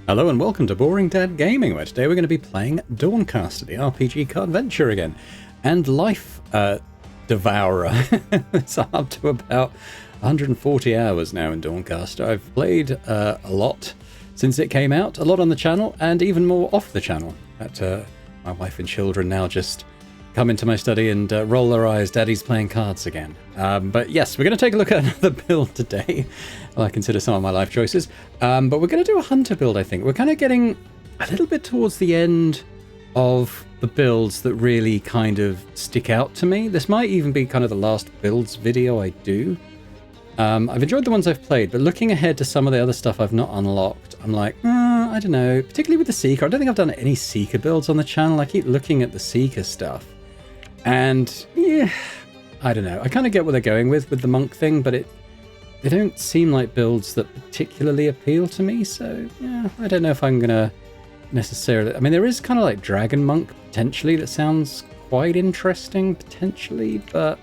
Hello and welcome to Boring Dad Gaming, where today we're going to be playing Dawncaster, the RPG card venture again. And Life Devourer. It's up to about 140 hours now in Dawncaster. I've played a lot since it came out, a lot on the channel, and even more off the channel. My wife and children now just come into my study and roll their eyes, Daddy's playing cards again. But yes, we're going to take a look at another build today. Well, I consider some of my life choices. But we're going to do a hunter build, I think. We're kind of getting a little bit towards the end of the builds that really kind of stick out to me. This might even be kind of the last builds video I do. I've enjoyed the ones I've played, but looking ahead to some of the other stuff I've not unlocked, I'm like, I don't know. Particularly with the Seeker. I don't think I've done any Seeker builds on the channel. I keep looking at the Seeker stuff. And yeah, I don't know. I kind of get what they're going with the monk thing, but they don't seem like builds that particularly appeal to me. So yeah, I don't know if I'm gonna necessarily. I mean, there is kind of like Dragon Monk potentially that sounds quite interesting potentially, but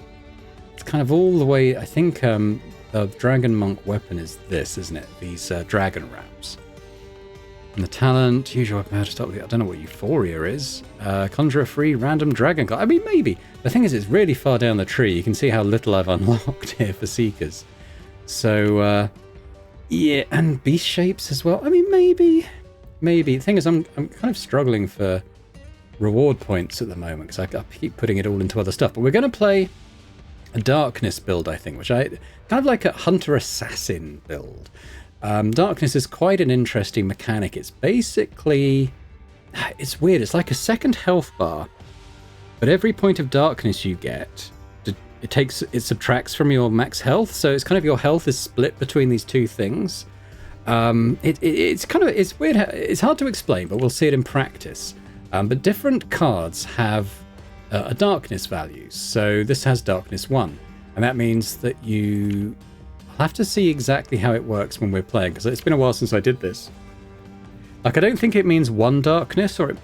it's kind of all the way. I think the Dragon Monk weapon is this, isn't it? These dragon wraps. And the talent, usual weapon, how to start with it. I don't know what Euphoria is. Conjure a free random dragon card. I mean, maybe. The thing is, it's really far down the tree. You can see how little I've unlocked here for Seekers. So, yeah, and beast shapes as well. I mean, maybe. The thing is, I'm kind of struggling for reward points at the moment because I keep putting it all into other stuff. But we're going to play a darkness build, I think, which I kind of like a hunter assassin build. Darkness is quite an interesting mechanic. It's basically, it's weird. It's like a second health bar, but every point of darkness you get, it subtracts from your max health. So it's kind of your health is split between these two things. It's weird. It's hard to explain, but we'll see it in practice. But different cards have a darkness value. So this has darkness 1, and that means that I'll have to see exactly how it works when we're playing, because it's been a while since I did this. Like, I don't think it means 1 darkness, or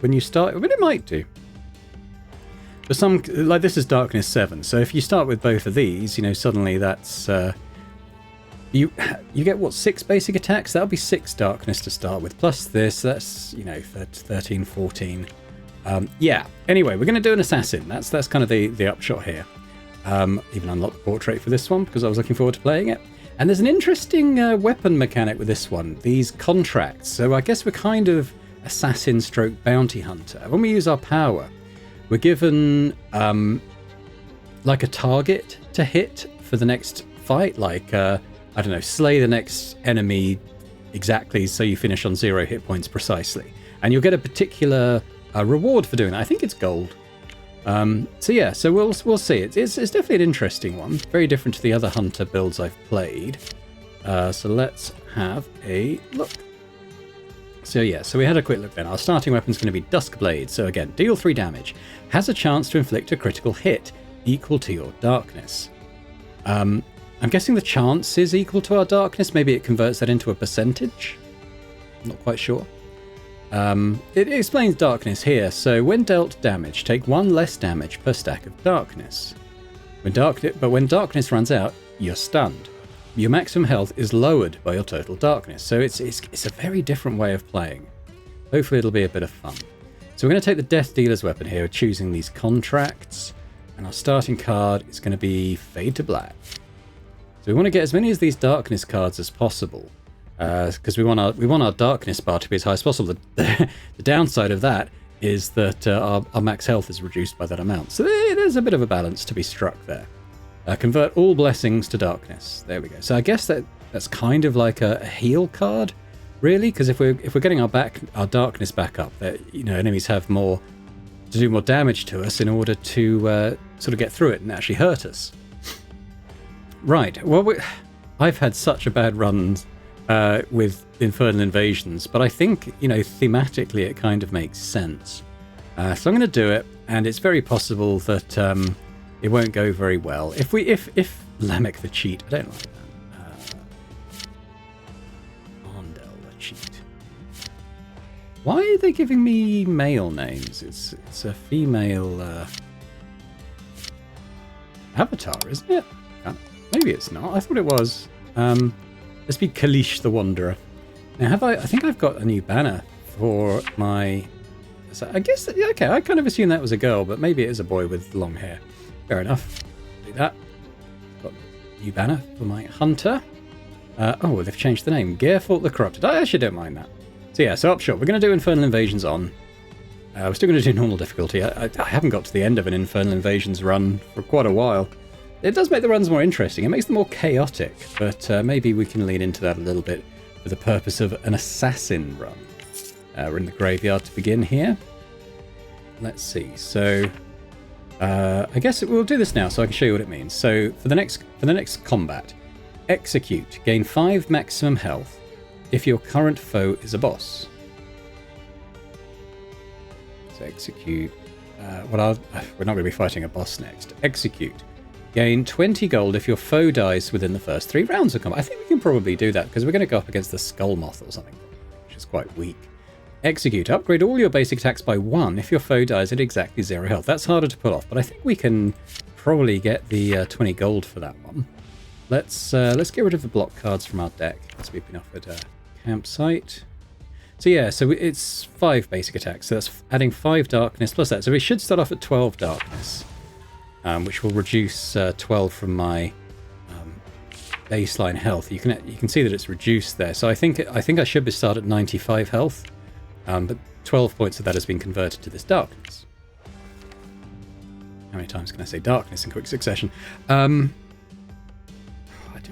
when you start, I mean, it might do. But some, like this is darkness 7, so if you start with both of these, suddenly that's, you get, what, 6 basic attacks? That'll be 6 darkness to start with, plus this, that's, 13, 14. Yeah, anyway, we're going to do an assassin. That's kind of the upshot here. Even unlocked the portrait for this one because I was looking forward to playing it. And there's an interesting weapon mechanic with this one, these contracts. So I guess we're kind of assassin stroke bounty hunter. When we use our power, we're given like a target to hit for the next fight, like, I don't know, slay the next enemy exactly so you finish on 0 hit points precisely. And you'll get a particular reward for doing that. I think it's gold. So yeah, so we'll see. It's definitely an interesting one. Very different to the other hunter builds I've played. So let's have a look. So yeah, so we had a quick look then. Our starting weapon is going to be Duskblade. So again, deal 3 damage. Has a chance to inflict a critical hit equal to your darkness. I'm guessing the chance is equal to our darkness. Maybe it converts that into a percentage. I'm not quite sure. It explains darkness here. So when dealt damage, take 1 less damage per stack of darkness. But when darkness runs out, you're stunned. Your maximum health is lowered by your total darkness. So it's a very different way of playing. Hopefully it'll be a bit of fun. So we're going to take the Death Dealer's weapon here, choosing these contracts. And our starting card is going to be Fade to Black. So we want to get as many of these darkness cards as possible. Because we want our darkness bar to be as high as possible. The downside of that is that our max health is reduced by that amount. So there's a bit of a balance to be struck there. Convert all blessings to darkness. There we go. So I guess that's kind of like a heal card, really, because if we're getting our darkness back up, that enemies have more to do more damage to us in order to sort of get through it and actually hurt us. Right. Well, I've had such a bad run with Infernal Invasions, but I think, thematically it kind of makes sense. So I'm going to do it, and it's very possible that it won't go very well. If Lamek the cheat, I don't like that. Ondel the cheat. Why are they giving me male names? It's a female avatar, isn't it? Maybe it's not. I thought it was. Let's be Kalish the Wanderer. Now, I think I've got a new banner for my... So I guess, yeah, okay, I kind of assumed that was a girl, but maybe it is a boy with long hair. Fair enough. Do that. Got a new banner for my hunter. Oh, they've changed the name. Gearfort the Corrupted. I actually don't mind that. So yeah, so up short, we're going to do Infernal Invasions on. We're still going to do normal difficulty. I haven't got to the end of an Infernal Invasions run for quite a while. It does make the runs more interesting. It makes them more chaotic, but maybe we can lean into that a little bit for the purpose of an assassin run. We're in the graveyard to begin here. Let's see. So I guess we'll do this now so I can show you what it means. So for the next combat, execute. Gain 5 maximum health if your current foe is a boss. So execute. We're not going to be fighting a boss next. Execute. Gain 20 gold if your foe dies within the first 3 rounds of combat. I think we can probably do that because we're going to go up against the Skull Moth or something, which is quite weak. Execute. Upgrade all your basic attacks by 1 if your foe dies at exactly 0 health. That's harder to pull off, but I think we can probably get the 20 gold for that one. Let's get rid of the block cards from our deck as we've been offered a campsite. So yeah, so it's 5 basic attacks. So that's adding 5 darkness plus that. So we should start off at 12 darkness, which will reduce 12 from my baseline health. You can see that it's reduced there. So I think I should be start at 95 health, but 12 points of that has been converted to this darkness. How many times can I say darkness in quick succession? I don't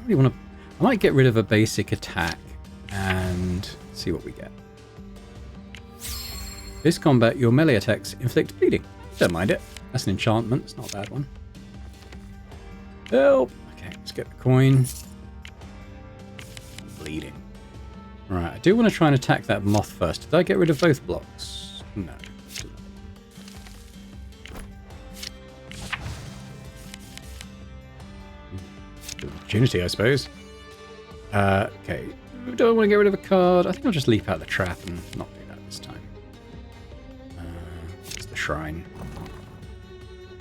really want to... I might get rid of a basic attack and see what we get. This combat, your melee attacks inflict bleeding. Don't mind it. That's an enchantment. It's not a bad one. Help! Okay, let's get the coin. Bleeding. Right, I do want to try and attack that moth first. Did I get rid of both blocks? No. Good opportunity, I suppose. Okay. Do I want to get rid of a card? I think I'll just leap out the trap and not do that this time. It's the shrine.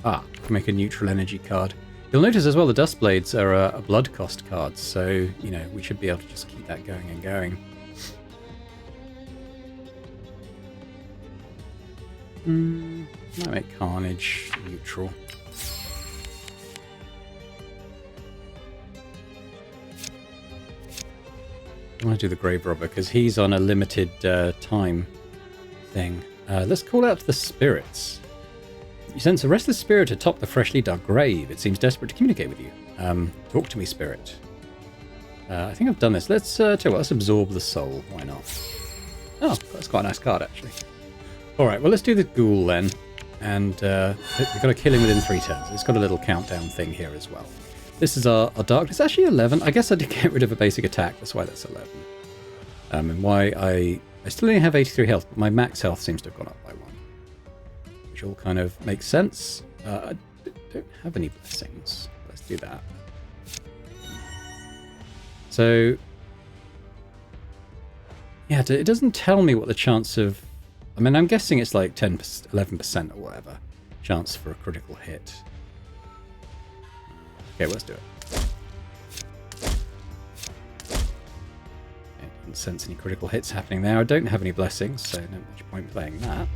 Ah, can make a neutral energy card. You'll notice as well the Dust Blades are a blood cost card, so, you know, we should be able to just keep that going and going. Might make Carnage neutral. I want to do the Grave Robber because he's on a limited time thing. Let's call out the spirits. You sense a restless spirit atop the freshly dug grave. It seems desperate to communicate with you. Talk to me, spirit. I think I've done this. Let's tell you what, let's absorb the soul. Why not? Oh, that's quite a nice card, actually. All right, well, let's do the ghoul then. And we've got to kill him within 3 turns. It's got a little countdown thing here as well. This is our darkness. Actually 11. I guess I did get rid of a basic attack. That's why that's 11. And why I still only have 83 health, but my max health seems to have gone up by 1. Which all kind of makes sense. I don't have any blessings. Let's do that. So, yeah, it doesn't tell me what the chance of... I mean, I'm guessing it's like 10%, 11% or whatever chance for a critical hit. Okay, let's do it. I didn't sense any critical hits happening there. I don't have any blessings, so no much point playing that.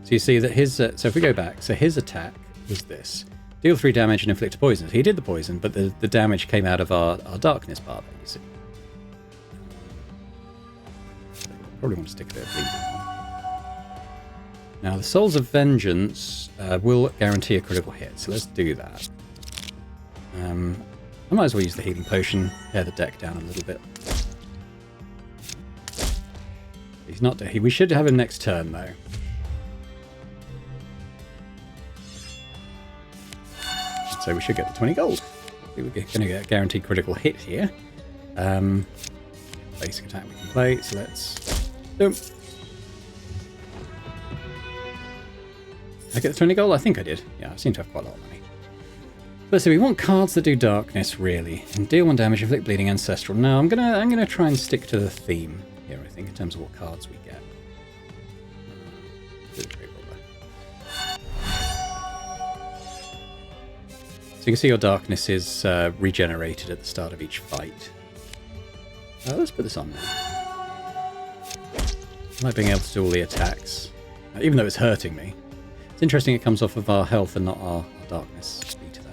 So you see that his... so if we go back, so his attack was this. Deal 3 damage and inflict poison. He did the poison, but the damage came out of our darkness bar there, you see. Probably want to stick a bit of bleeding on. Now, the Souls of Vengeance will guarantee a critical hit, so let's do that. I might as well use the healing potion, pare the deck down a little bit. He's not... We should have him next turn, though. So we should get the 20 gold. We're going to get a guaranteed critical hit here. Basic attack we can play, so let's... Boom. Did I get the 20 gold? I think I did. Yeah, I seem to have quite a lot of money. But so we want cards that do darkness, really. And deal 1 damage, inflict bleeding, ancestral. Now I'm gonna try and stick to the theme here, I think, in terms of what cards we get. you can see your darkness is regenerated at the start of each fight. Let's put this on now. I like being able to do all the attacks, even though it's hurting me. It's interesting it comes off of our health and not our darkness meter though.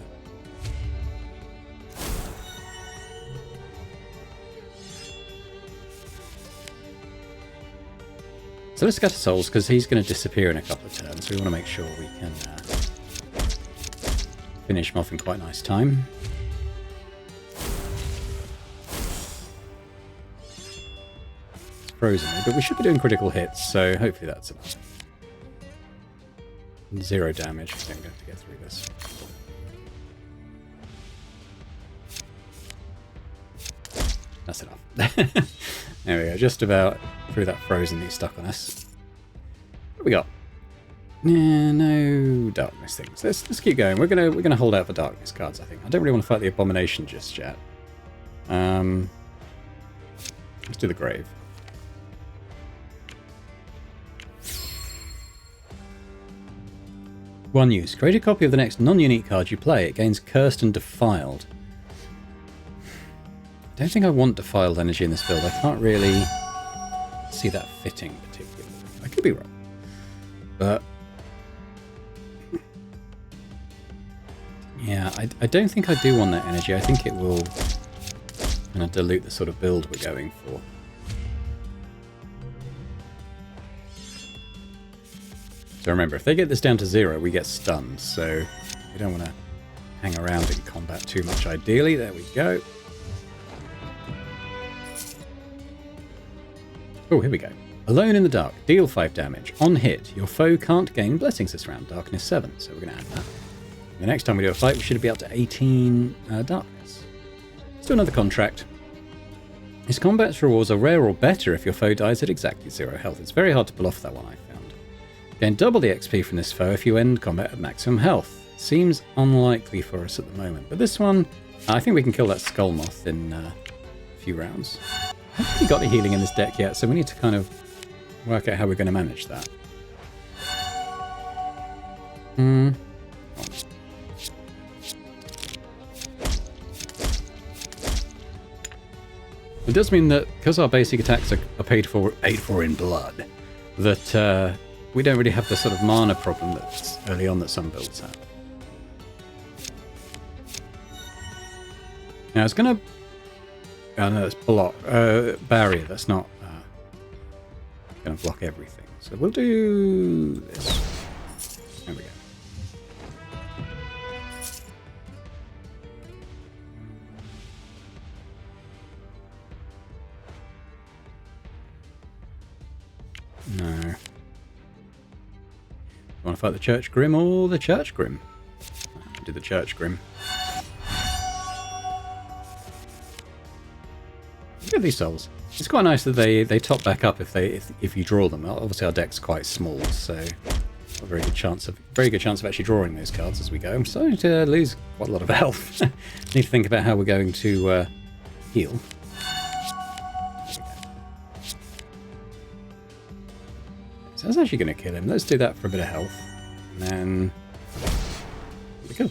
So let's scatter souls, because he's going to disappear in a couple of turns. We want to make sure we can finish him off in quite nice time. Frozen me, but we should be doing critical hits, so hopefully that's enough. 0 damage. I think I'm going to get through this. That's enough. There we go, just about through that frozen he's stuck on us. What do we got? Yeah, no darkness things. Let's keep going. We're gonna hold out for darkness cards, I think. I don't really want to fight the abomination just yet. Let's do the grave. One use. Create a copy of the next non-unique card you play. It gains cursed and defiled. I don't think I want defiled energy in this build. I can't really see that fitting particularly. I could be wrong. But yeah, I don't think I do want that energy. I think it will kind of dilute the sort of build we're going for. So remember, if they get this down to 0, we get stunned. So we don't want to hang around in combat too much, ideally. There we go. Oh, here we go. Alone in the dark, deal 5 damage. On hit, your foe can't gain blessings this round. Darkness 7, so we're going to add that. The next time we do a fight, we should be up to 18 darkness. Let's do another contract. His combat's rewards are rare or better if your foe dies at exactly 0 health. It's very hard to pull off that one, I found. Gain double the XP from this foe if you end combat at maximum health. Seems unlikely for us at the moment, but this one, I think we can kill that skull moth in a few rounds. I haven't really got the healing in this deck yet, so we need to kind of work out how we're going to manage that. It does mean that because our basic attacks are paid for in blood, that we don't really have the sort of mana problem that's early on that some builds have. Now it's going to... Oh no, it's block barrier. That's not going to block everything. So we'll do this. There we go. No. You want to fight the Church Grim or the Church Grim? Do the Church Grim. Look at these souls. It's quite nice that they top back up if you draw them. Obviously our deck's quite small, so a very good chance of actually drawing those cards as we go. I'm starting to lose quite a lot of health. Need to think about how we're going to heal. So that's actually going to kill him. Let's do that for a bit of health, and then here we go.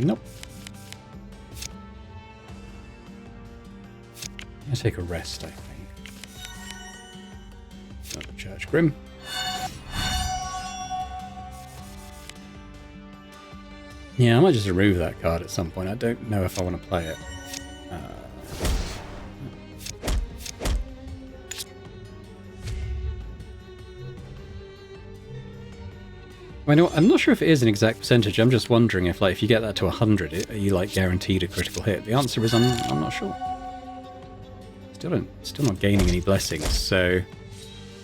Nope. I'm going to take a rest, I think. Another Church Grim. Yeah, I might just remove that card at some point. I don't know if I want to play it. Well, I'm not sure if it is an exact percentage. I'm just wondering if, like, if you get that to 100, are you like guaranteed a critical hit? The answer is I'm not sure. Still not gaining any blessings. So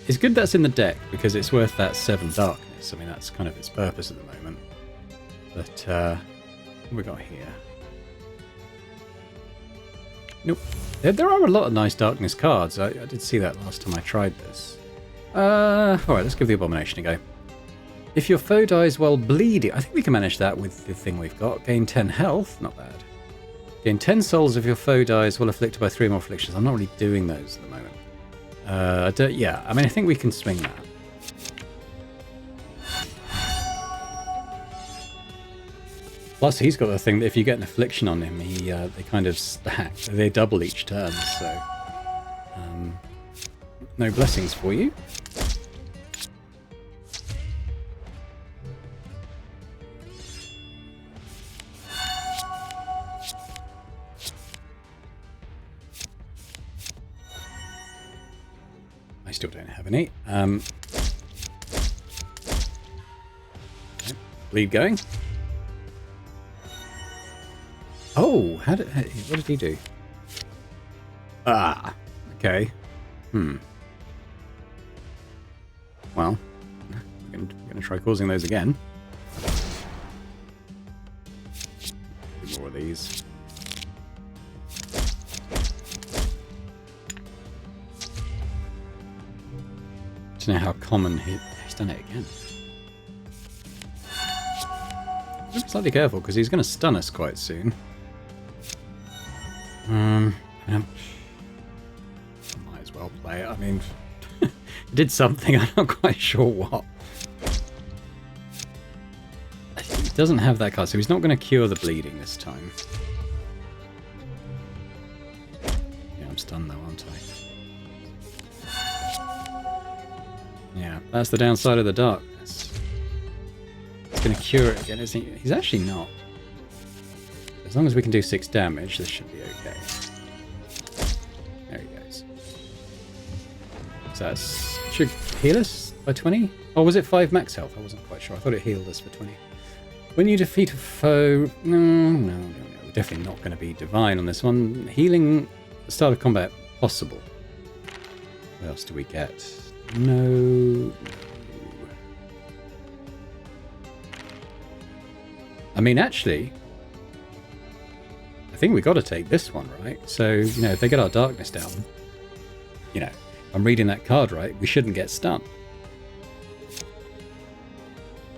it's good that's in the deck because it's worth that 7 darkness. I mean, that's kind of its purpose at the moment. But what have we got here? Nope. There are a lot of nice darkness cards. I did see that last time I tried this. All right, let's give the Abomination a go. If your foe dies while bleeding... I think we can manage that with the thing we've got. Gain 10 health. Not bad. Gain 10 souls if your foe dies while afflicted by 3 more afflictions. I'm not really doing those at the moment. Yeah, I mean, I think we can swing that. Plus, he's got the thing that if you get an affliction on him, they kind of stack. They double each turn, so... no blessings for you. I still don't have any. Bleed going. Oh, what did he do? Ah, okay. Well, we're going to try causing those again. More of these. I don't know how common he's done it again. Be slightly careful because he's going to stun us quite soon. I might as well play it. I mean, it did something. I'm not quite sure what. He doesn't have that card, so he's not going to cure the bleeding this time. Yeah, I'm stunned though, aren't I? Yeah, that's the downside of the darkness. He's going to cure it again, isn't he? He's actually not. As long as we can do 6 damage, this should be okay. There he goes. So that should heal us by 20? Or was it 5 max health? I wasn't quite sure. I thought it healed us for 20. When you defeat a foe... No. We're definitely not going to be divine on this one. Healing at the start of combat, possible. What else do we get? No. I mean, actually... I think we got to take this one, right? So, you know, if they get our darkness down, you know, if I'm reading that card right, we shouldn't get stunned.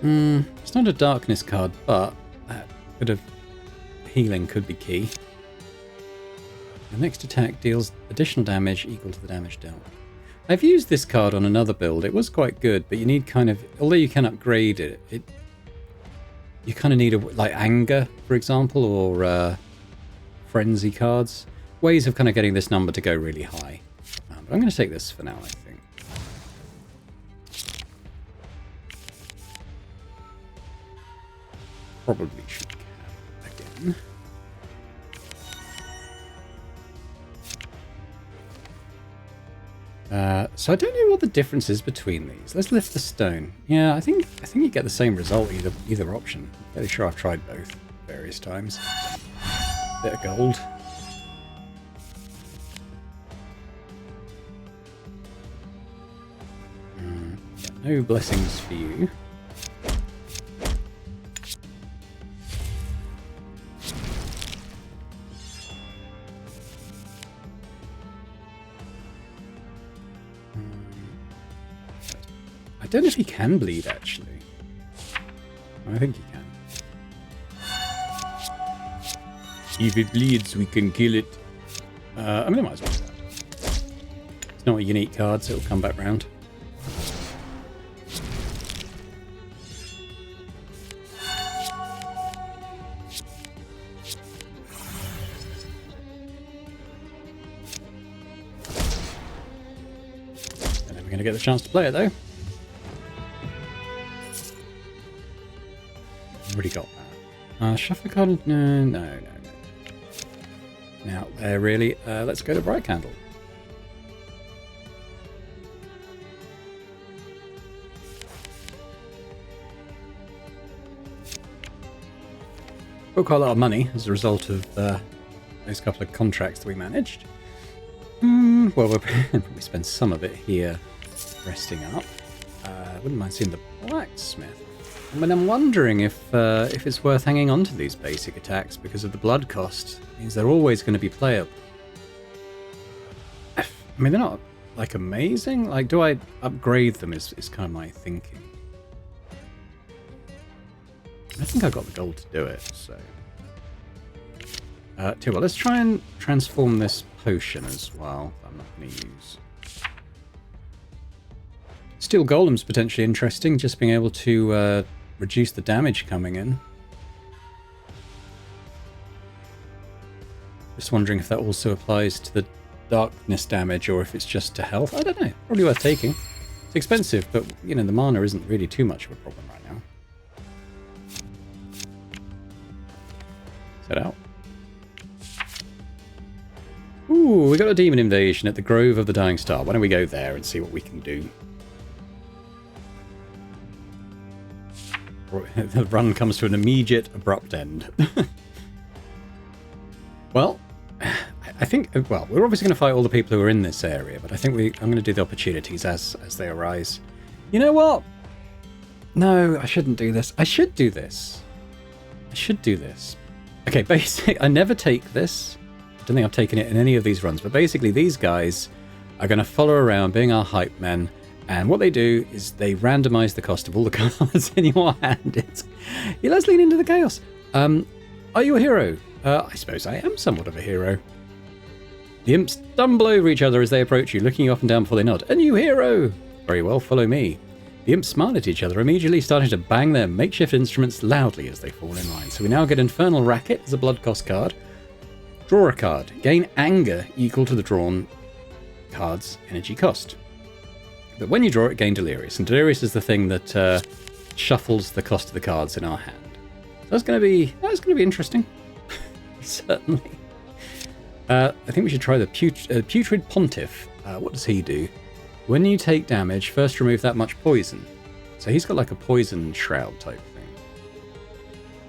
It's not a darkness card, but that bit of healing could be key. The next attack deals additional damage equal to the damage dealt. I've used this card on another build. It was quite good, but you need kind of, although you can upgrade it, you kind of need like anger, for example, or frenzy cards. Ways of kind of getting this number to go really high. But I'm going to take this for now, I think. Probably should cap again. So I don't know what the difference is between these. Let's lift the stone. Yeah, I think you get the same result either option. I'm fairly sure I've tried both various times. Bit of gold. Yeah, no blessings for you. I don't know if he can bleed, actually. I think he can. If it bleeds, we can kill it. I mean, I might as well do that. It's not a unique card, so it'll come back round. And then we're going to get the chance to play it, though. Already got that. Shuffle card? No. Now, there really. Let's go to Bright Candle. Got quite a lot of money as a result of those couple of contracts that we managed. Well, we'll probably spend some of it here resting up. Wouldn't mind seeing the blacksmith. I mean, I'm wondering if it's worth hanging on to these basic attacks because of the blood cost. It means they're always going to be playable. I mean, they're not, like, amazing. Like, do I upgrade them is kind of my thinking. I think I got the gold to do it, so... too well, let's try and transform this potion as well. I'm not going to use... Steel Golem's potentially interesting, just being able to reduce the damage coming in. Just wondering if that also applies to the darkness damage or if it's just to health. I don't know. Probably worth taking. It's expensive, but, you know, the mana isn't really too much of a problem right now. Set out. Ooh, we got a demon invasion at the Grove of the Dying Star. Why don't we go there and see what we can do? The run comes to an immediate, abrupt end. Well, I think, well, we're obviously going to fight all the people who are in this area, but I think I'm going to do the opportunities as they arise. You know what? No, I shouldn't do this. I should do this. I should do this. Okay, basically, I never take this. I don't think I've taken it in any of these runs, but basically these guys are going to follow around being our hype men, and what they do is they randomize the cost of all the cards in your hand. Let's lean into the chaos. Are you a hero? I suppose I am somewhat of a hero. The imps stumble over each other as they approach you, looking you up and down before they nod. A new hero! Very well, follow me. The imps smile at each other, immediately starting to bang their makeshift instruments loudly as they fall in line. So we now get Infernal Racket as a blood cost card. Draw a card. Gain anger equal to the drawn card's energy cost. But when you draw it, gain Delirious. And Delirious is the thing that shuffles the cost of the cards in our hand. So that's going to be interesting. Certainly. I think we should try the Putrid Pontiff. What does he do? When you take damage, first remove that much poison. So he's got like a poison shroud type thing.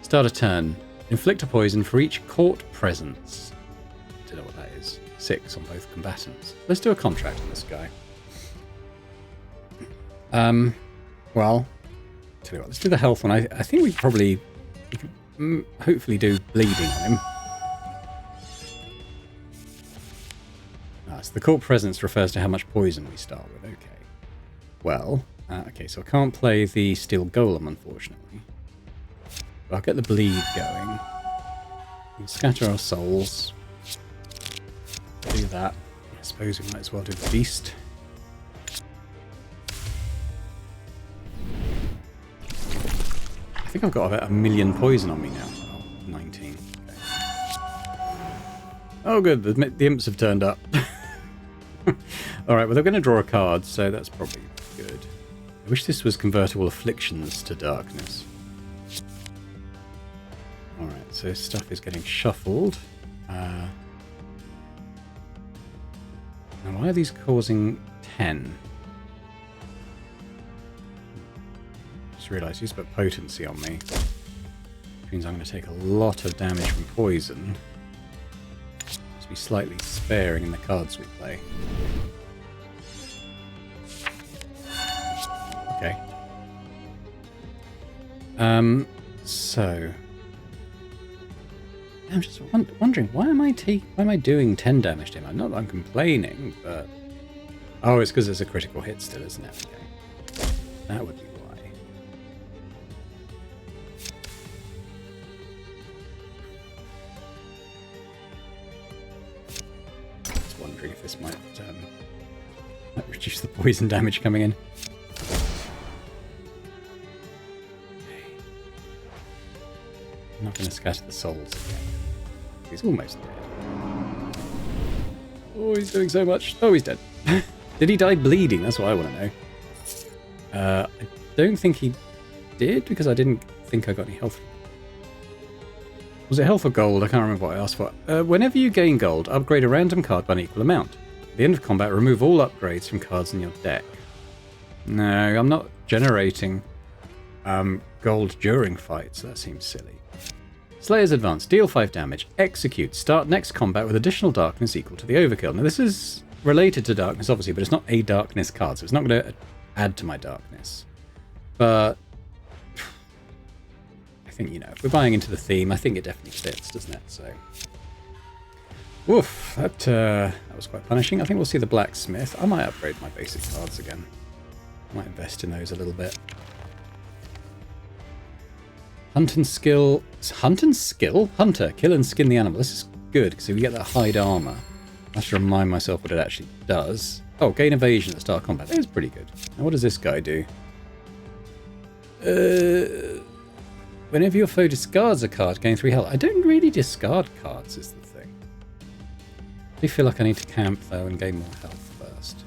Start a turn. Inflict a poison for each court presence. Don't know what that is. 6 on both combatants. Let's do a contract on this guy. Well, tell you what, let's do the health one. I think we can hopefully do bleeding on him. So the court presence refers to how much poison we start with. Okay. Well, okay, so I can't play the Steel Golem, unfortunately. But I'll get the bleed going. We'll scatter our souls. Do that. I suppose we might as well do the beast. I think I've got about 1 million poison on me now. Oh, 19. Okay. Oh, good. The imps have turned up. Alright, well, they're going to draw a card, so that's probably good. I wish this was convertible afflictions to darkness. Alright, so stuff is getting shuffled. Now, why are these causing 10? Just realised he's put potency on me. Which means I'm going to take a lot of damage from poison. Be slightly sparing in the cards we play. Okay. So I'm just wondering why am I doing 10 damage to him? Not that I'm complaining, but oh, it's because it's a critical hit still, isn't it? Okay. That would be why. Wondering if this might reduce the poison damage coming in. Okay. I'm not going to scatter the souls again. He's almost dead. Oh, he's doing so much. Oh, he's dead. Did he die bleeding? That's what I want to know. I don't think he did, because I didn't think I got any health. Was it health or gold? I can't remember what I asked for. Whenever you gain gold, upgrade a random card by an equal amount. At the end of combat, remove all upgrades from cards in your deck. No, I'm not generating gold during fights. That seems silly. Slayer's Advance. Deal 5 damage. Execute. Start next combat with additional darkness equal to the overkill. Now, this is related to darkness, obviously, but it's not a darkness card, so it's not going to add to my darkness. But I think, you know, if we're buying into the theme, I think it definitely fits, doesn't it? So, woof, that was quite punishing. I think we'll see the blacksmith. I might upgrade my basic cards again. I might invest in those a little bit. Hunt and skill. Hunt and skill? Hunter. Kill and skin the animal. This is good because if we get that hide armor, I have to remind myself what it actually does. Oh, gain evasion at the start of combat. That is pretty good. Now, what does this guy do? Whenever your foe discards a card, gain 3 health. I don't really discard cards, is the thing. I do feel like I need to camp, though, and gain more health first.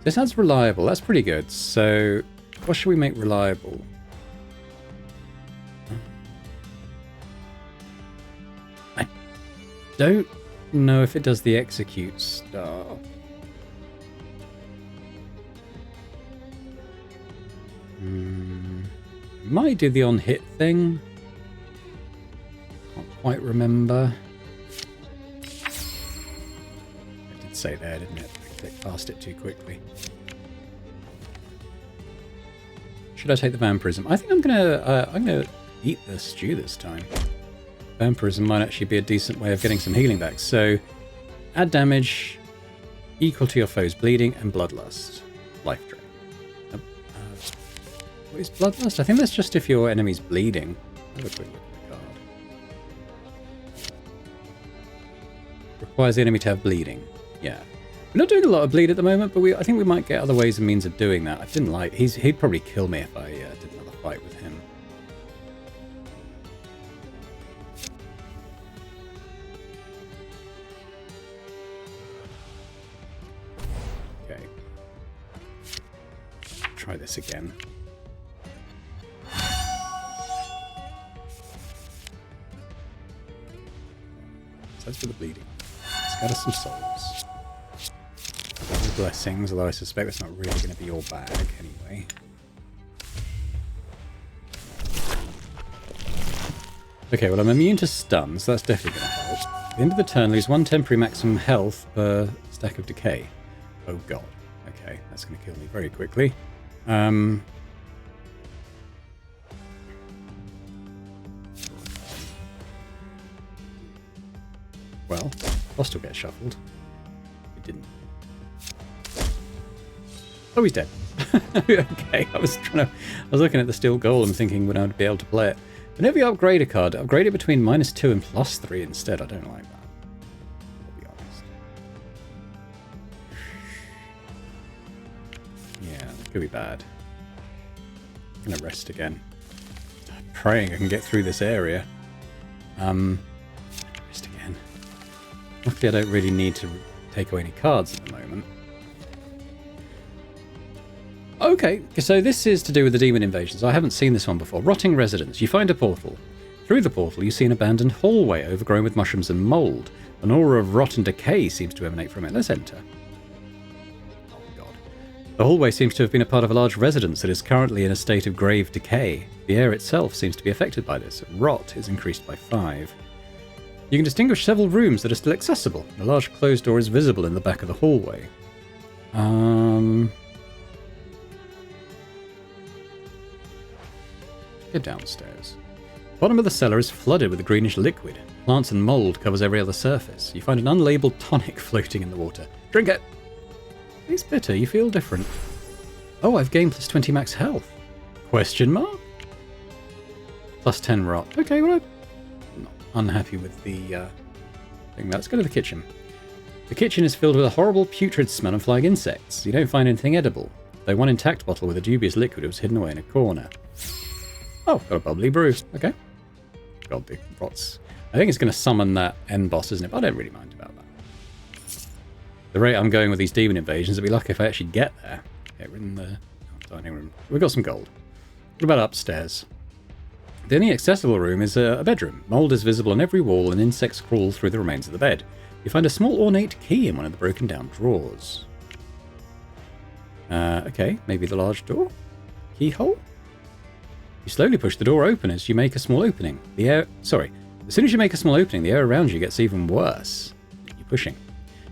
This adds reliable. That's pretty good. So, what should we make reliable? I don't know if it does the execute star. Might do the on-hit thing. Can't quite remember. I did say there, didn't it? I clicked past it too quickly. Should I take the vampirism? I think I'm gonna eat the stew this time. Vampirism might actually be a decent way of getting some healing back. So, add damage equal to your foe's bleeding and bloodlust. Life drain. What is bloodlust? I think that's just if your enemy's bleeding. Have a quick look at the card. Requires the enemy to have bleeding. Yeah. We're not doing a lot of bleed at the moment, but I think we might get other ways and means of doing that. I didn't like... He'd probably kill me if I did another fight with him. Okay. Try this again. That's for the bleeding. Scatter some souls. Double blessings, although I suspect that's not really going to be your bag anyway. Okay, well I'm immune to stun, so that's definitely going to help. At the end of the turn, lose 1 temporary maximum health per stack of decay. Oh god. Okay, that's going to kill me very quickly. Well, Lost will get shuffled. It didn't. Oh, he's dead. Okay, I was looking at the steel golem thinking when I'd be able to play it. Whenever you upgrade a card, upgrade it between -2 and +3 instead. I don't like that. I'll be honest. Yeah, that could be bad. I'm gonna rest again. I'm praying I can get through this area. Rest again. Luckily, I don't really need to take away any cards at the moment. Okay, so this is to do with the demon invasions. I haven't seen this one before. Rotting residence. You find a portal. Through the portal, you see an abandoned hallway overgrown with mushrooms and mould. An aura of rot and decay seems to emanate from it. Let's enter. Oh, God. The hallway seems to have been a part of a large residence that is currently in a state of grave decay. The air itself seems to be affected by this. Rot is increased by 5. You can distinguish several rooms that are still accessible. A large closed door is visible in the back of the hallway. Get downstairs. The bottom of the cellar is flooded with a greenish liquid. Plants and mould covers every other surface. You find an unlabeled tonic floating in the water. Drink it! It's bitter. You feel different. Oh, I've gained +20 max health. Question mark? +10 rot. Okay, well, I'm not unhappy with the thing. Let's go to the kitchen. The kitchen is filled with a horrible putrid smell and flying insects. You don't find anything edible, though one intact bottle with a dubious liquid was hidden away in a corner. Oh, got a bubbly brew. Okay. God, the rots. I think it's going to summon that end boss, isn't it? But I don't really mind about that. The rate I'm going with these demon invasions, it'd be lucky if I actually get there. Okay, we're in the dining room. We've got some gold. What about upstairs? The only accessible room is a bedroom. Mould is visible on every wall and insects crawl through the remains of the bed. You find a small ornate key in one of the broken down drawers. Okay, maybe the large door? Keyhole? You slowly push the door open as you make a small opening. As soon as you make a small opening, the air around you gets even worse. You're pushing.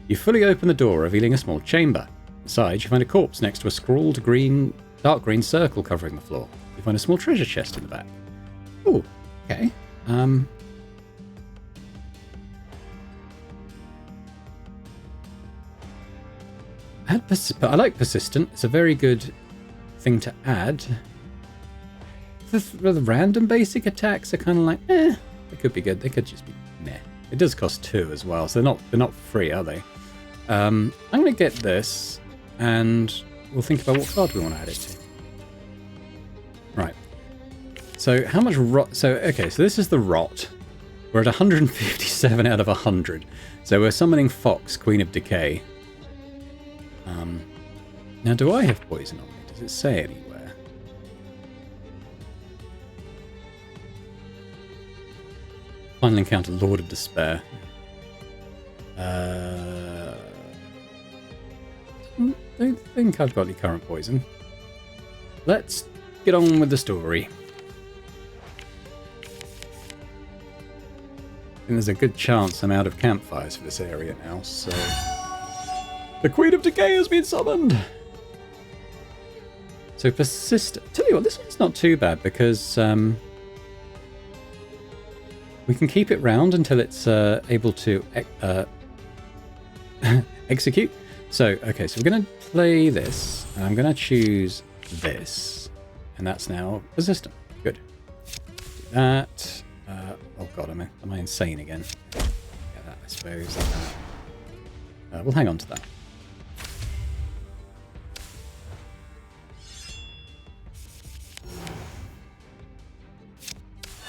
You fully open the door, revealing a small chamber. Inside, you find a corpse next to a scrawled dark green circle covering the floor. You find a small treasure chest in the back. Ooh, okay. I like persistent. It's a very good thing to add. The random basic attacks are kind of like, they could be good. They could just be meh. It does cost 2 as well, so they're not free, are they? I'm going to get this, and we'll think about what card we want to add it to. Right. So how much rot? So, okay, so this is the rot. We're at 157 out of 100. So we're summoning Fox, Queen of Decay. Now, do I have poison on me? Does it say anywhere? Final encounter, Lord of Despair. Don't think I've got any current poison. Let's get on with the story. And there's a good chance I'm out of campfires for this area now, so... The Queen of Decay has been summoned! So persistent. Tell you what, this one's not too bad because we can keep it round until it's able to execute. So, okay, so we're going to play this, and I'm going to choose this, and that's now persistent. Good. Do that. Oh god, am I insane again? Yeah, that, I suppose. We'll hang on to that.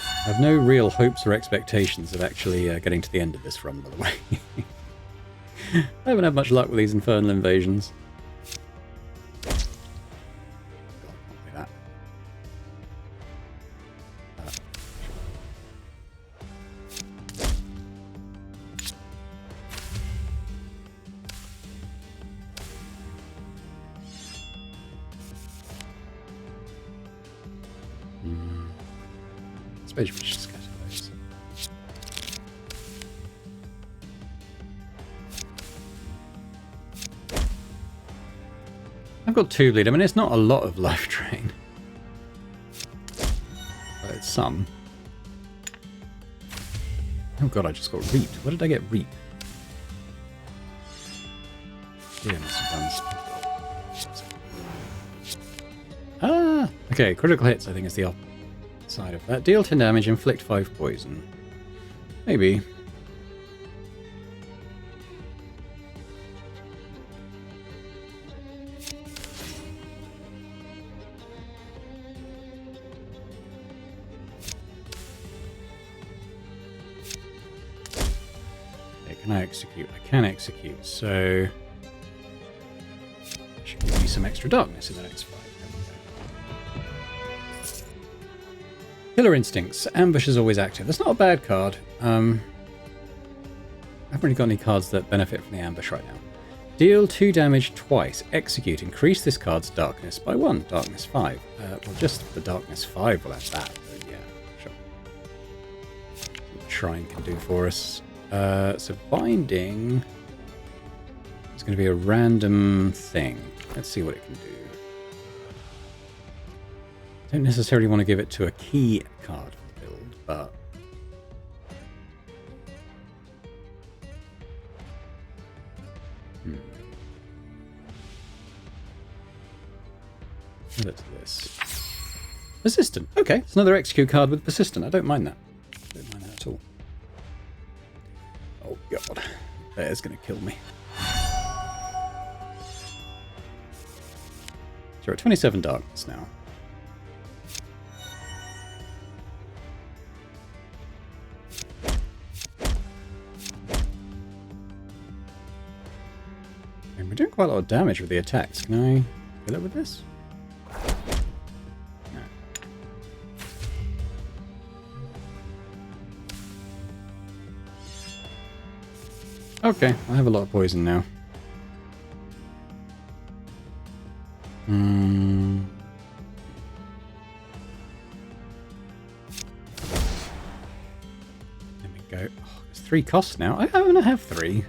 I have no real hopes or expectations of actually getting to the end of this run, by the way. I haven't had much luck with these infernal invasions. God, can't do that. I suppose we should scatter those. I've got 2 bleed. I mean, it's not a lot of life drain. But it's some. Oh god, I just got reaped. Where did I get reaped? Yeah, must have done. Ah! Okay, critical hits I think is the side of that. Deal 10 damage, inflict 5 poison. Maybe. Okay, can I execute? I can execute, so I should give you some extra darkness in the next fight. Killer Instincts. Ambush is always active. That's not a bad card. I haven't really got any cards that benefit from the ambush right now. Deal 2 damage twice. Execute. Increase this card's darkness by 1. Darkness 5. Well, just the darkness 5 will have that. But yeah, sure. What the Shrine can do for us. So Binding is going to be a random thing. Let's see what it can do. Don't necessarily want to give it to a key card for the build, but give it to this. Persistent. Okay, it's another execute card with persistent. I don't mind that. I don't mind that at all. Oh god, bear's gonna kill me. So we're at 27 darkness now. We're doing quite a lot of damage with the attacks. Can I kill it with this? No. Okay, I have a lot of poison now. There we go. Oh, it's 3 costs now. I only have 3.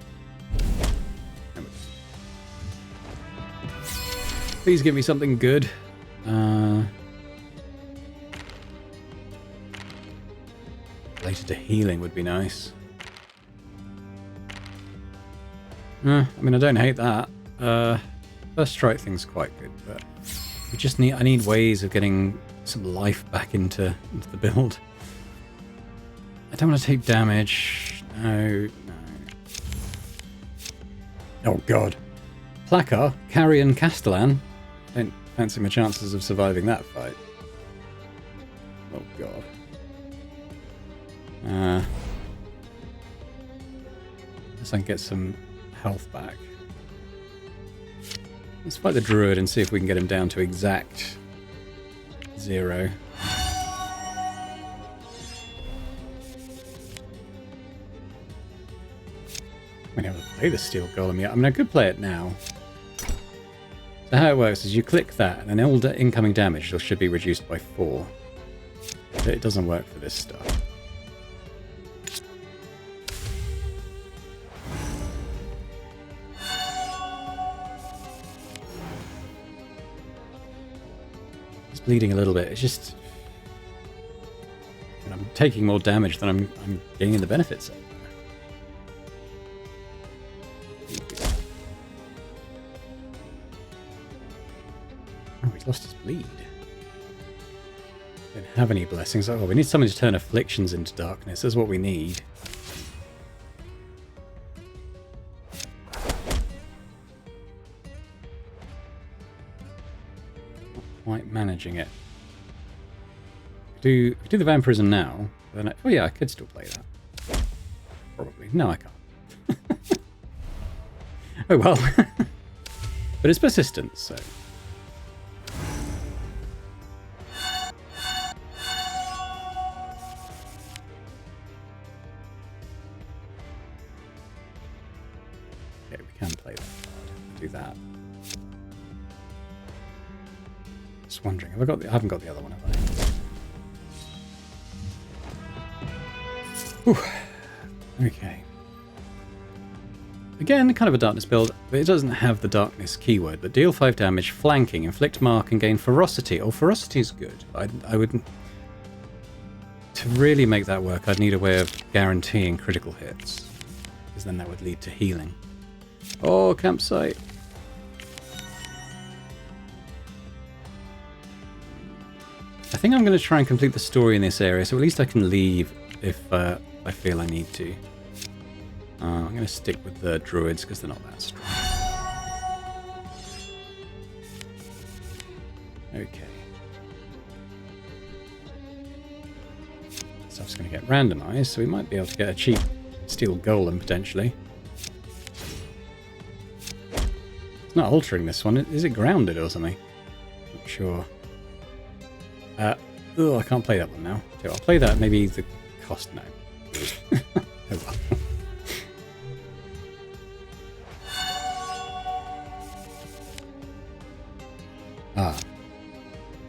Please give me something good. Related to healing would be nice. I mean, I don't hate that. First strike thing's quite good, but we just need. I need ways of getting some life back into the build. I don't want to take damage. No. Oh god. Placar, Carrion, Castellan. Don't fancy my chances of surviving that fight. Oh god. Guess I can get some health back. Let's fight the druid and see if we can get him down to exact 0. I mean, I haven't played the steel golem yet. I mean, I could play it now. So how it works is you click that, and then all incoming damage should be reduced by 4. But it doesn't work for this stuff. It's bleeding a little bit. It's just... and I'm taking more damage than I'm gaining the benefits of. Oh, he's lost his bleed. Don't have any blessings. Oh, we need someone to turn afflictions into darkness. That's what we need. Not quite managing it. Do the vampirism now? Then oh yeah, I could still play that. Probably. No, I can't. Oh well. But it's persistent, so. Okay, we can play that card. Do that. Just wondering, have I got I haven't got the other one, have I? Whew. Okay. Again, kind of a darkness build, but it doesn't have the darkness keyword. But deal 5 damage, flanking, inflict mark, and gain ferocity. Oh, ferocity is good. I wouldn't... To really make that work, I'd need a way of guaranteeing critical hits. Because then that would lead to healing. Oh, campsite. I think I'm going to try and complete the story in this area, so at least I can leave if I feel I need to. I'm going to stick with the druids because they're not that strong. Okay. Stuff's going to get randomized, so we might be able to get a cheap steel golem potentially. It's not altering this one. Is it grounded or something? Not sure. Oh, I can't play that one now. So I'll play that. Maybe the cost now. Oh well. Ah.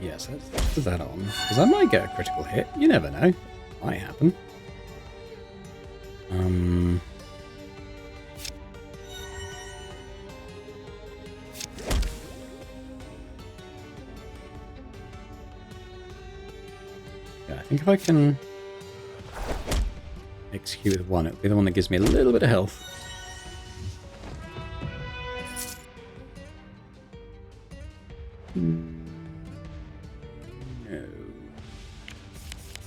Yes, let's put that on. Because I might get a critical hit. You never know. Might happen. Yeah, I think if I can execute with one, it'll be the one that gives me a little bit of health. No.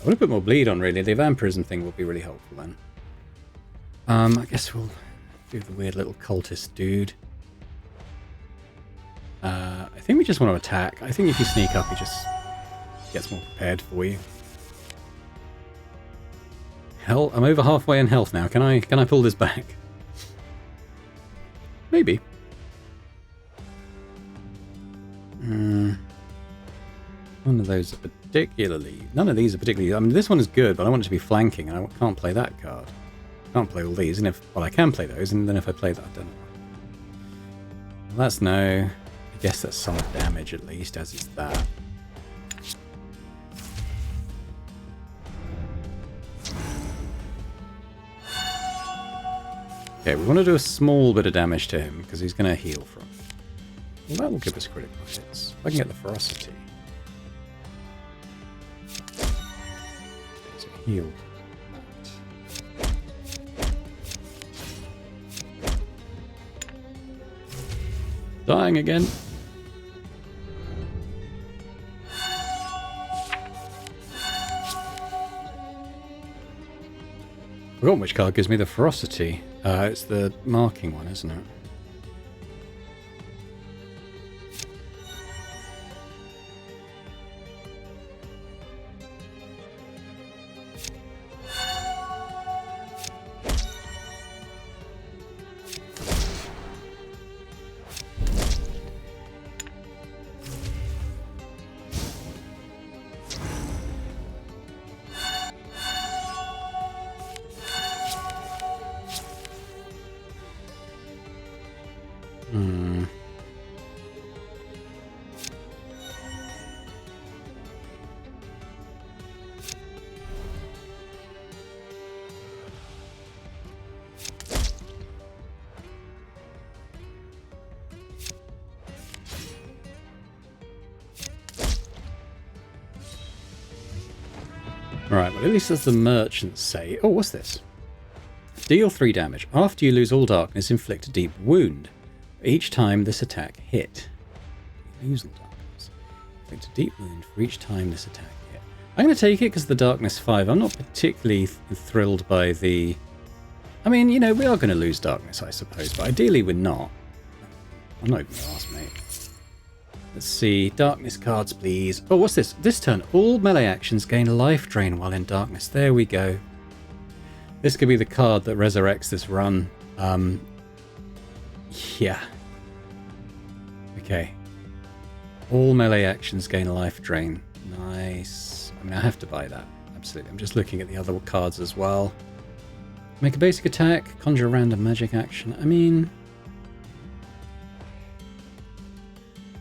I want to put more bleed on, really. The vampirism thing will be really helpful then. I guess we'll do the weird little cultist dude. I think we just want to attack. I think if you sneak up, he just gets more prepared for you. Hell, I'm over halfway in health now. Can I pull this back? Maybe. None of those are particularly... None of these are particularly... I mean, this one is good, but I want it to be flanking, and I can't play that card. I can't play all these, and if... Well, I can play those, and then if I play that, I don't know. Well, that's no... I guess that's some damage, at least, as is that. Okay, we want to do a small bit of damage to him, because he's going to heal from... Well, that will give us critical hits. If I can get the ferocity. So heal that. Dying again. Forgotten which card gives me the ferocity. It's the marking one, isn't it? Right, well, at least as the merchants say... Oh, what's this? Deal 3 damage. After you lose all darkness, inflict a deep wound. Each time this attack hit. You lose all darkness. Inflict a deep wound for each time this attack hit. I'm going to take it because of the darkness 5. I'm not particularly thrilled by the... I mean, you know, we are going to lose darkness, I suppose, but ideally we're not. I'm not even going to ask, mate. Let's see. Darkness cards, please. Oh, what's this? This turn, all melee actions gain a life drain while in darkness. There we go. This could be the card that resurrects this run. Yeah. Okay. All melee actions gain a life drain. Nice. I mean, I have to buy that. Absolutely. I'm just looking at the other cards as well. Make a basic attack. Conjure a random magic action. I mean...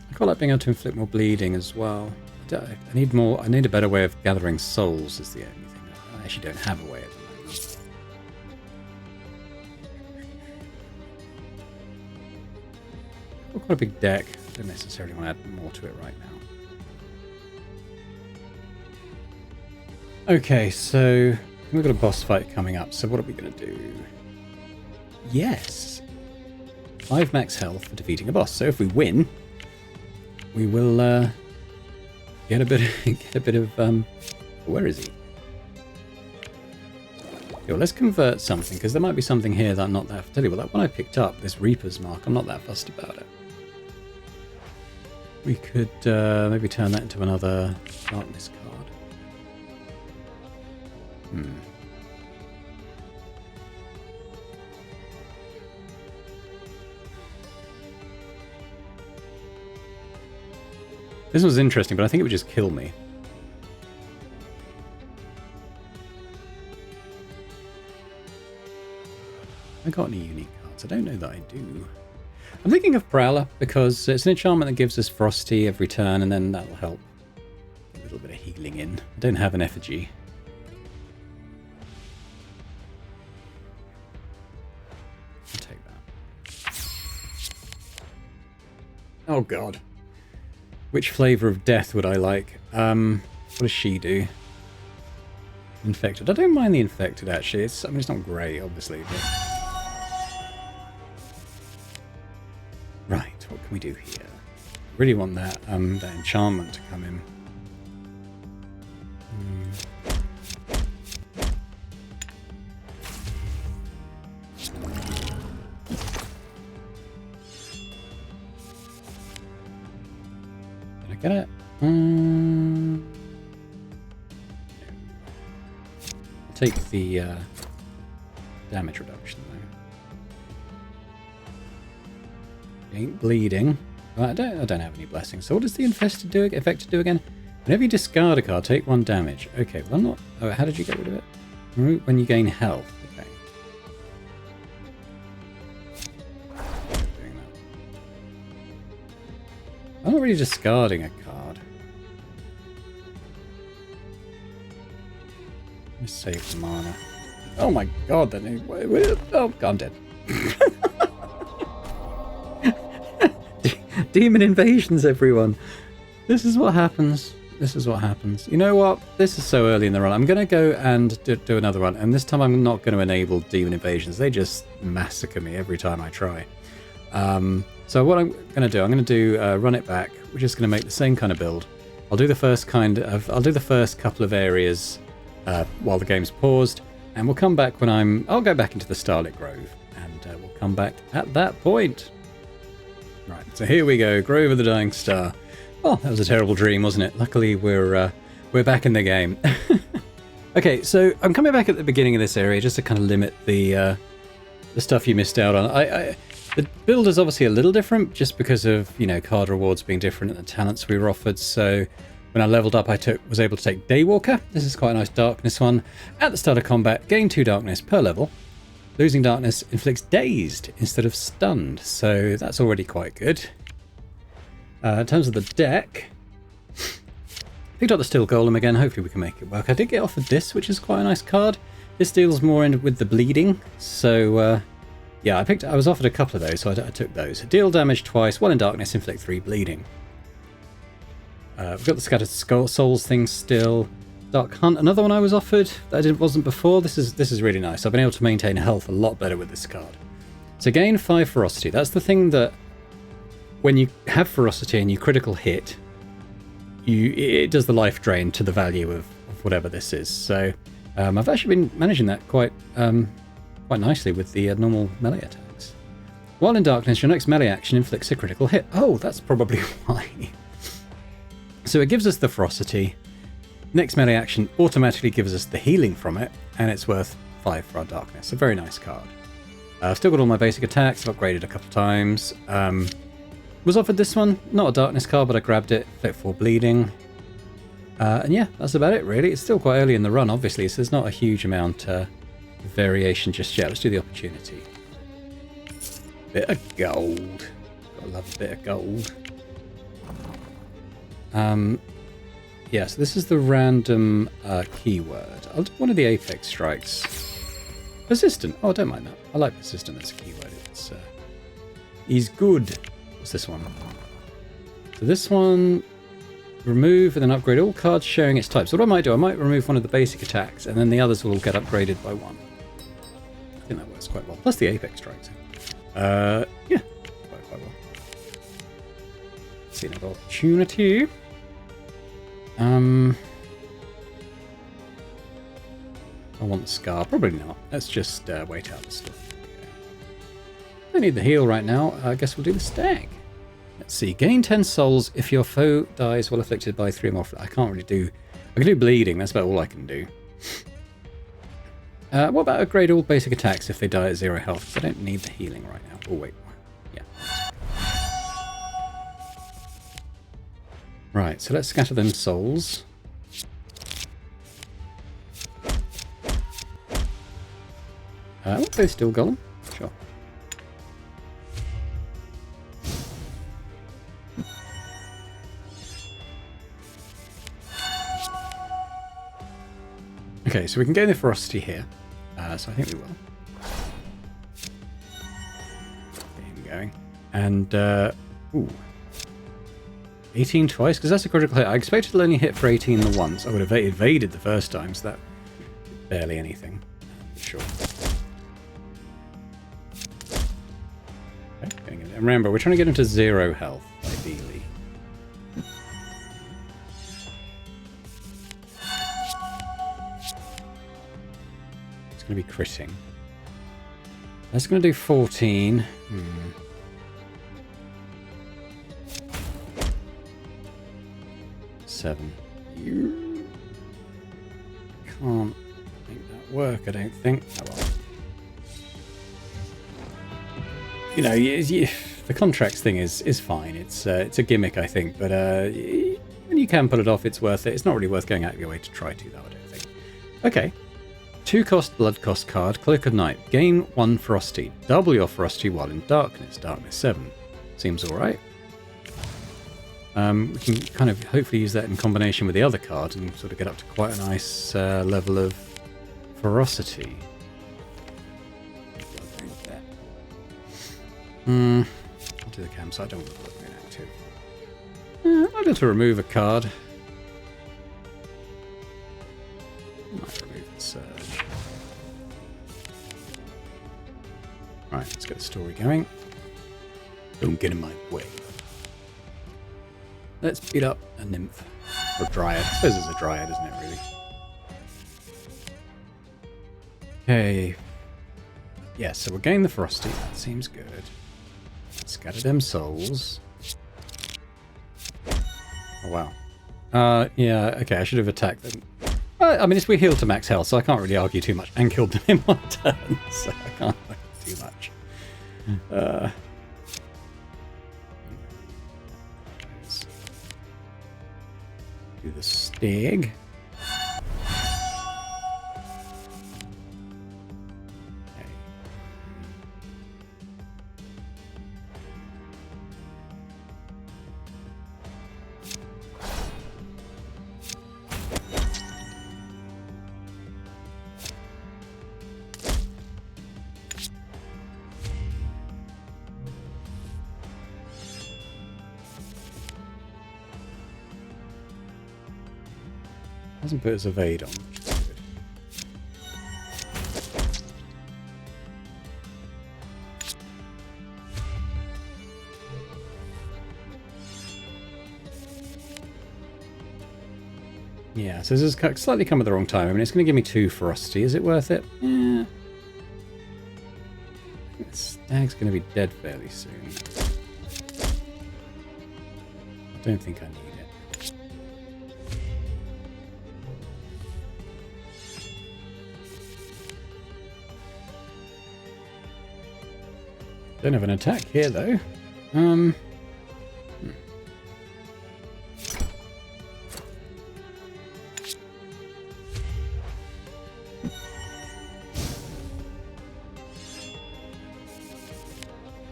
I quite like being able to inflict more bleeding as well. I need more... I need a better way of gathering souls is the only thing. I actually don't have a way at the moment. I've got quite a big deck. I don't necessarily want to add more to it right now. Okay, so we've got a boss fight coming up. So what are we going to do? Yes! 5 max health for defeating a boss. So if we win, we will get a bit of where is he? Yo, let's convert something because there might be something here that I'm not that. Tell you what, that one I picked up, this Reaper's Mark, I'm not that fussed about it. We could maybe turn that into another darkness card. This was interesting, but I think it would just kill me. I got any unique cards? I don't know that I do. I'm thinking of Prowler because it's an enchantment that gives us Frosty every turn, and then that'll help a little bit of healing in. I don't have an effigy. I'll take that. Oh god. Which flavour of death would I like? What does she do? Infected. I don't mind the infected, actually. I mean, it's not great, obviously, but... Right, what can we do here? Really want that enchantment to come in. Get it? I'll take the damage reduction though. Ain't bleeding. Well, I don't have any blessings. So what does the infected do again? Whenever you discard a card, take 1 damage. Okay, well I'm not... Oh, how did you get rid of it? When you gain health. Okay. I'm not really discarding a card. Let me save the mana. Oh my god, then... Oh, I'm dead. Demon invasions, everyone. This is what happens. This is what happens. You know what? This is so early in the run. I'm going to go and do another one. And this time I'm not going to enable demon invasions. They just massacre me every time I try. So what I'm going to do, I'm going to do run it back. We're just going to make the same kind of build. I'll do the first couple of areas while the game's paused, and we'll come back when I'll go back into the Starlit Grove, and we'll come back at that point. Right, so here we go, Grove of the Dying Star. Oh, that was a terrible dream, wasn't it? Luckily, we're back in the game. Okay, so I'm coming back at the beginning of this area just to kind of limit the stuff you missed out on. The build is obviously a little different just because of, you know, card rewards being different and the talents we were offered. So when I leveled up, I was able to take Daywalker. This is quite a nice darkness one. At the start of combat, gain 2 darkness per level. Losing darkness inflicts dazed instead of stunned. So that's already quite good. In terms of the deck, picked up the Steel Golem again. Hopefully we can make it work. I did get offered this, which is quite a nice card. This deals more with the bleeding. So... yeah, I was offered a couple of those, so I took those. Deal damage twice, 1 in darkness, inflict 3 bleeding. We've got the Scattered Souls thing still. Dark Hunt, another one I was offered that it wasn't before. This is really nice. I've been able to maintain health a lot better with this card. So gain 5 ferocity. That's the thing that when you have ferocity and you critical hit, it does the life drain to the value of whatever this is. So I've actually been managing that quite nicely with the normal melee attacks. While in darkness, your next melee action inflicts a critical hit. Oh, that's probably why. So it gives us the ferocity. Next melee action automatically gives us the healing from it, and it's worth 5 for our darkness. A very nice card. I've still got all my basic attacks. I've upgraded a couple times. Was offered this one, not a darkness card, but I grabbed it. Fit 4 bleeding. And yeah, that's about it really. It's still quite early in the run, obviously, so there's not a huge amount of variation just yet. Let's do the opportunity. Bit of gold. Gotta love a bit of gold. Yeah, so this is the random keyword. I'll do one of the apex strikes. Persistent. Oh, I don't mind that. I like persistent as a keyword. It's he's good. What's this one? So this one, remove and then upgrade all cards sharing its type. So what I might do, I might remove one of the basic attacks, and then the others will get upgraded by 1. I think that works quite well. Plus the apex strikes. Yeah, quite well. See another opportunity. I want the scar. Probably not. Let's just wait out the stuff. Don't need the heal right now. I guess we'll do the stag. Let's see. Gain 10 souls if your foe dies while afflicted by 3 or more. I can't really do... I can do bleeding. That's about all I can do. What about upgrade all basic attacks if they die at 0 health? Because I don't need the healing right now. Oh, wait. Yeah. Right, so let's scatter them souls. They still golem? Sure. Okay, so we can gain the ferocity here. So I think we will. Get him going. And, ooh. 18 twice, because that's a critical hit. I expected to only hit for 18 the once. I would have evaded the first time, so that barely anything. Sure. Okay, getting him. And remember, we're trying to get him to 0 health, ideally. It's going to be critting. That's going to do 14. 7. You can't make that work, I don't think. Oh well. You know, the contracts thing is fine. It's a gimmick, I think, but when you can pull it off, it's worth it. It's not really worth going out of your way to try to, though, I don't think. Okay. 2 cost blood cost card, Cloak of Night. Gain 1 ferocity. Double your ferocity while in darkness. Darkness 7. Seems alright. We can kind of hopefully use that in combination with the other card and sort of get up to quite a nice level of ferocity. I'll do the campsite. I don't want to look inactive. I might be able to remove a card. I might remove the surge. Right, let's get the story going. Don't get in my way. Let's beat up a nymph. Or dryad. I suppose it's a dryad, isn't it, really? Okay. Yeah, so we'll gain the ferocity. That seems good. Scatter them souls. Oh, wow. Yeah, okay, I should have attacked them. I mean, we healed to max health, so I can't really argue too much. And killed them in 1 turn, so I can't argue too much. Do the stag. Hasn't put his evade on, which is good. Yeah, so this has slightly come at the wrong time. I mean, it's going to give me 2 ferocity. Is it worth it? Yeah. I think the stag's going to be dead fairly soon. I don't think I need it. Don't have an attack here, though.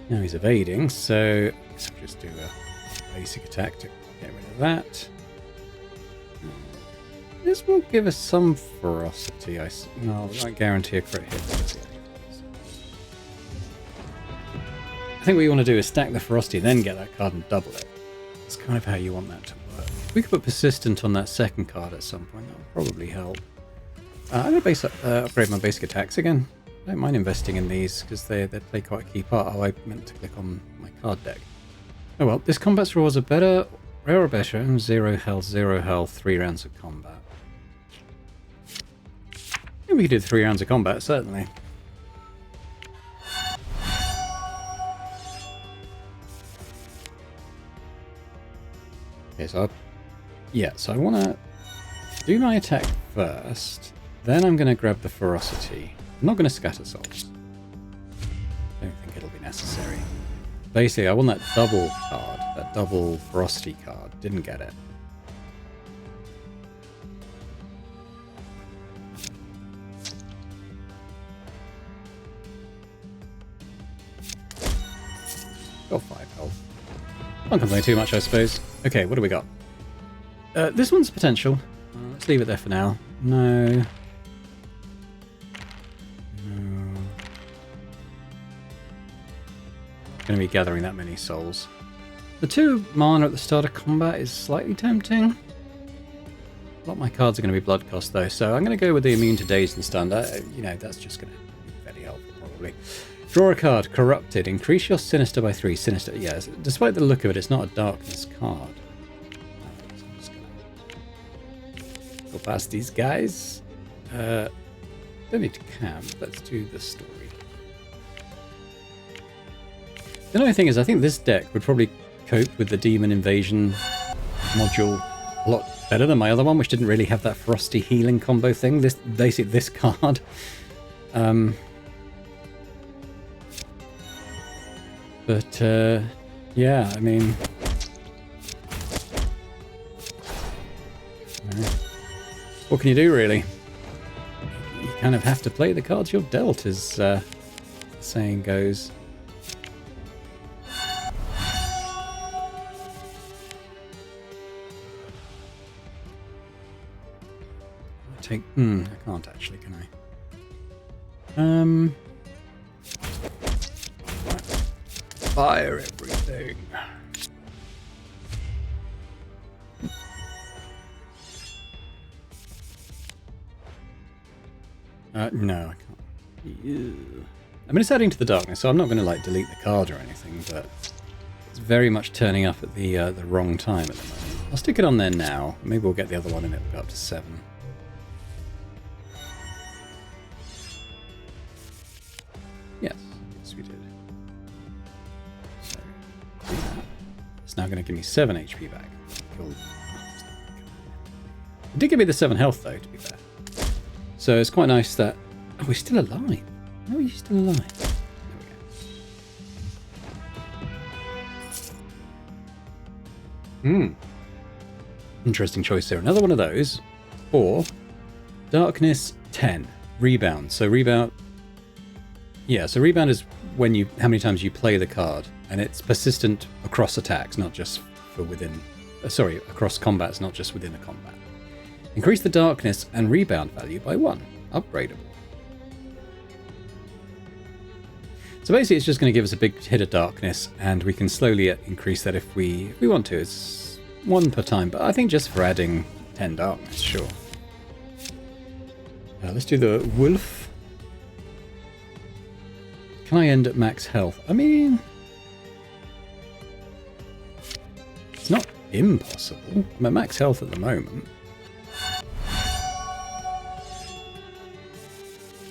Now he's evading, so I guess I'll just do a basic attack to get rid of that. This will give us some ferocity. No, I won't guarantee a crit hit. I think what you want to do is stack the ferocity, then get that card and double it. That's kind of how you want that to work. We could put persistent on that second card at some point. That would probably help. I'm going to upgrade my basic attacks again. I don't mind investing in these because they play quite a key part. Oh, I meant to click on my card deck. Oh well, this combat's rewards are better, rare or better, 0 health, 3 rounds of combat. Yeah, we could do 3 rounds of combat, certainly. Okay, so I want to do my attack first, then I'm going to grab the ferocity. I'm not going to scatter souls. I don't think it'll be necessary. Basically, I want that double card, that double ferocity card. Didn't get it. Got 5 health. Can't complain too much, I suppose. Okay, what do we got? This one's potential. Let's leave it there for now. No. Going to be gathering that many souls. The 2 mana at the start of combat is slightly tempting. A lot of my cards are going to be blood cost though, so I'm going to go with the immune to daze and stun. You know, that's just going to be very helpful probably. Draw a card, Corrupted. Increase your Sinister by 3. Sinister, yes. Despite the look of it, it's not a darkness card. So I'm just going to go past these guys. Don't need to camp. Let's do the story. The only thing is, I think this deck would probably cope with the Demon Invasion module a lot better than my other one, which didn't really have that Frosty healing combo thing. Basically this card. Yeah, I mean... what can you do, really? You kind of have to play the cards you're dealt, as the saying goes. I can't actually, can I? Fire everything. No, I can't. Ew. I mean, it's adding to the darkness, so I'm not going to like delete the card or anything, but it's very much turning up at the wrong time at the moment. I'll stick it on there now. Maybe we'll get the other one and it'll go up to 7. Yes, we did. So, do that. It's now going to give me 7 HP back. Cool. It did give me the 7 health, though, to be fair. So it's quite nice that... Oh, we're still alive. How are you still alive? There we go. Interesting choice there. Another one of those. Or Darkness 10. Rebound. So rebound... Yeah, so rebound is when how many times you play the card, and it's persistent across attacks, not just for within... across combats, not just within a combat. Increase the darkness and rebound value by 1. Upgradable. So basically it's just going to give us a big hit of darkness, and we can slowly increase that if we want to. It's 1 per time, but I think just for adding 10 darkness, sure. Let's do the wolf. Can I end at max health? I mean, it's not impossible. I'm at max health at the moment.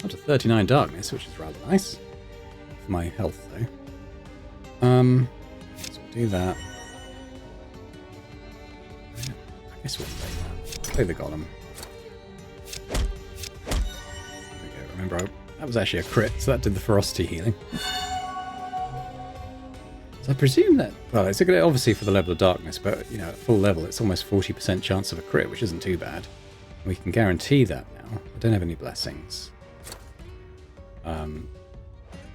Up to 39 darkness, which is rather nice. For my health, though. So we'll do that. I guess we'll play that. Play the golem. There we go. Remember, that was actually a crit, so that did the ferocity healing. So I presume that, well, it's a good, obviously for the level of darkness, but, you know, at full level, it's almost 40% chance of a crit, which isn't too bad. We can guarantee that now. I don't have any blessings.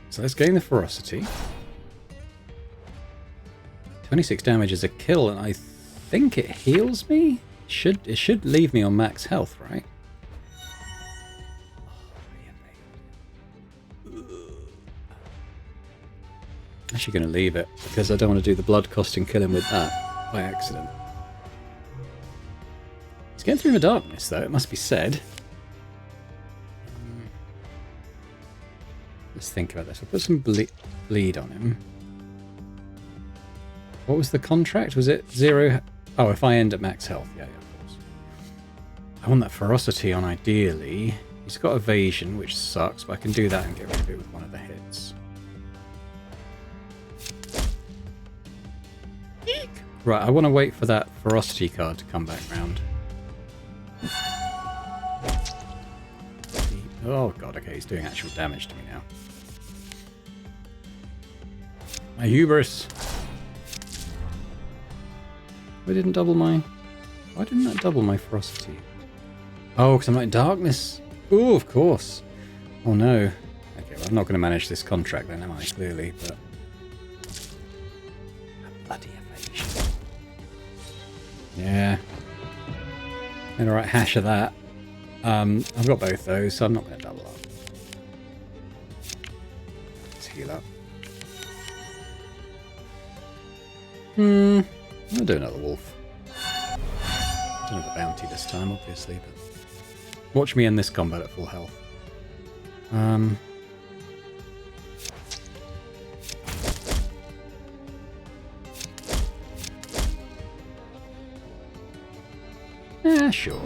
So let's gain the ferocity. 26 damage is a kill, and I think it heals me? It should leave me on max health, right? I'm actually going to leave it, because I don't want to do the blood cost and kill him with that by accident. He's getting through the darkness, though, it must be said. Let's think about this. I'll put some bleed on him. What was the contract? Was it 0? Oh, if I end at max health. Yeah, of course. I want that ferocity on, ideally. He's got evasion, which sucks, but I can do that and get rid of it with one of the hits. Eek! Right, I want to wait for that ferocity card to come back round. Oh god, okay, he's doing actual damage to me now. My hubris. Why didn't that double my ferocity? Oh, because I'm not in darkness. Oh, of course. Oh no. Okay, well, I'm not going to manage this contract then, am I? Clearly, but a bloody evasion. Yeah. Made a right hash of that. I've got both those, so I'm not going to double up. Let's heal up. I'll do another wolf. Don't have a bounty this time, obviously, but watch me end this combat at full health. Yeah, sure.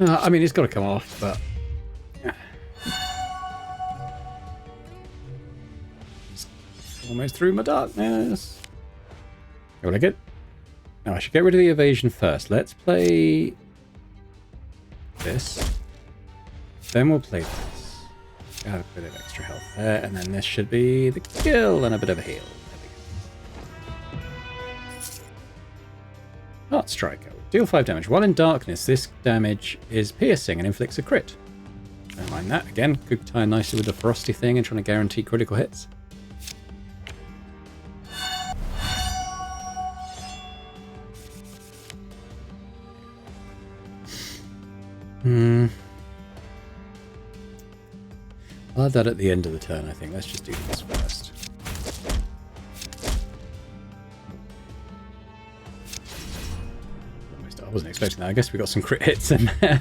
I mean, it's got to come off, but almost through my darkness. What I get? No, I should get rid of the evasion first. Let's play this. Then we'll play this. Got a bit of extra health there, and then this should be the kill and a bit of a heal. Heart Striker. Deal 5 damage. While in darkness, this damage is piercing and inflicts a crit. Don't mind that. Again, could tie nicely with the ferocity thing and trying to guarantee critical hits. I'll add that at the end of the turn, I think. Let's just do this first. I wasn't expecting that. I guess we got some crit hits in there.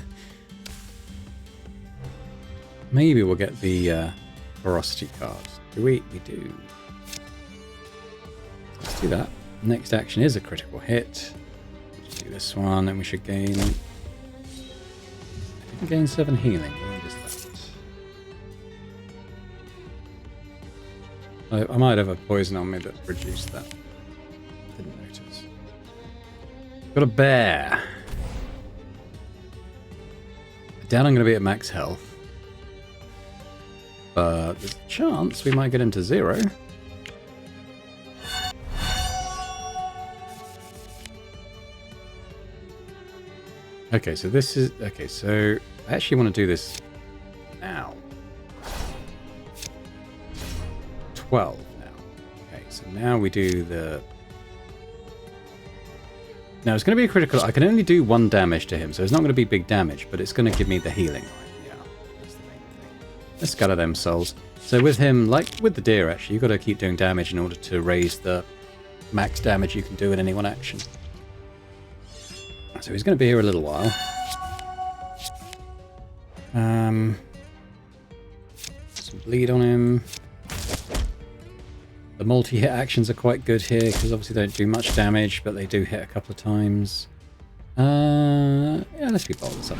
Maybe we'll get the ferocity card. Do we? We do. Let's do that. Next action is a critical hit. Just do this one, and we should gain. I didn't gain 7 healing. What is that? I might have a poison on me that reduced that. Didn't notice. Got a bear. Down I'm going to be at max health. But there's a chance we might get him to 0. Okay, so this is... Okay, so I actually want to do this now. 12 now. Okay, so now we do the Now it's going to be a critical. I can only do 1 damage to him, so it's not going to be big damage, but it's going to give me the healing. Yeah, that's the main thing. Let's scatter them souls. So with him, like with the deer, actually, you've got to keep doing damage in order to raise the max damage you can do in any one action. So he's going to be here a little while. Some bleed on him. The multi-hit actions are quite good here, because obviously they don't do much damage, but they do hit a couple of times. Yeah, let's be bold this up.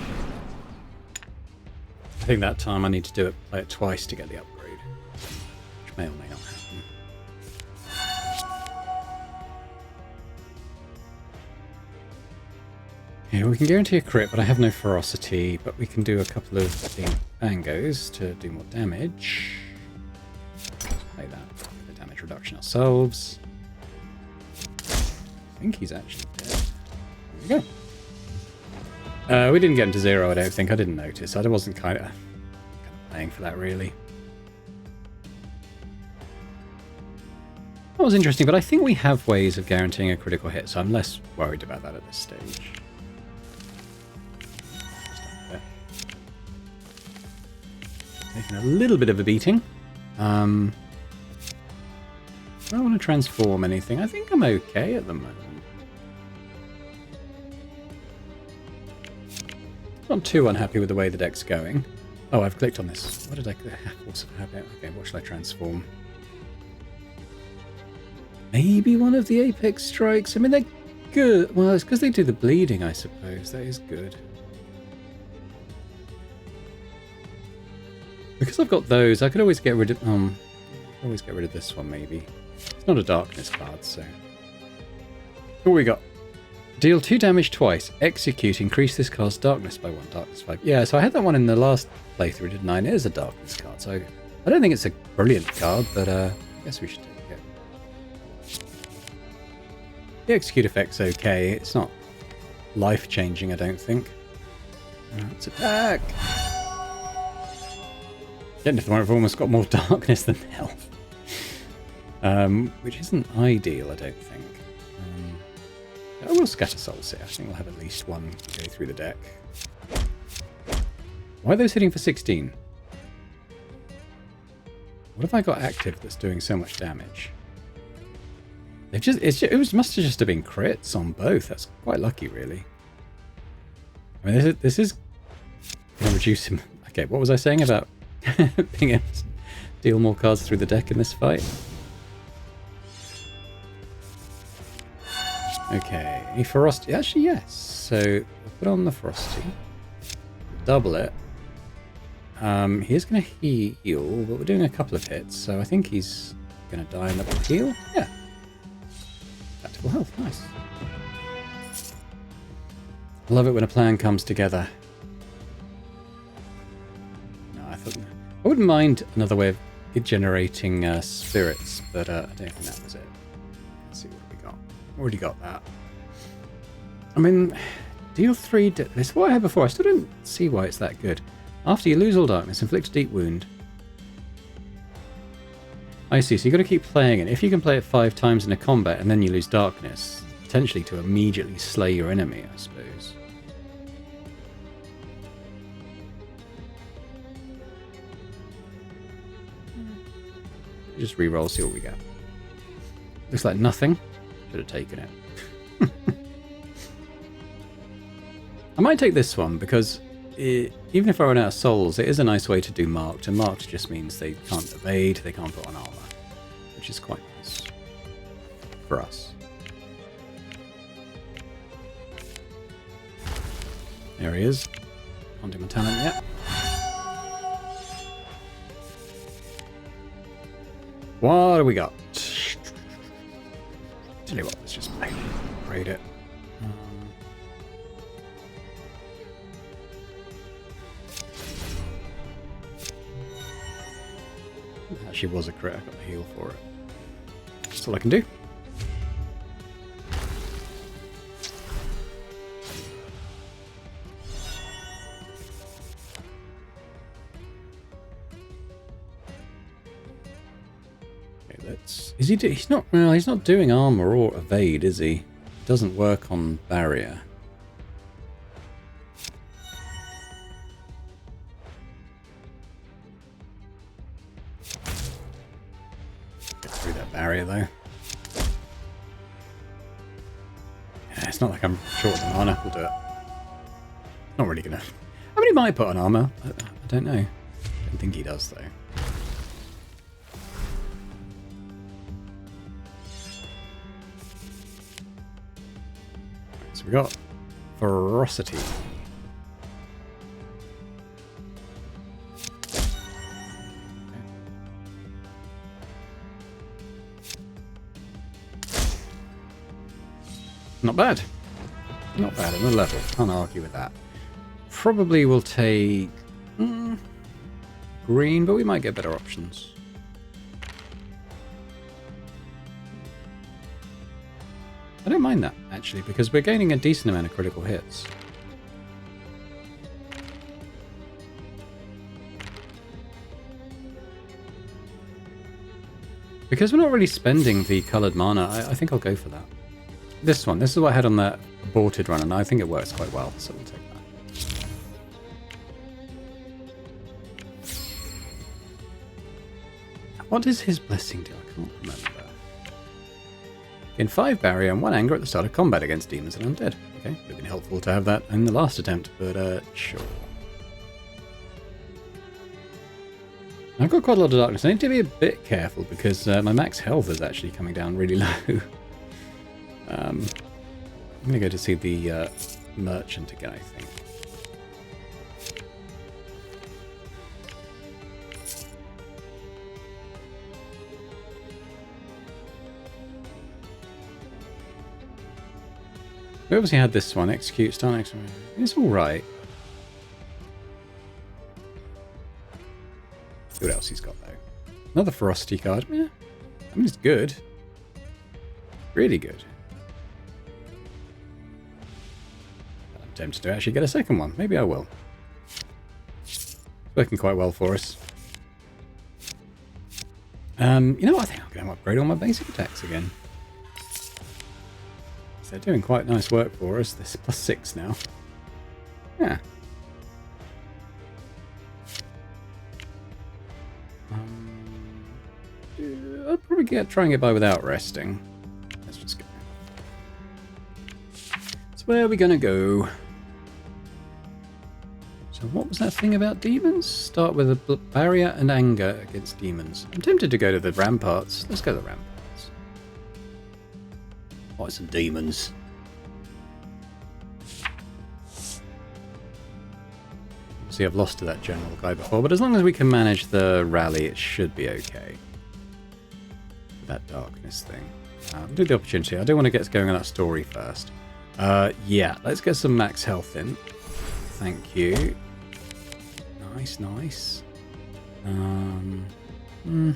I think that time I need to play it twice to get the upgrade, which may or may not happen. Yeah, we can guarantee a crit, but I have no ferocity, but we can do a couple of bangos to do more damage. Let's play that. Reduction ourselves. I think he's actually dead. There we go. We didn't get him to 0, I don't think. I didn't notice. I wasn't kind of playing for that, really. That was interesting, but I think we have ways of guaranteeing a critical hit, so I'm less worried about that at this stage. Taking a little bit of a beating. I don't want to transform anything. I think I'm okay at the moment. Not too unhappy with the way the deck's going. Oh, I've clicked on this. What did I click? Force of habit. Okay, what should I transform? Maybe one of the Apex Strikes. I mean, they're good. Well, it's because they do the bleeding, I suppose. That is good. Because I've got those, I could always get rid of... always get rid of this one, maybe. It's not a darkness card, so... What we got? Deal 2 damage twice. Execute. Increase this card's darkness by 1. Darkness 5. Yeah, so I had that one in the last playthrough, didn't I? It is a darkness card, so... I don't think it's a brilliant card, but I guess we should take it. The execute effect's okay. It's not life-changing, I don't think. Let's attack! Getting to the point where I've almost got more darkness than health. Which isn't ideal, I don't think. I will scatter souls here. I think we'll have at least one go through the deck. Why are those hitting for 16? What have I got active that's doing so much damage? It must have just have been crits on both. That's quite lucky, really. I mean, this is going to reduce him. Okay, what was I saying about being able to deal more cards through the deck in this fight? Okay, any ferocity? Actually, yes. So we'll put on the ferocity, double it. He is going to heal, but we're doing a couple of hits, so I think he's going to die and that will heal. Yeah. Tactical health, nice. Love it when a plan comes together. No, I wouldn't mind another way of generating spirits, but I don't think that was it. Let's see what we got. Already got that. I mean, deal 3... This is what I had before. I still don't see why it's that good. After you lose all darkness, inflict a deep wound. I see, so you've got to keep playing it. If you can play it 5 times in a combat and then you lose darkness, potentially to immediately slay your enemy, I suppose. Just re-roll, see what we get. Looks like nothing. Should have taken it. I might take this one because even if I run out of souls, it is a nice way to do marked, and marked just means they can't evade, they can't put on armor, which is quite nice for us. There he is. Can't do my talent yet. What do we got? Tell you what, let's just upgrade it. Actually was a crit, I got the heal for it. That's all I can do. Okay, let's... Is he he's not doing armor or evade, is he? doesn't work on barrier. Get through that barrier though. Yeah, it's not like I'm short on mana. We'll do it. Not really gonna. How many might put on armor? I don't know. I don't think he does though. So we got ferocity. Not bad. Not bad on the level. Can't argue with that. Probably will take green, but we might get better options. I don't mind that, actually, because we're gaining a decent amount of critical hits. Because we're not really spending the coloured mana, I think I'll go for that. This one. This is what I had on that aborted run, and I think it works quite well, so we'll take that. What does his blessing do? I can't remember. Gain 5 barrier and 1 anger at the start of combat against demons and undead. Okay, it would have been helpful to have that in the last attempt, but sure. I've got quite a lot of darkness. I need to be a bit careful because my max health is actually coming down really low. I'm going to go to see the merchant again, I think. We obviously had this one, execute, start next one. It's alright. See what else he's got though. Another ferocity card. Yeah. I mean, it's good. Really good. I'm tempted to actually get a second one. Maybe I will. It's working quite well for us. You know what? I think I'm going to upgrade all my basic attacks again. So they're doing quite nice work for us. This is +6 now. Yeah. I'll probably try and get by without resting. Let's just go. So where are we going to go? So what was that thing about demons? Start with a barrier and anger against demons. I'm tempted to go to the ramparts. Let's go to the ramparts. Fight some demons. See, I've lost to that general guy before, but as long as we can manage the rally, it should be okay. That darkness thing. Do the opportunity. I do want to get going on that story first. Yeah, let's get some max health in. Thank you. Nice, nice. We'll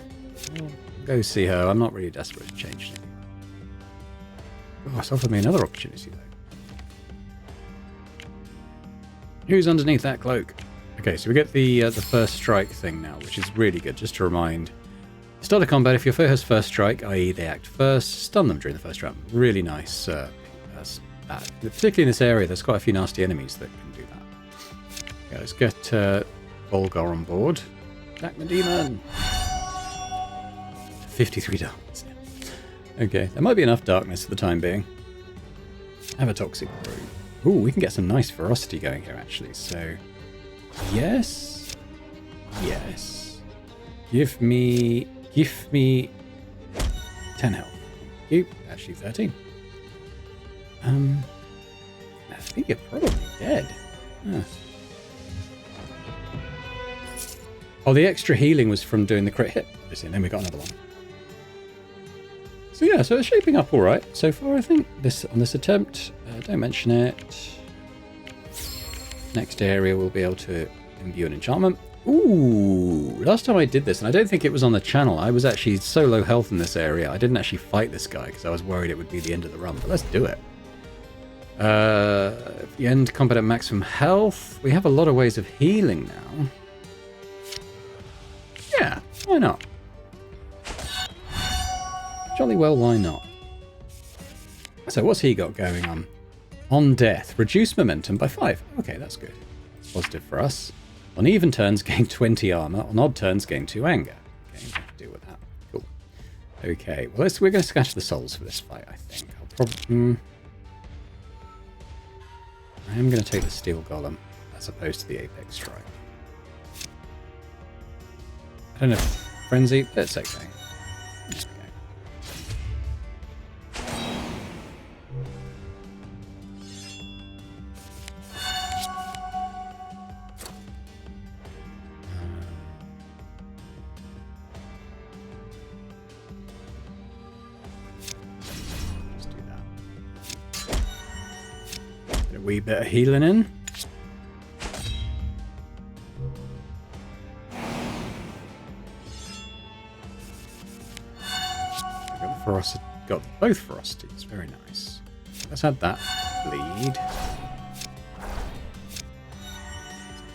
go see her. I'm not really desperate to change anything. Oh, it's offered me another opportunity, though. Who's underneath that cloak? Okay, so we get the first strike thing now, which is really good, just to remind. Start of combat, if your foe has first strike, i.e. they act first, stun them during the first round. Really nice. Particularly in this area, there's quite a few nasty enemies that can do that. Okay, let's get Volgar on board. Attack the demon! 53 darkness. Okay, there might be enough darkness for the time being. Have a toxic brew. Ooh, we can get some nice ferocity going here, actually. So, yes. Yes. Give me 10 health. You actually 13. I think you're probably dead. Oh, the extra healing was from doing the crit hit, obviously, and then we got another one. So yeah, so it's shaping up all right so far, I think. On this attempt, don't mention it. Next area, we'll be able to imbue an enchantment. Ooh, last time I did this, and I don't think it was on the channel, I was actually so low health in this area, I didn't actually fight this guy because I was worried it would be the end of the run, but let's do it. If you end combat at maximum health, we have a lot of ways of healing now. Yeah, why not? Jolly well, why not? So what's he got going on? On death, reduce momentum by 5. Okay, that's good. Positive for us. On even turns, gain 20 armor. On odd turns, gain 2 anger. Okay, we'll have to deal with that. Cool. Okay, well, we're going to scatter the souls for this fight, I think. I am going to take the steel golem as opposed to the apex strike. I don't know if frenzy, but it's okay. Wee bit of healing in. Got both ferocities. Very nice. Let's add that bleed.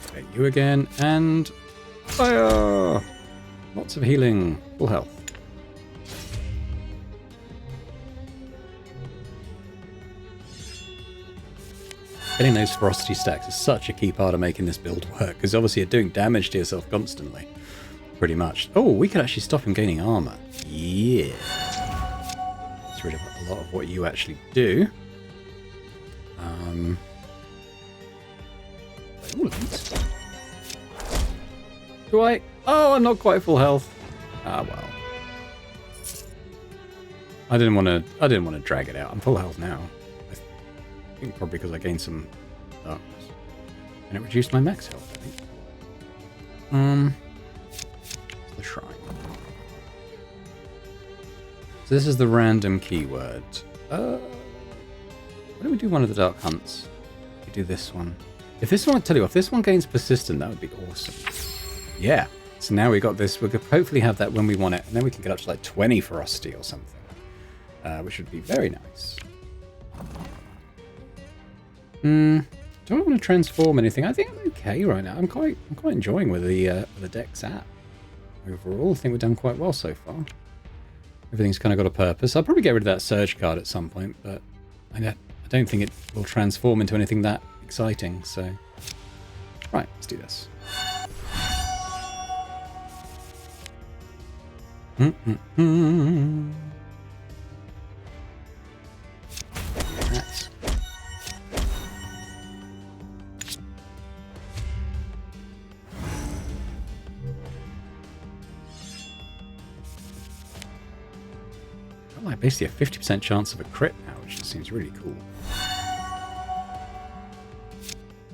Okay, you again and fire. Lots of healing. Full health. Getting those ferocity stacks is such a key part of making this build work, because obviously you're doing damage to yourself constantly, pretty much. Oh, we could actually stop him gaining armor. Yeah. That's rid of a lot of what you actually do. All of these. Do I? Oh, I'm not quite full health. Ah, well. I didn't want to drag it out. I'm full health now. I think probably because I gained some darkness. And it reduced my max health, I think. The shrine. So this is the random keyword. Why don't we do one of the dark hunts? We do this one. If this one, I tell you what, if this one gains persistent, that would be awesome. Yeah. So now we got this. We could hopefully have that when we want it. And then we can get up to like 20 ferocity or something. Which would be very nice. Do I want to transform anything? I think I'm okay right now. I'm quite enjoying where the deck's at. Overall, I think we've done quite well so far. Everything's kind of got a purpose. I'll probably get rid of that surge card at some point, but I don't think it will transform into anything that exciting. So, right, let's do this. That's like basically a 50% chance of a crit now, which just seems really cool.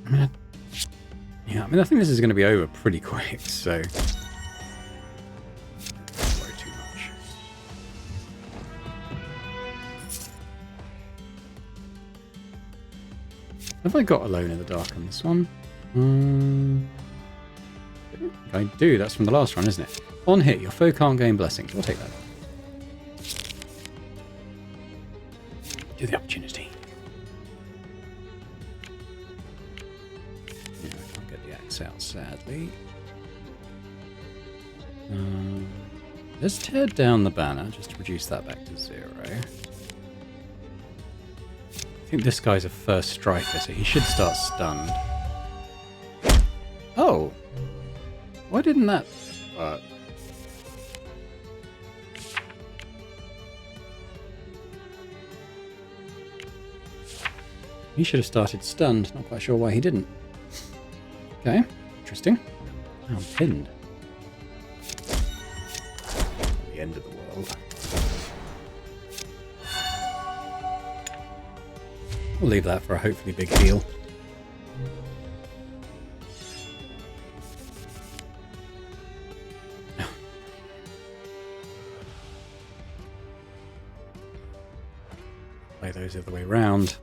I think this is going to be over pretty quick, so don't worry too much. Have I got Alone in the Dark on this one? I do. That's from the last one, isn't it? On hit, your foe can't gain blessings. We'll take that. The opportunity. Yeah, I can't get the axe out, sadly. Let's tear down the banner just to reduce that back to 0. I think this guy's a first striker, so he should start stunned. Oh! Why didn't that work? He should have started stunned. Not quite sure why he didn't. Okay, interesting. Now I'm pinned. The end of the world. We'll leave that for a hopefully big heal. Play those the other way around.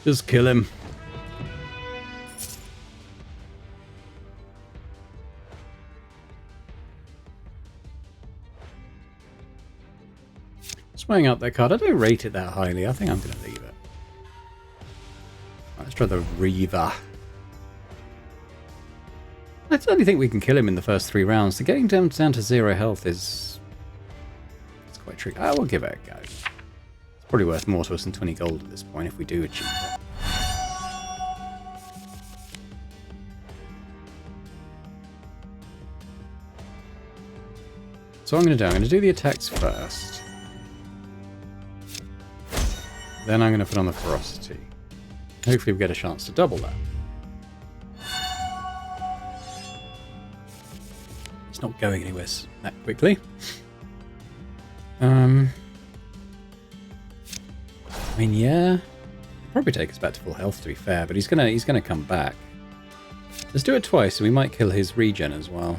Just kill him. Swaying up that card. I don't rate it that highly. I think I'm going to leave it. Right, let's try the Reaver. I certainly think we can kill him in the first 3 rounds. So getting down to 0 health is quite tricky. I will give it a go. It's probably worth more to us than 20 gold at this point if we do achieve it. So what I'm going to do the attacks first. Then I'm going to put on the ferocity. Hopefully we get a chance to double that. It's not going anywhere that quickly. I mean, yeah. It'll probably take us back to full health, to be fair, but he's gonna come back. Let's do it twice, so we might kill his regen as well.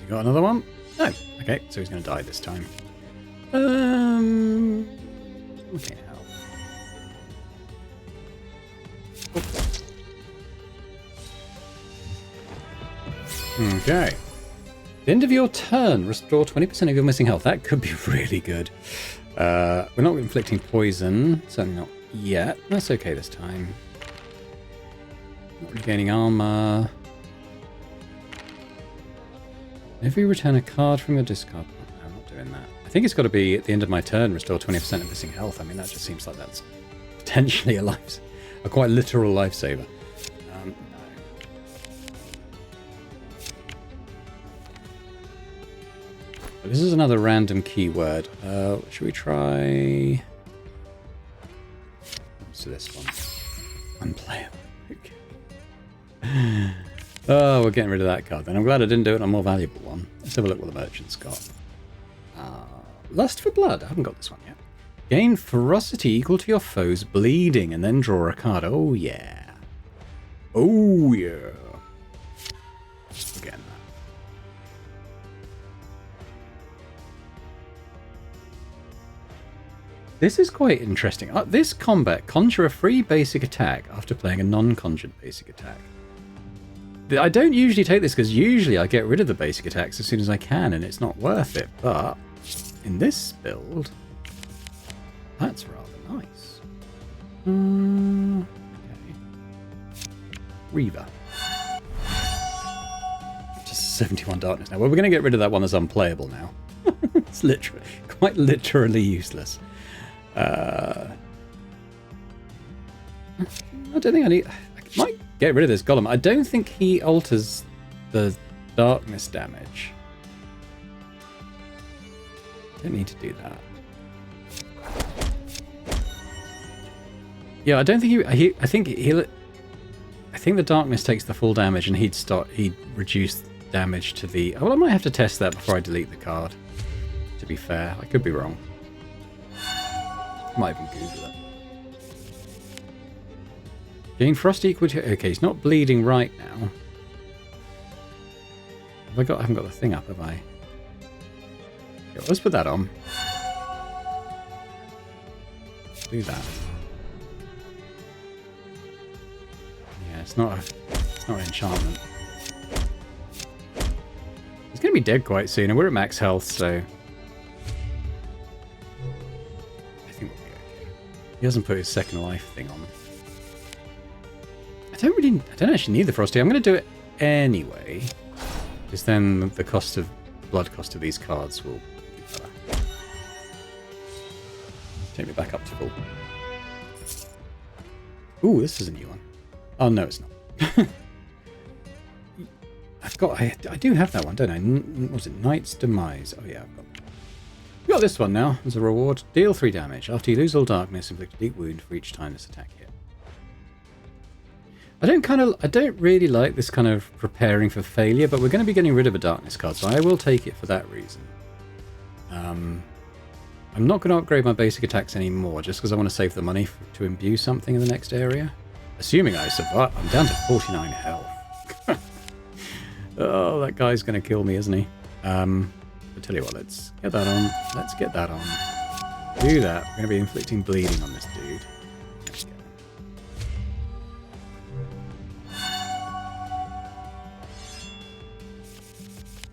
Got another one? No. Okay, so he's going to die this time. Okay, help. Okay. At the end of your turn, restore 20% of your missing health. That could be really good. We're not inflicting poison. Certainly not yet. That's okay this time. Not regaining armor. If you return a card from your discard... No, I'm not doing that. I think it's got to be at the end of my turn, restore 20% of missing health. I mean, that just seems like that's potentially a quite literal lifesaver. No. But this is another random keyword. Should we try... What's this one? Unplayable. Okay. Oh, we're getting rid of that card then. I'm glad I didn't do it on a more valuable one. Let's have a look what the merchant's got. Lust for blood. I haven't got this one yet. Gain ferocity equal to your foe's bleeding and then draw a card. Oh, yeah. Oh, yeah. Just forgetting that. This is quite interesting. This combat, conjure a free basic attack after playing a non-conjured basic attack. I don't usually take this because usually I get rid of the basic attacks as soon as I can and it's not worth it, but in this build, that's rather nice. Okay. Reaver. Just 71 darkness now. Well, we're going to get rid of that one that's unplayable now. It's quite literally useless. I don't think I might get rid of this golem. I don't think he alters the darkness damage. Don't need to do that. Yeah, I don't think I think the darkness takes the full damage and he'd reduce damage to the... Oh, well, I might have to test that before I delete the card. To be fair, I could be wrong. Might even Google it. Gain frost equal to... Okay, he's not bleeding right now. I haven't got the thing up, have I? Okay, let's put that on. Do that. Yeah, it's not an enchantment. He's going to be dead quite soon, and we're at max health, so... I think we'll be okay. He hasn't put his second life thing on. I don't actually need the frosty. I'm going to do it anyway, because then the blood cost of these cards will be better. Take me back up to full. Ooh, this is a new one. Oh no, it's not. I do have that one, don't I? What was it? Knight's Demise. Oh yeah, I've got this one now as a reward. Deal 3 damage. After you lose all darkness, inflict a deep wound for each time this attack hit. I don't really like this kind of preparing for failure, but we're going to be getting rid of a darkness card, so I will take it for that reason. I'm not going to upgrade my basic attacks anymore, just because I want to save the money to imbue something in the next area. Assuming I survive. I'm down to 49 health. Oh, that guy's going to kill me, isn't he? I'll tell you what, let's get that on. Let's get that on. Do that. We're going to be inflicting bleeding on this dude. Let's go.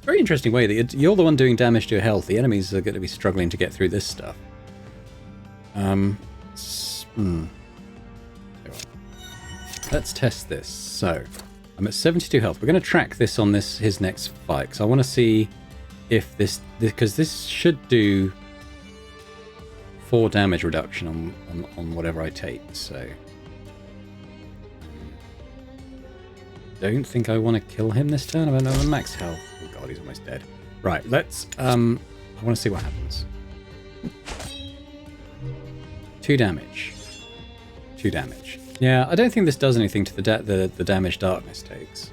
Very interesting way that you're the one doing damage to your health. The enemies are going to be struggling to get through this stuff. Let's test this. So, I'm at 72 health. We're going to track this on his next fight, because I want to see if because this should do 4 damage reduction on whatever I take. So, don't think I want to kill him this turn. I'm at max health. Oh god, he's almost dead. Right, let's. I want to see what happens. 2 damage. 2 damage. Yeah, I don't think this does anything to the damage darkness takes.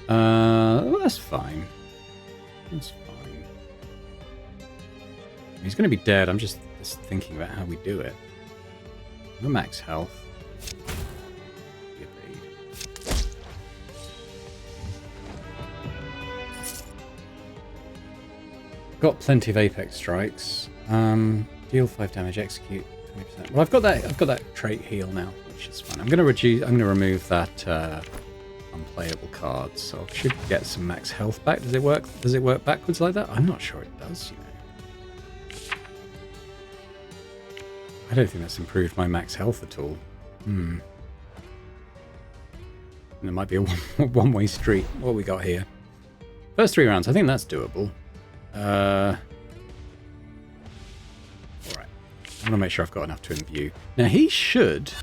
Well, that's fine. That's fine. He's going to be dead. I'm just thinking about how we do it. No max health. Got plenty of apex strikes. Deal 5 damage, execute 20%. Well, I've got that trait heal now, which is fine. I'm going to remove that unplayable card, so I should get some max health back. Does it work? Does it work backwards like that? I'm not sure it does. You know, I don't think that's improved my max health at all. And it might be a one-way street. What have we got here? First 3 rounds. I think that's doable. Alright. I want to make sure I've got enough to imbue. Now, he should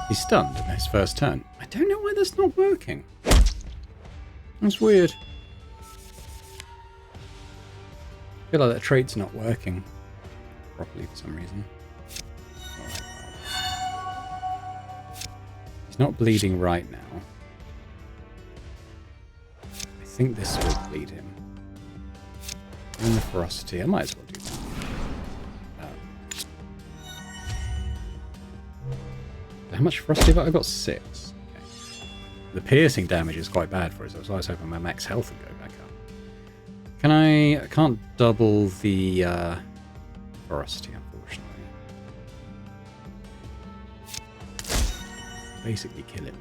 be stunned in his first turn. I don't know why that's not working. That's weird. I feel like that trait's not working properly for some reason. Alright. He's not bleeding right now. I think this will bleed him. And the ferocity. I might as well do that. How much ferocity have I got? I've got 6. Okay. The piercing damage is quite bad for us. That's why I was hoping my max health would go back up. I can't double the ferocity, unfortunately. Basically kill him though.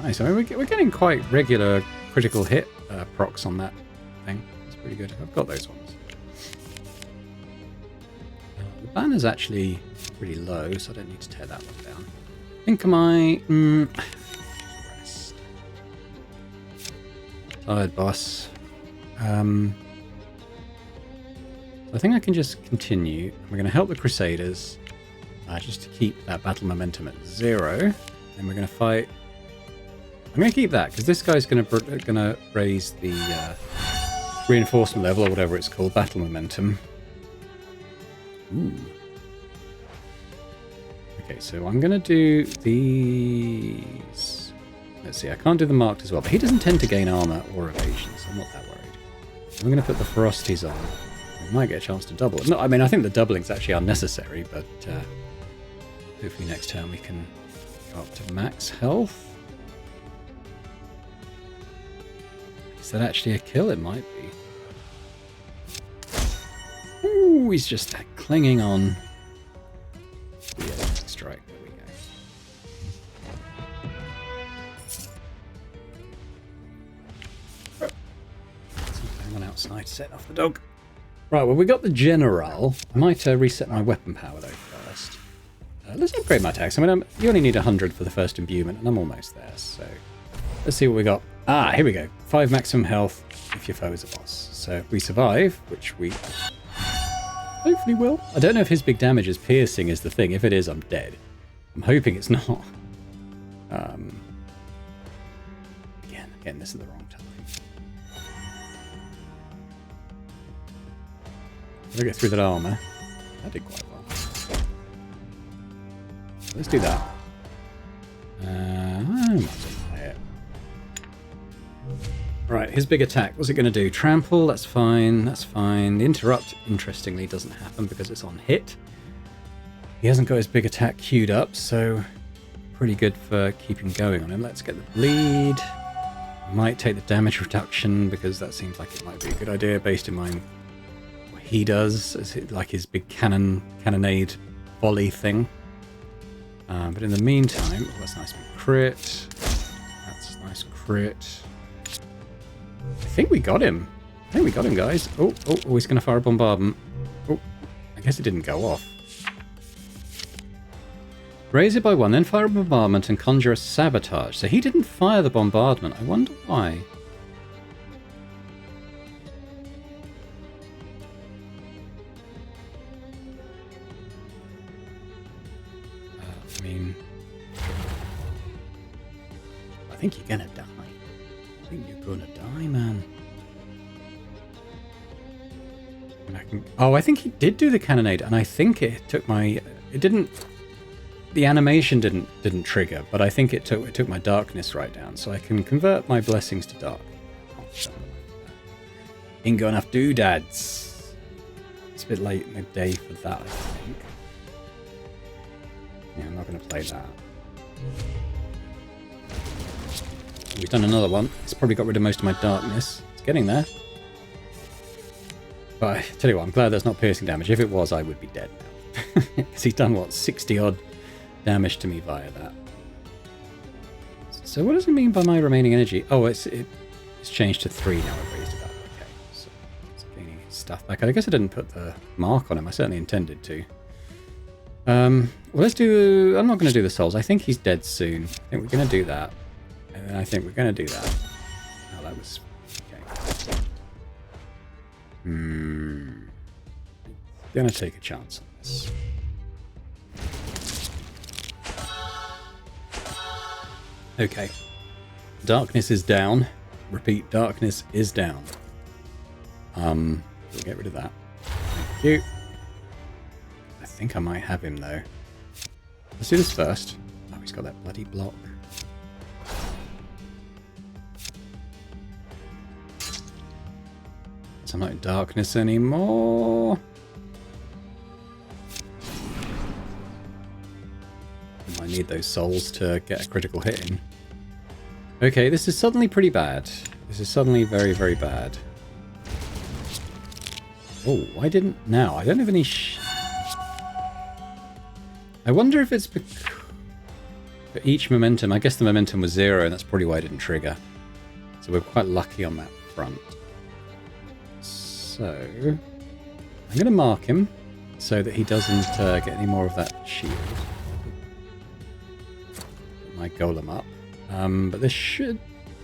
Nice. I mean, we're getting quite regular critical hit procs on that thing. It's pretty good. I've got those ones. The banner's actually pretty low, so I don't need to tear that one down. I think rest. Tired boss. I think I can just continue. We're going to help the Crusaders just to keep that battle momentum at 0. And we're going to fight. I'm going to keep that because this guy's going to raise the reinforcement level or whatever it's called, battle momentum. Ooh. Okay, so I'm going to do these. Let's see, I can't do the marked as well, but he doesn't tend to gain armor or evasion, so I'm not that worried. I'm going to put the ferocities on. We might get a chance to double it. No, I mean, I think the doubling's actually unnecessary, but hopefully next turn we can go up to max health. Is that actually a kill? It might be. Ooh, he's just clinging on. Yeah, strike. There we go. Hang on outside, set off the dog. Right, well, we got the general. I might reset my weapon power though first. Let's upgrade my attacks. I mean, you only need 100 for the first imbuement, and I'm almost there. So let's see what we got. Ah, here we go. 5 maximum health if your foe is a boss. So if we survive, which we hopefully will. I don't know if his big damage is piercing is the thing. If it is, I'm dead. I'm hoping it's not. Again, this is the wrong time. If I get through that armor, that did quite well. Let's do that. I might as well play it. Right, his big attack. What's it going to do? Trample, that's fine, that's fine. The interrupt, interestingly, doesn't happen because it's on hit. He hasn't got his big attack queued up, so pretty good for keeping going on him. Let's get the bleed. Might take the damage reduction because that seems like it might be a good idea based in mind what he does, like his big cannonade volley thing. But in the meantime, that's a nice big crit. That's a nice crit. I think we got him. I think we got him, guys. Oh, he's going to fire a bombardment. Oh, I guess it didn't go off. Raise it by 1, then fire a bombardment and conjure a sabotage. So he didn't fire the bombardment. I wonder why. I mean, I think you're gonna die. I think you're gonna die, man. I think he did do the cannonade, and I think it took my. It didn't. The animation didn't trigger, but I think it took my darkness right down, so I can convert my blessings to dark. Oh, shut up. Ain't got enough doodads. It's a bit late in the day for that, I think. Yeah, I'm not going to play that. We've done another one. It's probably got rid of most of my darkness. It's getting there. But I tell you what, I'm glad that's not piercing damage. If it was, I would be dead now. Because he's done, what, 60 odd damage to me via that. So what does it mean by my remaining energy? Oh, it's changed to 3 now. I've raised it up. Okay, so it's gaining stuff back. I guess I didn't put the mark on him. I certainly intended to. Well, let's do... I'm not going to do the souls. I think he's dead soon. I think we're going to do that. And then I think we're going to do that. Oh, that was... Okay. Gonna take a chance on this. Okay. Darkness is down. Repeat, darkness is down. We'll get rid of that. Thank you. I think I might have him though. Let's do this first. Oh, he's got that bloody block. So I'm not in darkness anymore. I need those souls to get a critical hit in. Okay, this is suddenly pretty bad. This is suddenly very, very bad. Oh, why didn't... Now, I don't have any... I wonder if it's... For each momentum... I guess the momentum was 0, and that's probably why I didn't trigger. So we're quite lucky on that front. So... I'm going to mark him so that he doesn't get any more of that shield. My golem up. But this should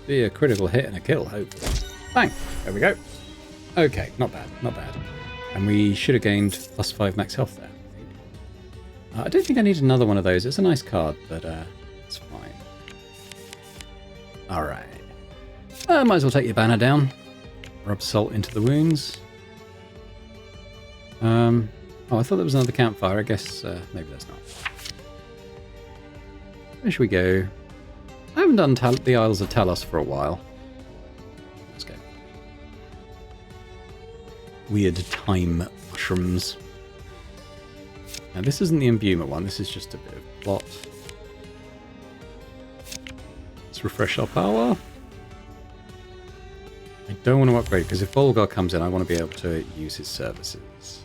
be a critical hit and a kill, hopefully. Bang! There we go. Okay, not bad, not bad. And we should have gained +5 max health there, I think. I don't think I need another one of those. It's a nice card, but it's fine. Alright. Might as well take your banner down. Rub salt into the wounds. Oh, I thought there was another campfire. I guess maybe there's not. Where should we go? I haven't done the Isles of Talos for a while. Let's go. Weird time mushrooms. Now this isn't the imbuement one, this is just a bit of plot. Let's refresh our power. I don't want to upgrade because if Volgar comes in I want to be able to use his services.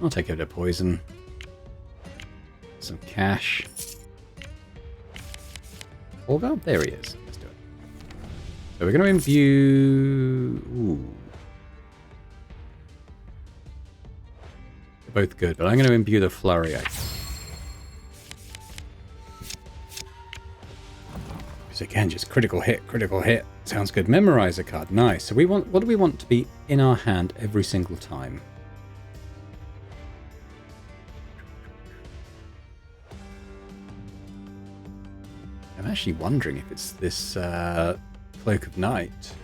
I'll take a bit of poison. Some cash. Volgar? There he is. Let's do it. So we're going to imbue... Ooh. They're both good, but I'm going to imbue the flurry. Because again, just critical hit, critical hit. Sounds good. Memorize a card. Nice. So we want... What do we want to be in our hand every single time? I'm actually wondering if it's this Cloak of Night.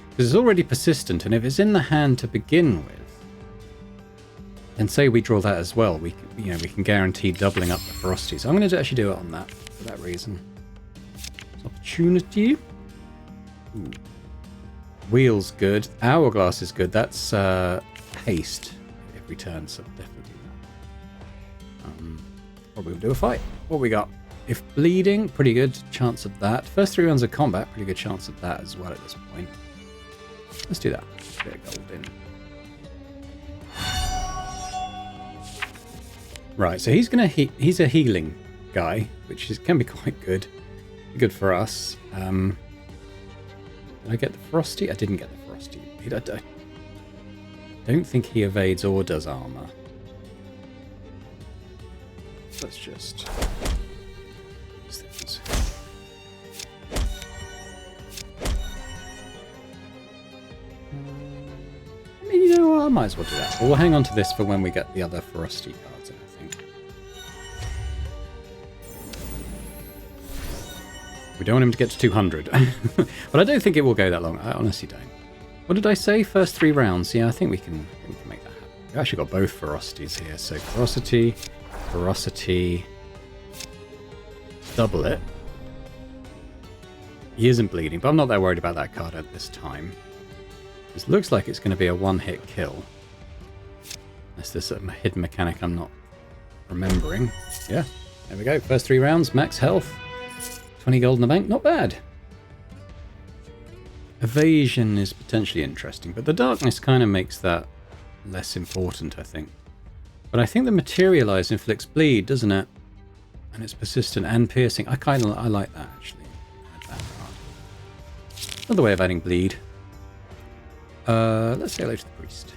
Because it's already persistent, and if it's in the hand to begin with, then say we draw that as well, we can guarantee doubling up the ferocity. So I'm going to actually do it on that, for that reason. Opportunity. Ooh. Wheel's good. Hourglass is good. That's haste every turn, so definitely that. Probably we'll do a fight. What we got? If bleeding, pretty good chance of that. First 3 rounds of combat, pretty good chance of that as well at this point. Let's do that. Bit of gold in. Right, so he's he's a healing guy, which can be quite good. Good for us. Did I get the Frosty? I didn't get the Frosty. I don't think he evades or does armor. Let's just... these things. I mean, you know what? I might as well do that. But we'll hang on to this for when we get the other Frosty cards in, I think. We don't want him to get to 200. But I don't think it will go that long. I honestly don't. What did I say? First 3 rounds. Yeah, I think we can make that happen. We've actually got both ferocities here. So ferocity, ferocity, double it. He isn't bleeding, but I'm not that worried about that card at this time. This looks like it's going to be a one-hit kill. Unless there's a hidden mechanic I'm not remembering. Yeah, there we go. First 3 rounds, max health. 20 gold in the bank, not bad. Evasion is potentially interesting, but the darkness kind of makes that less important, I think. But I think the materialize inflicts bleed, doesn't it? And it's persistent and piercing. I like that, actually. Add that card. Another way of adding bleed. Let's say hello to the priest.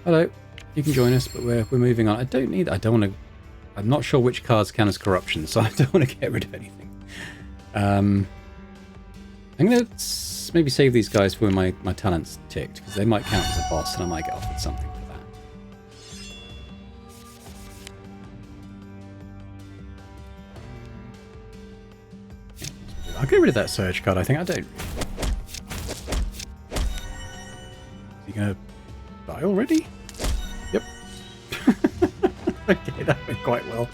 Hello. You can join us, but we're moving on. I don't want to... I'm not sure which cards count as corruption, so I don't want to get rid of anything. I'm going to maybe save these guys for when my talent's ticked, because they might count as a boss, and I might get offered something for that. I'll get rid of that surge card, I think. I don't... Is he going to die already? Yep. Okay, that went quite well.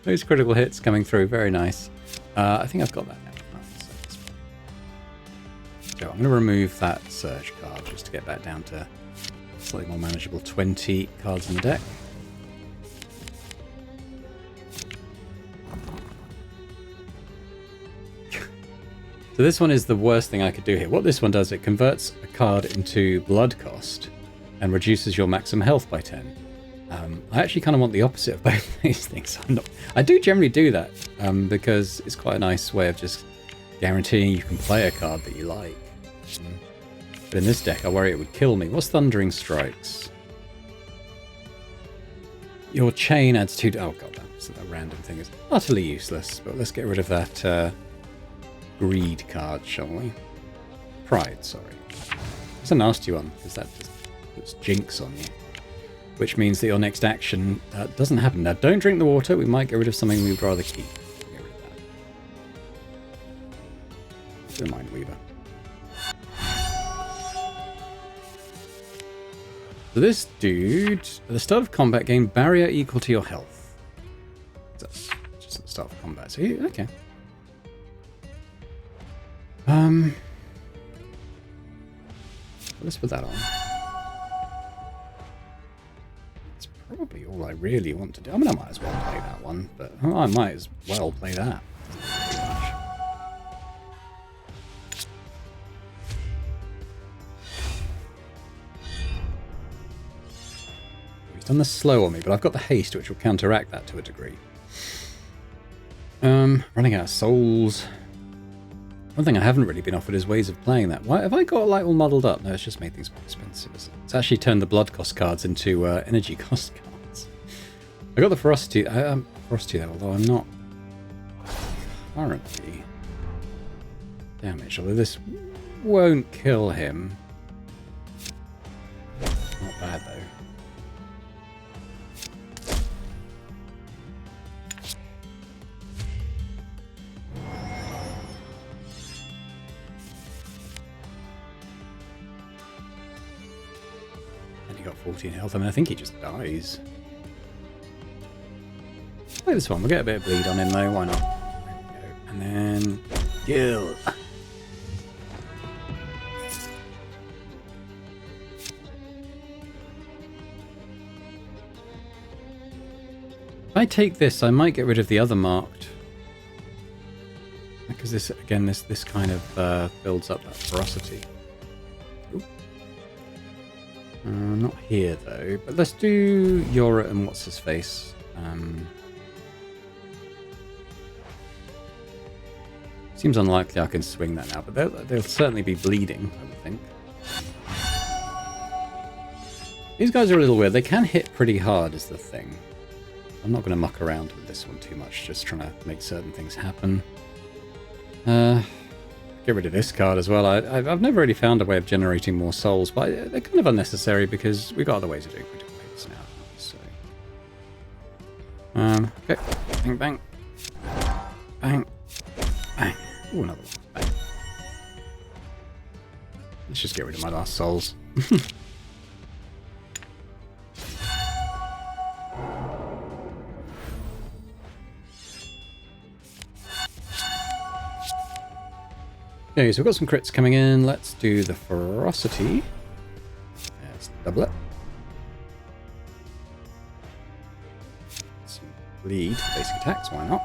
Those critical hits coming through, very nice. I think I've got that now. So I'm going to remove that surge card just to get back down to slightly more manageable 20 cards in the deck. So this one is the worst thing I could do here. What this one does, it converts a card into blood cost and reduces your maximum health by 10. I actually kind of want the opposite of both these things. I do generally do that because it's quite a nice way of just guaranteeing you can play a card that you like. But in this deck, I worry it would kill me. What's Thundering Strikes? Your chain adds 2... Oh god, that's a random thing. It's utterly useless. But let's get rid of that greed card, shall we? Pride, sorry. It's a nasty one, because that just puts jinx on you. Which means that your next action doesn't happen. Now, don't drink the water. We might get rid of something we'd rather keep. Get rid of that. Don't mind Weaver. So this dude, at the start of combat, gain barrier equal to your health. That's just at the start of combat. So, okay. Let's put that on. That's probably all I really want to do. I mean, I might as well play that one, but I might as well play that. Done the slow on me, but I've got the haste, which will counteract that to a degree. Running out of souls. One thing I haven't really been offered is ways of playing that. Why have I got like all muddled up? No, it's just made things more expensive. It's actually turned the blood cost cards into energy cost cards. I got the ferocity. Ferocity there, although I'm not currently damaged. Although this won't kill him. Not bad though. He got 14 health. I mean, I think he just dies. Play this one. We'll get a bit of bleed on him though. Why not? There we go. And then kill. If I take this, I might get rid of the other marked. Because this, again, this kind of builds up that ferocity. Ooh. Not here though, but let's do Yora and what's his face. Seems unlikely I can swing that now, but they'll certainly be bleeding, I would think. These guys are a little weird. They can hit pretty hard is the thing. I'm not going to muck around with this one too much, just trying to make certain things happen. Get rid of this card as well. I've never really found a way of generating more souls, but they're kind of unnecessary because we've got other ways of doing critical hits now. So, okay, bang, bang, bang, bang. Ooh, another one. Bang. Let's just get rid of my last souls. Okay, so we've got some crits coming in. Let's do the ferocity. Let's double it. Some bleed, basic attacks, why not?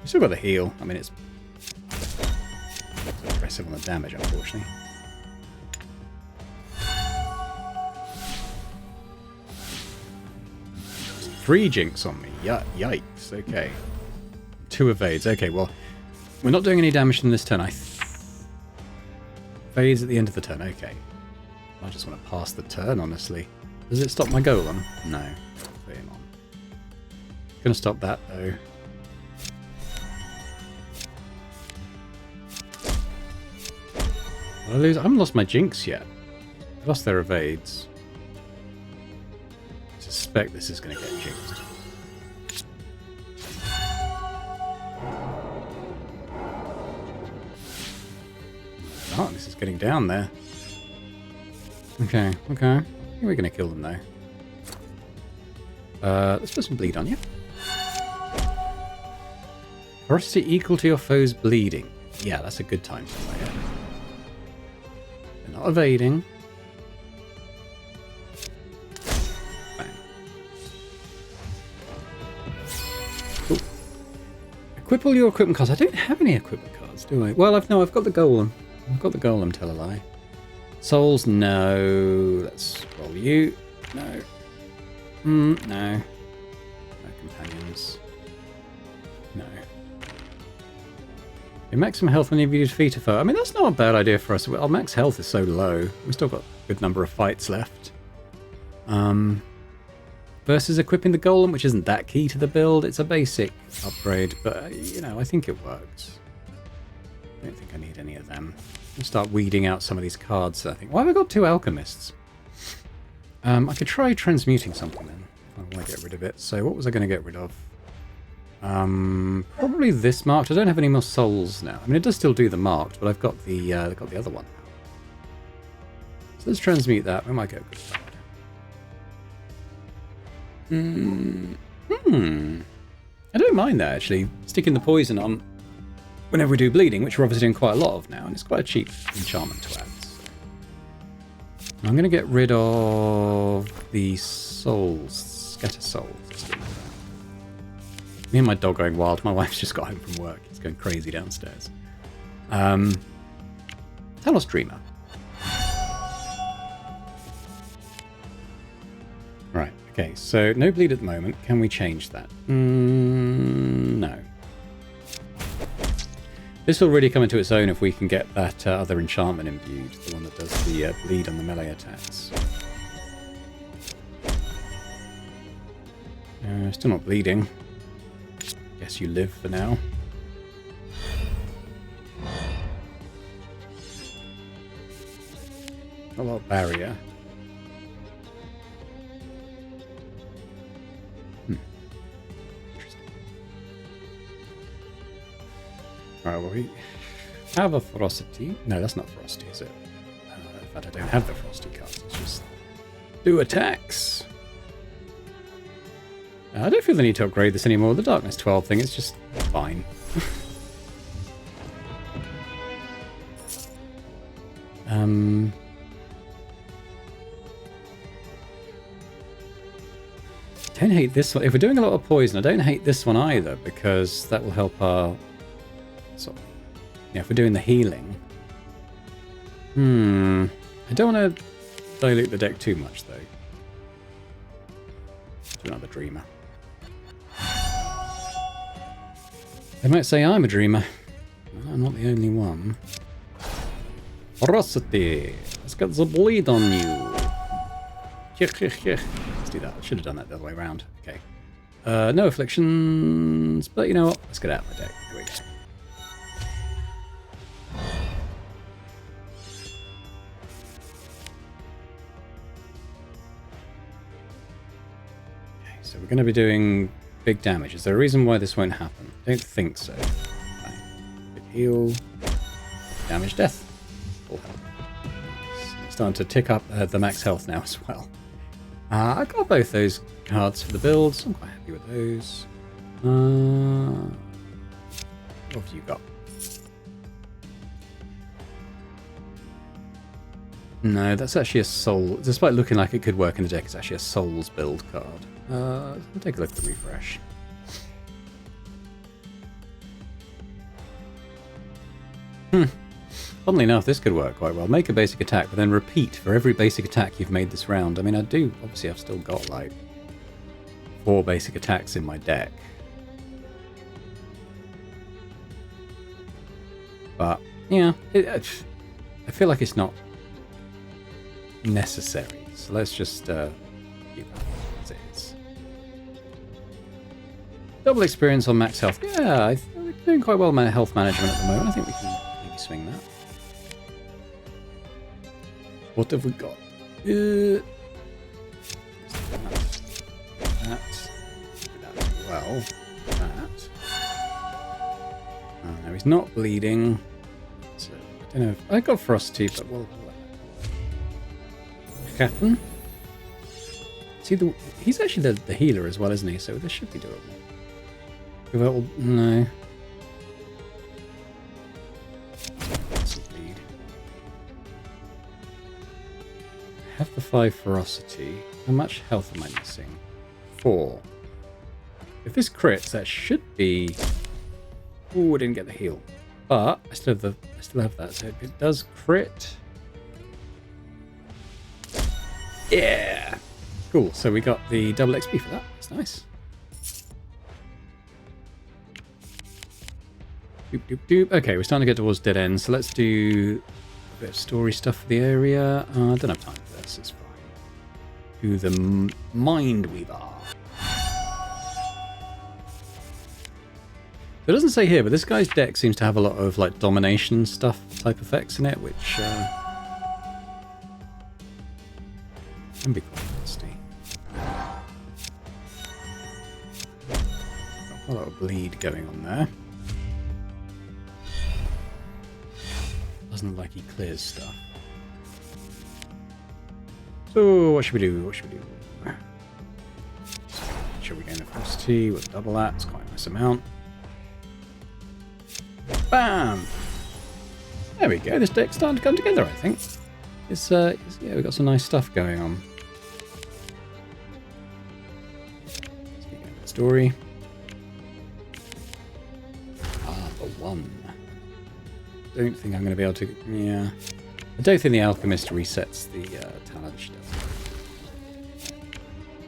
We still got the heal. I mean, it's aggressive on the damage, unfortunately. Three jinx on me. Yikes. Okay. 2 evades. Okay, well, we're not doing any damage in this turn. Evades at the end of the turn. Okay. I just want to pass the turn, honestly. Does it stop my golem? No. Put him on. Gonna stop that, though. I haven't lost my jinx yet. I lost their evades. I suspect this is going to get jinxed. Oh, this is getting down there. Okay, okay. I think we're going to kill them though. Let's put some bleed on you. Ferocity equal to your foe's bleeding. Yeah, that's a good time to play it. They're not evading. Bang. Ooh. Equip all your equipment cards. I don't have any equipment cards, do I? Well, I've got the golem. I've got the golem, tell a lie. Souls, no. Let's roll you. No. No. No companions. No. Your maximum health when you defeat a foe. I mean, that's not a bad idea for us. Our max health is so low. We've still got a good number of fights left. Versus equipping the golem, which isn't that key to the build. It's a basic upgrade, but, you know, I think it works. I don't think I need any of them. I'll start weeding out some of these cards, I think. Why have I got 2 alchemists? I could try transmuting something then, if I want to get rid of it. So what was I going to get rid of? Probably this marked. I don't have any more souls now. I mean, it does still do the marked, but I've got the other one now. So let's transmute that. We might go good card. I don't mind that, actually. Sticking the poison on whenever we do bleeding, which we're obviously doing quite a lot of now, and it's quite a cheap enchantment to add. So. I'm going to get rid of the souls, scatter souls. Me and my dog going wild. My wife's just got home from work. It's going crazy downstairs. Talos Dreamer. Right, okay, so no bleed at the moment. Can we change that? No. This will really come into its own if we can get that other enchantment imbued, the one that does the bleed on the melee attacks. Still not bleeding. Guess you live for now. A lot of barrier. Interesting. Alright, well, we have a ferocity. No, that's not ferocity, is it? In fact, I don't have the ferocity cards. It's just do attacks. I don't feel the need to upgrade this anymore. The Darkness 12 thing is just fine. Don't hate this one. If we're doing a lot of poison, I don't hate this one either, because that will help our sort of, yeah, if we're doing the healing. I don't want to dilute the deck too much though. Do another Dreamer. They might say I'm a dreamer. Well, I'm not the only one. Monstrosity. Let's get the bleed on you. Let's do that. I should have done that the other way around. Okay. No afflictions, but you know what? Let's get out of my deck. Here we go. Okay, so we're going to be doing big damage. Is there a reason why this won't happen? I don't think so. Okay. Big heal. Damage, death. Full health. It's starting to tick up the max health now as well. I got both those cards for the builds. I'm quite happy with those. What have you got? No, that's actually a soul. Despite looking like it could work in a deck, it's actually a souls build card. Let's take a look at the refresh. Funnily enough, this could work quite well. Make a basic attack, but then repeat for every basic attack you've made this round. I mean, obviously I've still got like 4 basic attacks in my deck. But, yeah, I feel like it's not necessary. So let's just keep that as it is. Double experience on max health. Yeah, I'm doing quite well with health management at the moment. I think we can maybe swing that. What have we got? That as well. That. Oh, no, he's not bleeding. So I don't know if I got Frosty, but we'll Captain. See, he's actually the healer as well, isn't he? So this should be doable. No. Have the 5 ferocity. How much health am I missing? 4. If this crits, that should be. Oh, I didn't get the heal, but I still have that. So if it does crit. Yeah, cool. So we got the double XP for that. That's nice. Doop, doop, doop. Okay, we're starting to get towards dead ends. So let's do a bit of story stuff for the area. I don't have time for this. It's fine. Do the Mind Weaver. It doesn't say here, but this guy's deck seems to have a lot of like domination stuff type effects in it, which can be quite nasty. Got a lot of bleed going on there. Doesn't look like he clears stuff. So what should we do? What should we do? Should we gain the ferocity? We'll double that. It's quite a nice amount. Bam! There we go. This deck's starting to come together, I think. Yeah, we've got some nice stuff going on. Speaking of the story. The 1. Don't think I'm going to be able to. Yeah. I don't think the alchemist resets the talent stuff.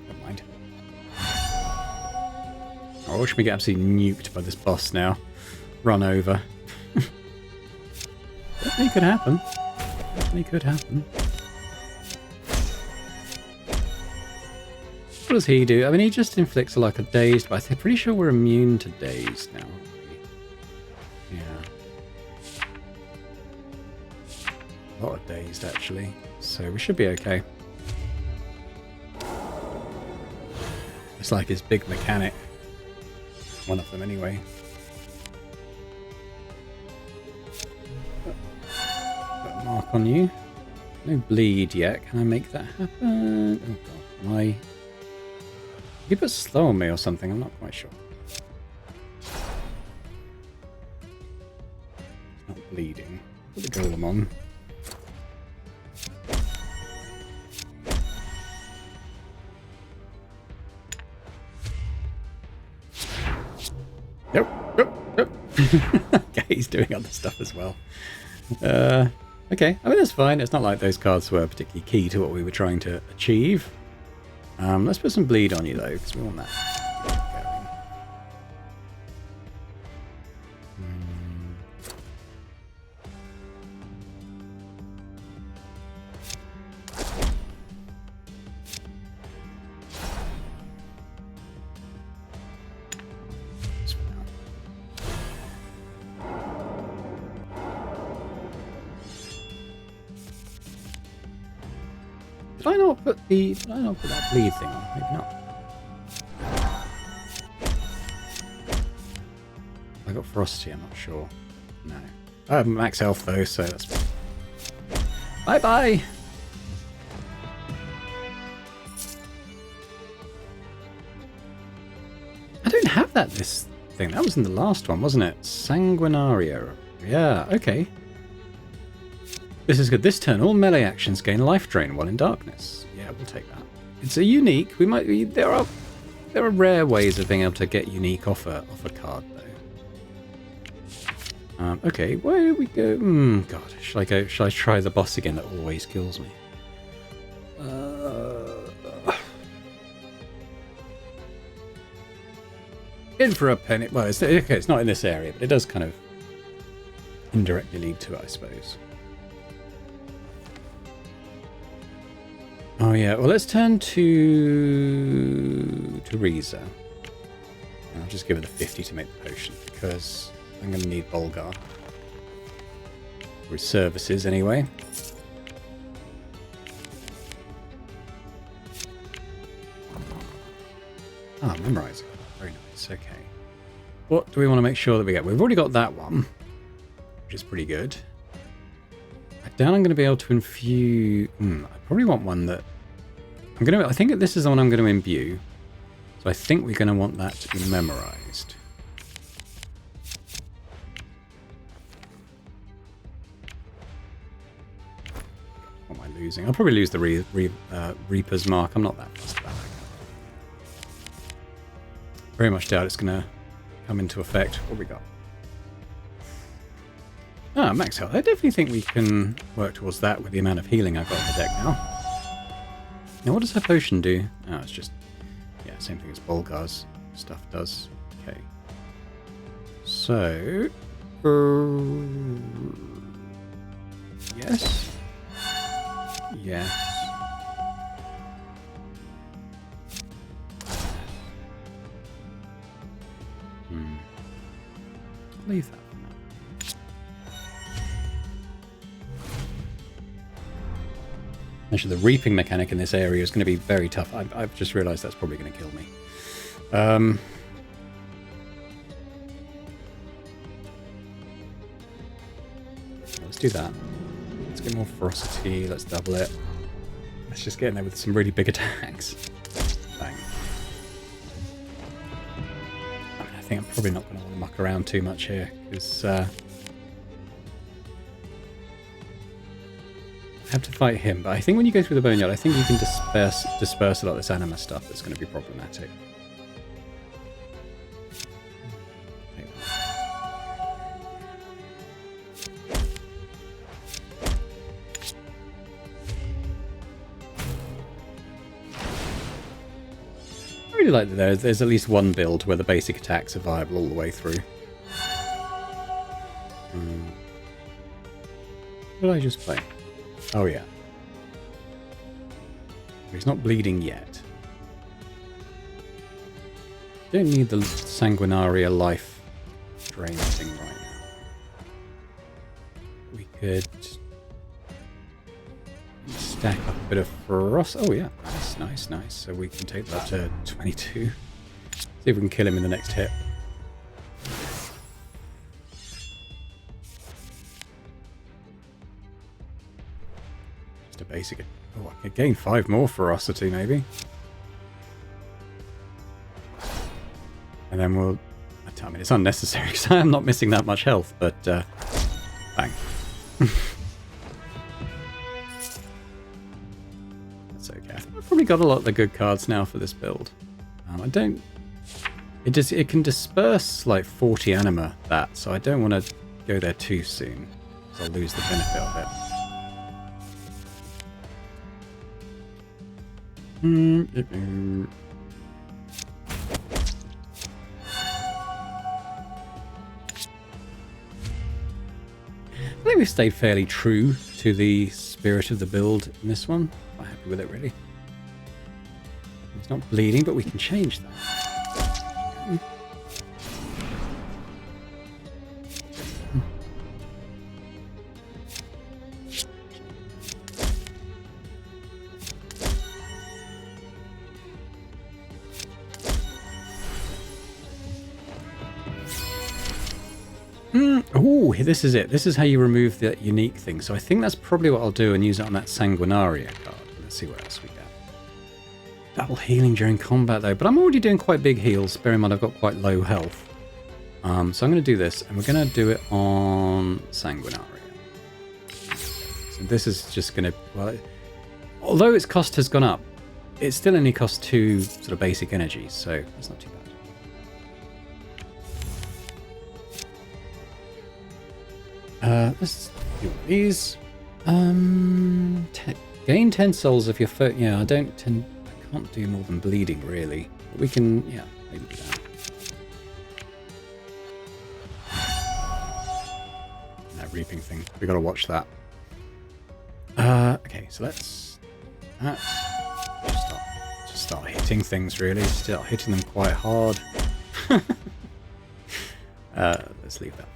Never mind. Oh, watch me get absolutely nuked by this boss now. Run over. Definitely could happen. Definitely could happen. What does he do? I mean, he just inflicts like a dazed, but I'm pretty sure we're immune to dazed now. Yeah. A lot of dazed, actually. So we should be okay. It's like his big mechanic. One of them, anyway. Got a mark on you. No bleed yet. Can I make that happen? Oh god, am I... Did he put slow on me or something? I'm not quite sure. It's not bleeding. Put the golem on. Nope, nope, nope. Okay, he's doing other stuff as well. Okay, I mean, that's fine. It's not like those cards were particularly key to what we were trying to achieve. Let's put some bleed on you, though, because we want that going. Did I not put that bleed thing on? Maybe not. I got ferocity, I'm not sure. No. I have max health though, so that's... Bye-bye! I don't have this thing. That was in the last one, wasn't it? Sanguinaria. Yeah, okay. This is good. This turn, all melee actions gain life drain while in darkness. Yeah, we'll take that. It's a unique. We might be... There are rare ways of being able to get unique off a card, though. Okay, where do we go? God, shall I try the boss again that always kills me? In for a penny. Well, it's not in this area, but it does kind of indirectly lead to it, I suppose. Oh yeah, well let's turn to Teresa. I'll just give her the 50 to make the potion, because I'm going to need Bolgar. For his services, anyway. Ah, memorizing. Very nice, okay. What do we want to make sure that we get? We've already got that one, which is pretty good. I doubt I'm going to be able to infuse... I probably want one that... I think this is the one I'm going to imbue. So I think we're going to want that to be memorized. What am I losing? I'll probably lose the Reaper's Mark. I'm not that fussed about that. Very much doubt it's going to come into effect. What have we got? Ah, max health. I definitely think we can work towards that with the amount of healing I've got on the deck now. Now, what does her potion do? Oh, it's just... Yeah, same thing as Bolgar's stuff does. Okay. So... yes. Yes. Leave that for now. Actually, the reaping mechanic in this area is going to be very tough. I've just realised that's probably going to kill me. Let's do that. Let's get more ferocity. Let's double it. Let's just get in there with some really big attacks. Bang. I mean, I think I'm probably not going to want to muck around too much here, because I have to fight him. But I think when you go through the boneyard, I think you can disperse a lot of this anima stuff that's going to be problematic. I really like that there's at least one build where the basic attacks are viable all the way through. What did I just play? Oh yeah. He's not bleeding yet. Don't need the Sanguinaria life drain thing right now. We could stack up a bit of ferocity. Oh yeah, nice. So we can take that to 22. See if we can kill him in the next hit. Just a basic. Oh, I could gain 5 more ferocity maybe. And then we'll... I mean, it's unnecessary because I'm not missing that much health, but bang. That's okay. I've probably got a lot of the good cards now for this build. I don't... It can disperse like 40 anima, so I don't want to go there too soon, because I'll lose the benefit of it. I think we've stayed fairly true to the spirit of the build in this one. I'm happy with it, really. It's not bleeding, but we can change that. Oh, this is it. This is how you remove the unique thing. So I think that's probably what I'll do and use it on that Sanguinaria card. Let's see what else we get. Double healing during combat though, but I'm already doing quite big heals. Bear in mind I've got quite low health. So I'm going to do this, and we're going to do it on Sanguinaria. So this is just going to, well, although its cost has gone up, it still only costs 2 sort of basic energies, so that's not too bad. Let's do these. Gain 10 souls if you're yeah, I can't do more than bleeding really. But we can, yeah, maybe do that. That reaping thing, we got to watch that. Okay, so let's just start hitting things really. Start hitting them quite hard. Let's leave that.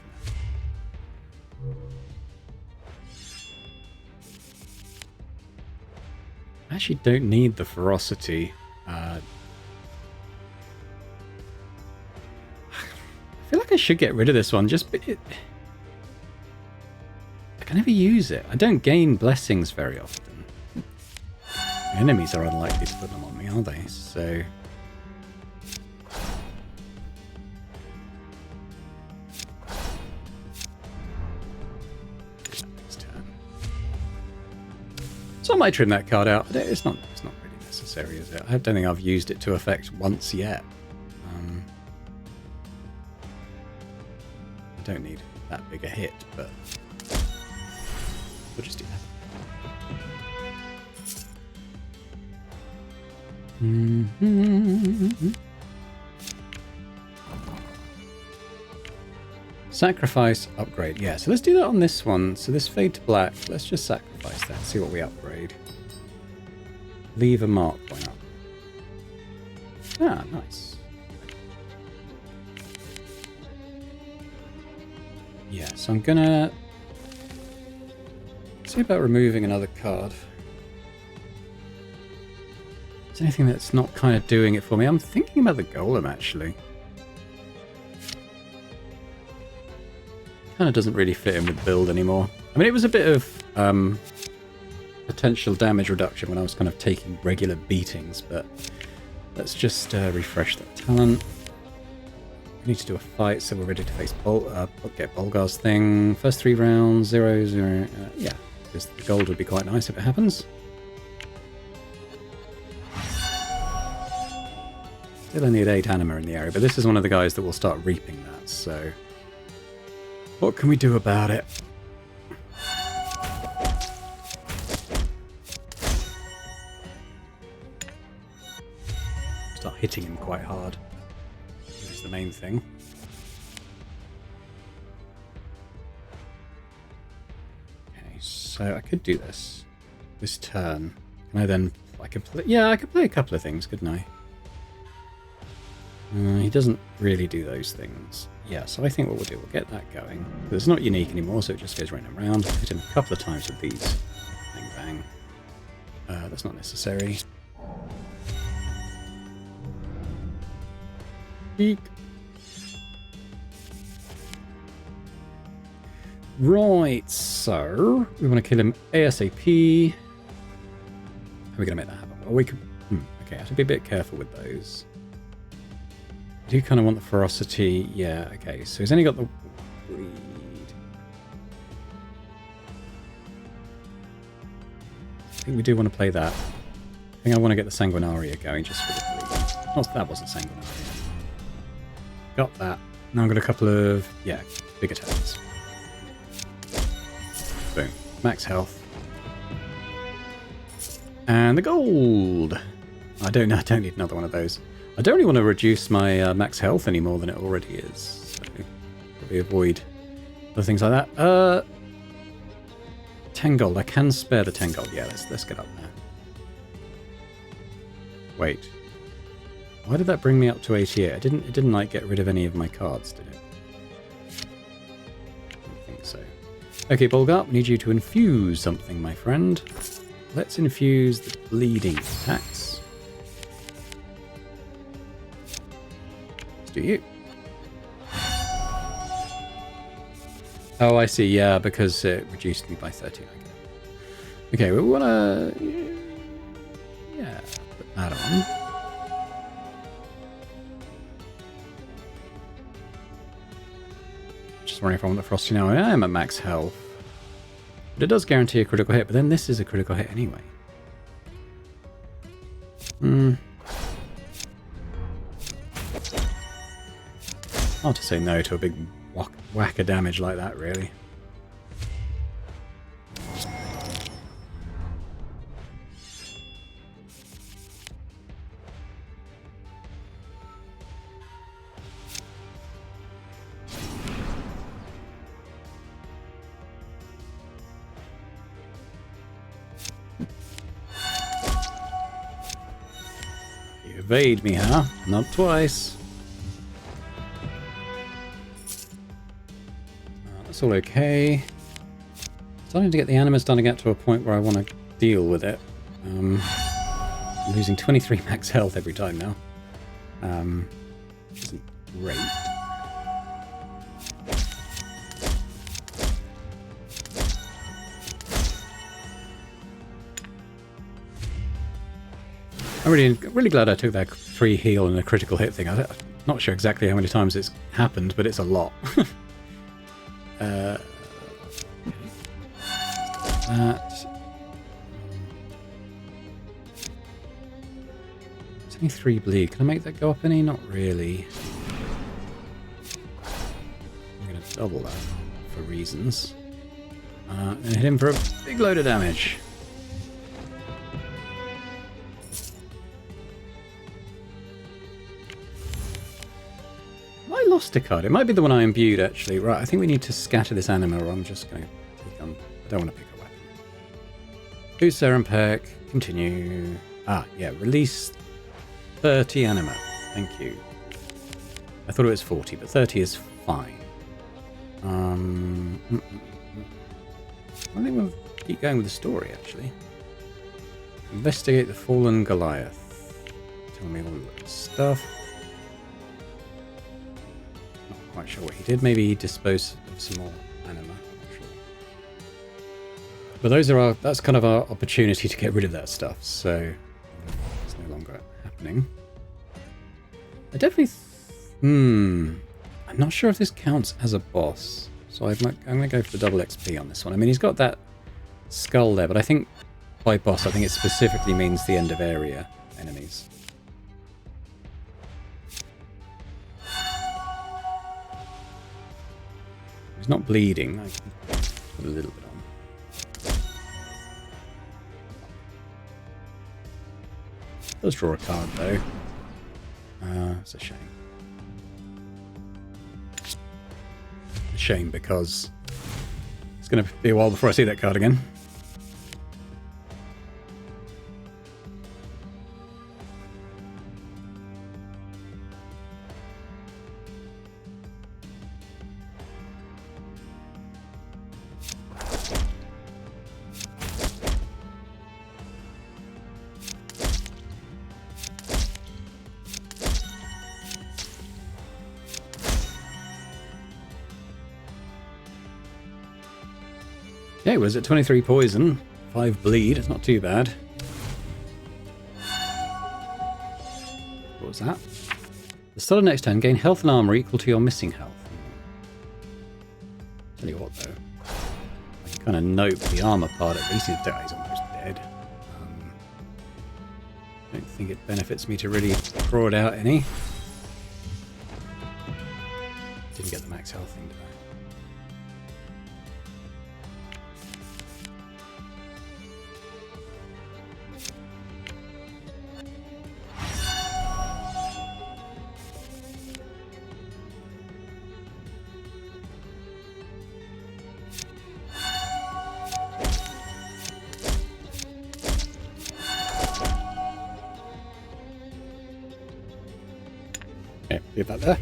I actually don't need the ferocity. I feel like I should get rid of this one. I can never use it. I don't gain blessings very often. Enemies are unlikely to put them on me, are they? So I might trim that card out. It's not really necessary, is it? I don't think I've used it to effect once yet. I don't need that big a hit, but we'll just do that. Sacrifice, upgrade. Yeah, so let's do that on this one. So this fade to black, let's just sacrifice that, see what we upgrade. Leave a mark point up. Ah, nice. Yeah, so I'm gonna see about removing another card. Is there anything that's not kind of doing it for me? I'm thinking about the golem actually. Kind of doesn't really fit in with the build anymore. I mean, it was a bit of potential damage reduction when I was kind of taking regular beatings, but let's just refresh that talent. We need to do a fight, so we're ready to face get Bolgar's thing. First 3 rounds, 0, 0. Yeah, because the gold would be quite nice if it happens. Still only need 8 anima in the area, but this is one of the guys that will start reaping that, so what can we do about it? Start hitting him quite hard. Is the main thing. Okay, so I could do this turn. Can I then? I could play. Yeah, I could play a couple of things, couldn't I? He doesn't really do those things. Yeah, so I think what we'll do, we'll get that going. It's not unique anymore, so it just goes round and round. Hit him a couple of times with these. Bang, bang. That's not necessary. Eek. Right, so we want to kill him ASAP. How are we going to make that happen? Well, we could... okay, I have to be a bit careful with those. I do kind of want the ferocity. Yeah, okay. So he's only got the bleed. I think we do want to play that. I think I want to get the Sanguinaria going just for the bleed. Not that wasn't Sanguinaria. Got that. Now I've got a couple of, yeah, big attacks. Boom. Max health. And the gold! I don't need another one of those. I don't really want to reduce my max health any more than it already is. So probably avoid other things like that. 10 gold. I can spare the 10 gold. Yeah, let's get up there. Wait. Why did that bring me up to 88? It didn't like get rid of any of my cards, did it? I don't think so. Okay, Bolgar, we need you to infuse something, my friend. Let's infuse the bleeding attacks. Let's do you. Oh, I see. Yeah, because it reduced me by 30. Okay, we want to... Yeah, put that on. Just wondering if I want the Frosty now. I am at max health. But it does guarantee a critical hit, but then this is a critical hit anyway. Hard to say no to a big whack of damage like that, really. You evade me, huh? Not twice. That's all okay. Starting to get the animus starting to get to a point where I want to deal with it. I'm losing 23 max health every time now. Which isn't great. I'm really glad I took that 3 heal and a critical hit thing. I'm not sure exactly how many times it's happened, but it's a lot. That. It's only 3 bleed. Can I make that go up any? Not really. I'm going to double that for reasons. And hit him for a big load of damage. I lost a card. It might be the one I imbued, actually. Right, I think we need to scatter this anima, or I'm just going to take on... I don't want to pick a weapon. Boost Serum Peck. Continue. Ah, yeah. Release 30 anima. Thank you. I thought it was 40, but 30 is fine. I think we'll keep going with the story, actually. Investigate the fallen Goliath. Tell me all the stuff. Quite sure what he did. Maybe he disposed of some more anima. Not sure. But that's kind of our opportunity to get rid of that stuff. So it's no longer happening. I definitely. I'm not sure if this counts as a boss. So I'm going to go for the double XP on this one. I mean, he's got that skull there, but I think by boss, I think it specifically means the end of area enemies. He's not bleeding. I can put a little bit on. Does draw a card though. It's a shame. A shame because it's going to be a while before I see that card again. Okay, was it 23 poison, 5 bleed? It's not too bad. What was that? The start of next turn, gain health and armor equal to your missing health. Tell you what though, I can kind of note the armor part at least. He's almost dead. I don't think it benefits me to really draw it out any. Didn't get the max health thing, did I? Okay, leave that there.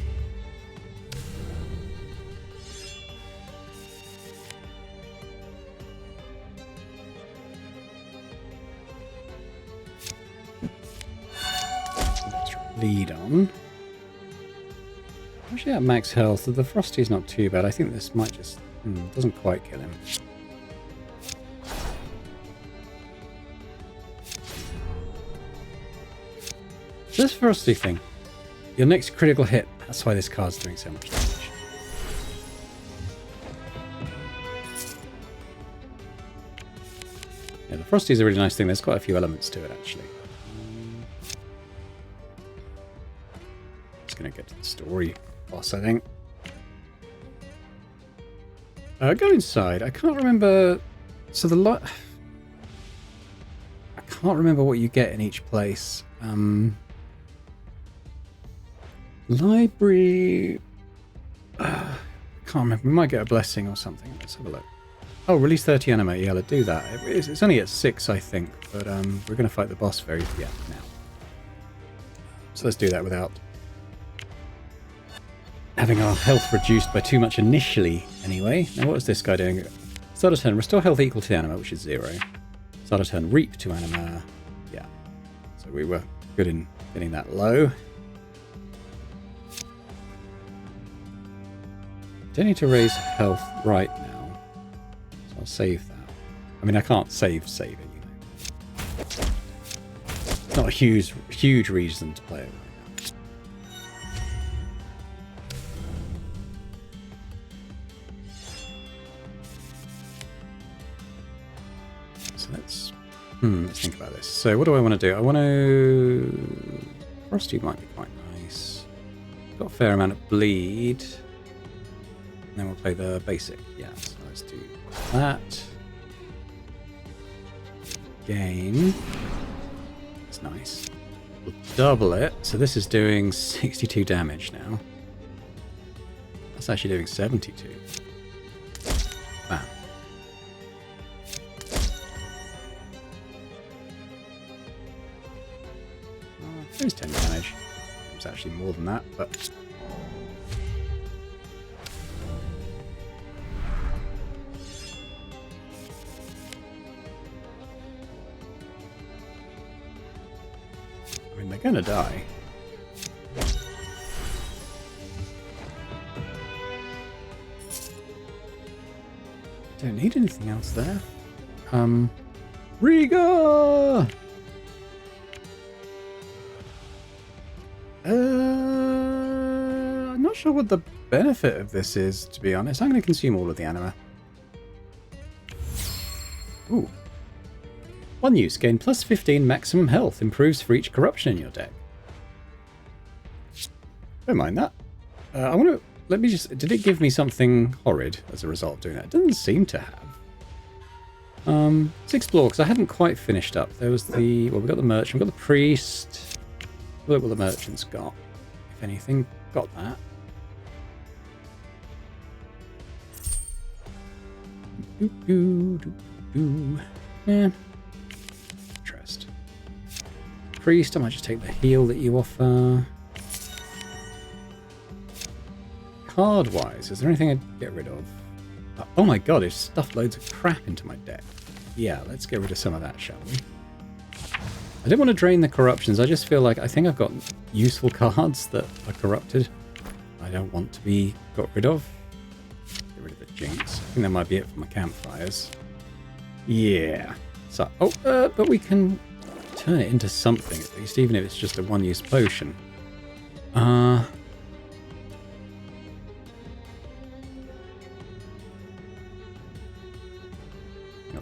Lead on. Actually, at max health, the Frosty's not too bad. I think this might just Doesn't quite kill him. So this ferocity thing. Your next critical hit. That's why this card's doing so much damage. Yeah, the Frosty is a really nice thing. There's quite a few elements to it, actually. Just going to get to the story boss, I think. Go inside. I can't remember... So the I can't remember what you get in each place. Library... I can't remember. We might get a blessing or something. Let's have a look. Oh, release 30 anime. Yeah, let's do that. It's only at 6, I think. But we're going to fight the boss very... Yeah, now. So let's do that without having our health reduced by too much initially, anyway. Now, what is this guy doing? Start a turn. Restore health equal to anima, which is 0. Start a turn. Reap to anima. Yeah. So we were good in getting that low. Don't need to raise health right now. So I'll save that. I mean, I can't save it, you know. It's not a huge reason to play it. Let's think about this. So what do I want to do? I want to... Frosty might be quite nice. Got a fair amount of bleed. And then we'll play the basic. Yeah, so let's do that. Gain. That's nice. We'll double it. So this is doing 62 damage now. That's actually doing 72. Bam. There's 10 damage. It was actually more than that, but... I mean, they're gonna die. Don't need anything else there. Riga! I'm not sure what the benefit of this is, to be honest. I'm going to consume all of the anima. Ooh. One use. Gain plus 15 maximum health. Improves for each corruption in your deck. Don't mind that. I want to... Let me just... Did it give me something horrid as a result of doing that? It doesn't seem to have. Let's explore, because I hadn't quite finished up. There was the... Well, we got the merchant. We got the priest. Look what the merchant's got. If anything, got that. Yeah. Interest. Priest, I might just take the heal that you offer. Card-wise, is there anything I'd get rid of? Oh my god, it's stuffed loads of crap into my deck. Yeah, let's get rid of some of that, shall we? I don't want to drain the corruptions. I just feel like I think I've got useful cards that are corrupted. I don't want to be got rid of. Get rid of the jinx. I think that might be it for my campfires. Yeah. So, but we can turn it into something at least, even if it's just a one-use potion. I'll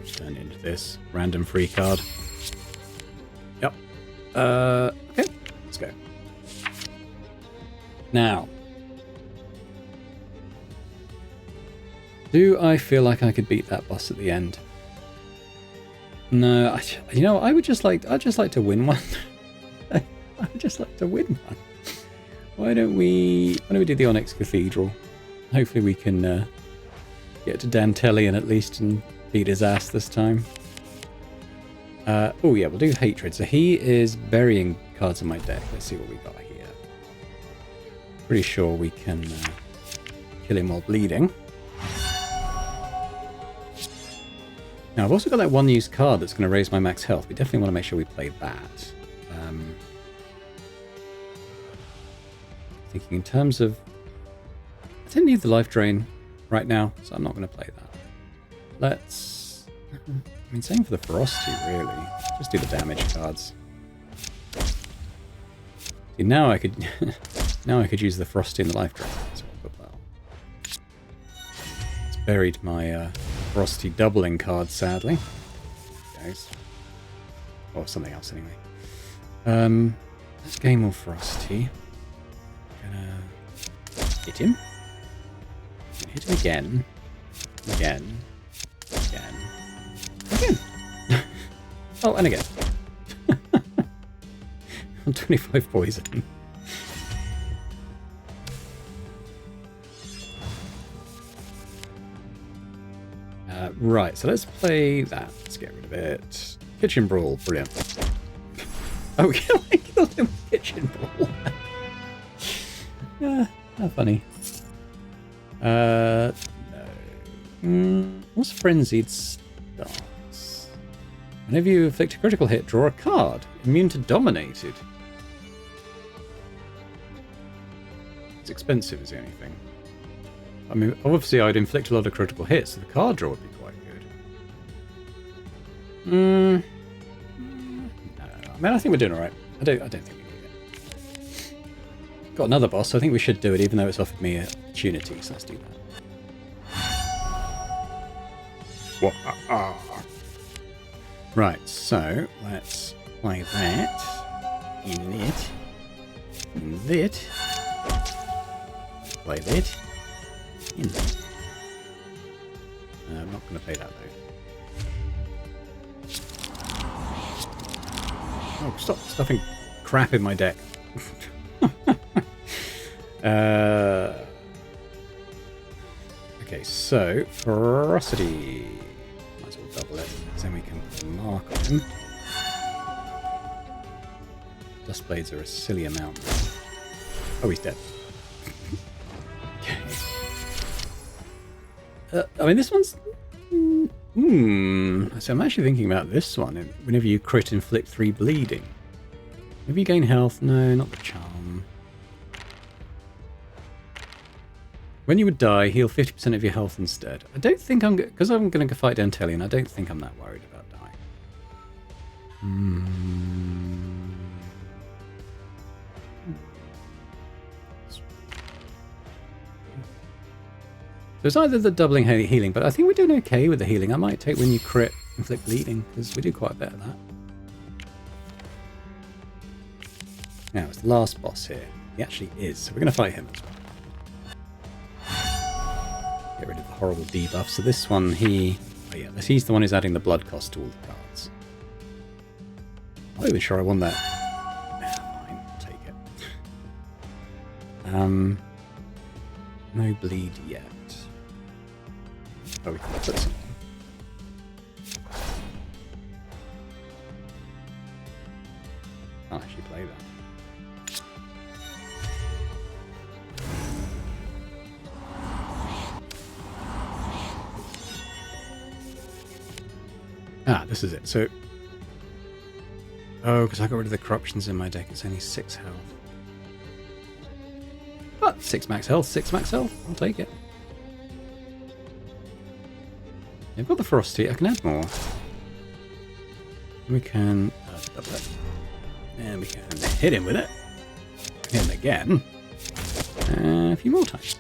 just turn it into this random free card. Yep. Okay, let's go. Now, do I feel like I could beat that boss at the end? No, you know, I'd just like to win one. I'd just like to win one. Why don't we do the Onyx Cathedral? Hopefully we can get to Dantelian at least and beat his ass this time. Oh yeah, we'll do Hatred. So he is burying cards in my deck. Let's see what we got here. Pretty sure we can kill him while bleeding. Now I've also got that one-use card that's going to raise my max health. We definitely want to make sure we play that. Thinking in terms of... I don't need the life drain. right now, so I'm not going to play that. Let's... I mean, same for the ferocity, really. Just do the damage cards. See, now I could... now I could use the ferocity and the life drain. So I'll put that on. It's buried my ferocity doubling card, sadly. Guys. Or something else, anyway. Let's gain more ferocity. Gonna hit him. Hit him again. Again. Again. Again. Oh, and again. I'm 25 poison. Right, so let's play that. Let's get rid of it. Kitchen Brawl, brilliant. Oh, I killed him with Kitchen Brawl. Yeah, how funny. No. What's Frenzied Stance? Whenever you inflict a critical hit, draw a card. Immune to Dominated. It's expensive is the only thing. I mean, obviously I'd inflict a lot of critical hits, so the card draw would be quite good. No. I mean, I think we're doing alright. I don't think we need it. Got another boss, so I think we should do it, even though it's offered me an opportunity, so let's do that. What? Right, so let's play that. In it. In it. Play that. In it. I'm not going to play that though. Oh, stop stuffing crap in my deck. Okay, so ferocity. Might as well double it, because then we can mark on him. Dust blades are a silly amount. Oh, he's dead. Okay. I mean, this one's... So I'm actually thinking about this one. Whenever you crit, inflict 3 bleeding. If you gain health, no, not the charm. When you would die, heal 50% of your health instead. I don't think I'm... Because I'm going to fight Dantelian, I don't think I'm that worried about dying. So it's either the doubling healing, but I think we're doing okay with the healing. I might take when you crit, inflict bleeding, because we do quite a bit of that. Now, it's the last boss here. He actually is, so we're going to fight him as well. Get rid of the horrible debuff. So this one, he's the one who's adding the blood cost to all the cards. I'm not even sure I want that. Fine, I'll take it. No bleed yet. Oh, we can put some on. I'll actually play that. Ah, this is it. So, oh, because I got rid of the corruptions in my deck. It's only 6 health. But 6 max health, 6 max health. I'll take it. I've got the ferocity. I can add more. We can double it. And we can hit him with it. Hit him again. A few more times.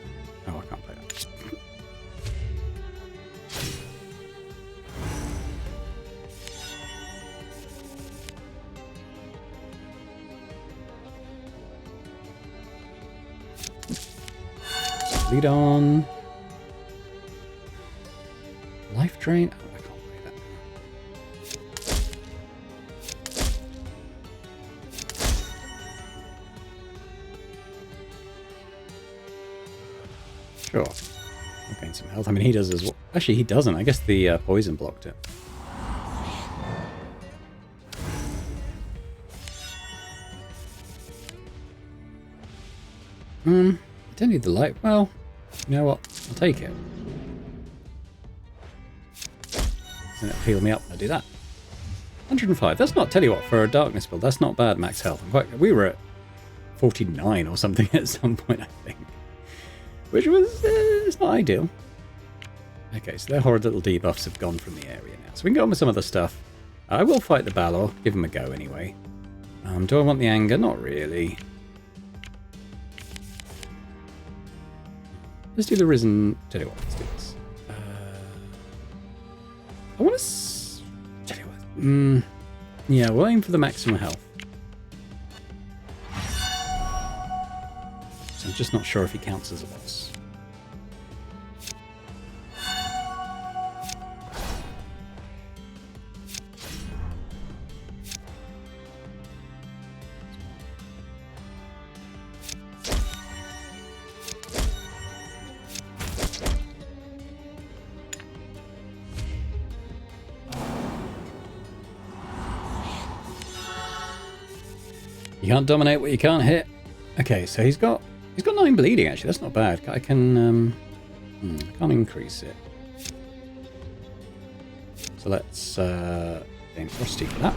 Oh, I can't play that. Lead on. Life drain? Oh, I can't play that. Sure. I'll gain some health. I mean, he does as well. Actually, he doesn't. I guess the poison blocked it. I don't need the light. Well, you know what? I'll take it. And it'll heal me up when I do that. 105. That's not, tell you what, for a darkness build, that's not bad max health. In fact, we were at 49 or something at some point, I think. Which was, it's not ideal. Okay, so their horrid little debuffs have gone from the area now. So we can go on with some other stuff. I will fight the Balor. Give him a go anyway. Do I want the anger? Not really. Let's do the Risen. Tell you what, let's do this. I want to... Tell you what. Yeah, we'll aim for the maximum health. So I'm just not sure if he counts as a boss. You can't dominate what you can't hit. Okay, so he's got 9 bleeding actually. That's not bad. I can I can't increase it. So let's gain Frosty for that.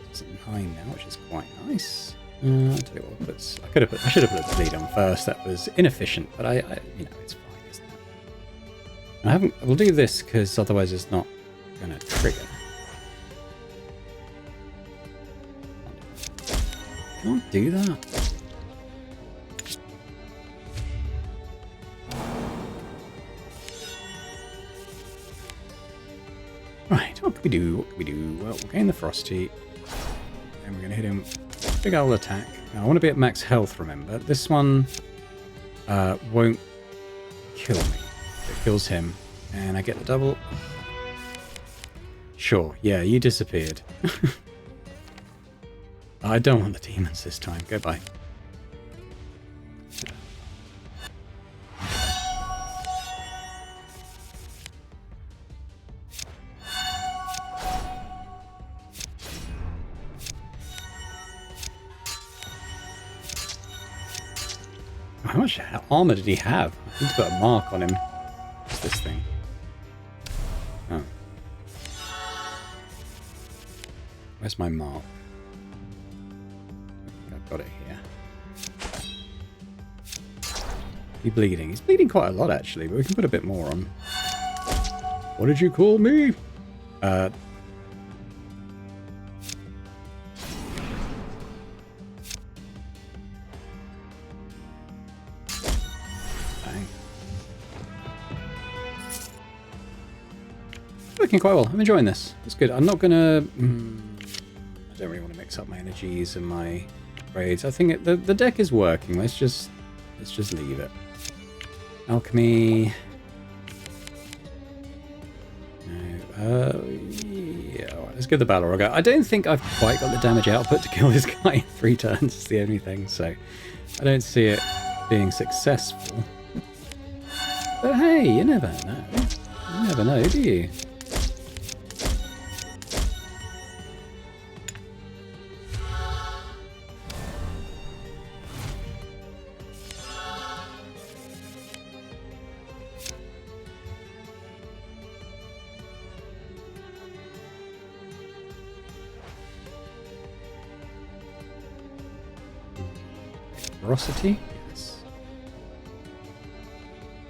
It's at 9 now, which is quite nice. I'll tell you what, I should have put the bleed on first. That was inefficient, but I you know, it's fine, isn't it? We'll do this because otherwise it's not going to trigger. Can't do that. Right, what can we do? What can we do? Well, we'll gain the Frosty. And we're going to hit him. Big old attack. Now, I want to be at max health, remember. This one won't kill me. It kills him. And I get the double. Sure, yeah, you disappeared. I don't want the demons this time. Goodbye. How much armor did he have? I need to put a mark on him. What's this thing? Oh. Where's my mark? I've got it here. He's bleeding. He's bleeding quite a lot, actually, but we can put a bit more on. What did you call me? Bang. Working quite well. I'm enjoying this. It's good. I'm not gonna... I don't really want to mix up my energies and my grades. I think the deck is working. Let's just leave it. Alchemy. No. Yeah. All right, let's give the Balor a go. I don't think I've quite got the damage output to kill this guy in 3 turns. It's the only thing. So I don't see it being successful. But hey, you never know. You never know, do you? Monstrosity? Yes.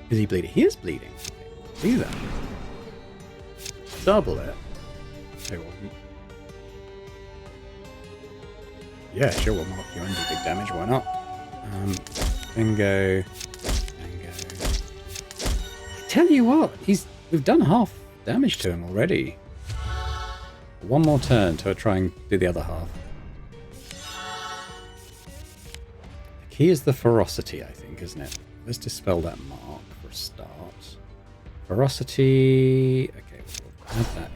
Is he bleeding? He is bleeding. Do that. Double it. Okay, well, yeah, sure, we'll mark you and do big damage. Why not? Bingo. Bingo. I tell you what, we've done half damage to him already. One more turn to try and do the other half. The key is the ferocity, I think, isn't it? Let's dispel that mark for a start. Ferocity. Okay, we'll add that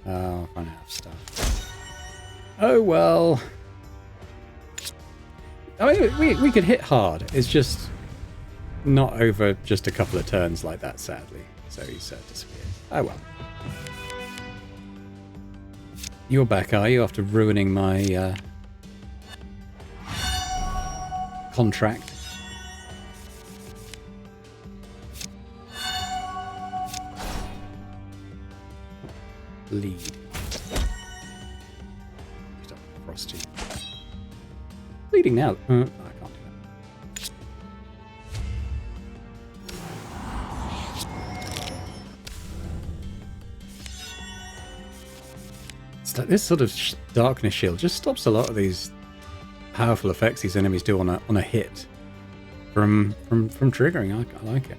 in. Oh, I run out of stuff. Oh well. I mean, we could hit hard. It's just not over just a couple of turns like that, sadly. So he's disappeared. Oh well. You're back, are you, after ruining my contract? Bleed. Stop, Frosty. Bleeding now. I can't do this sort of darkness shield just stops a lot of these powerful effects these enemies do on a hit from triggering. I like it.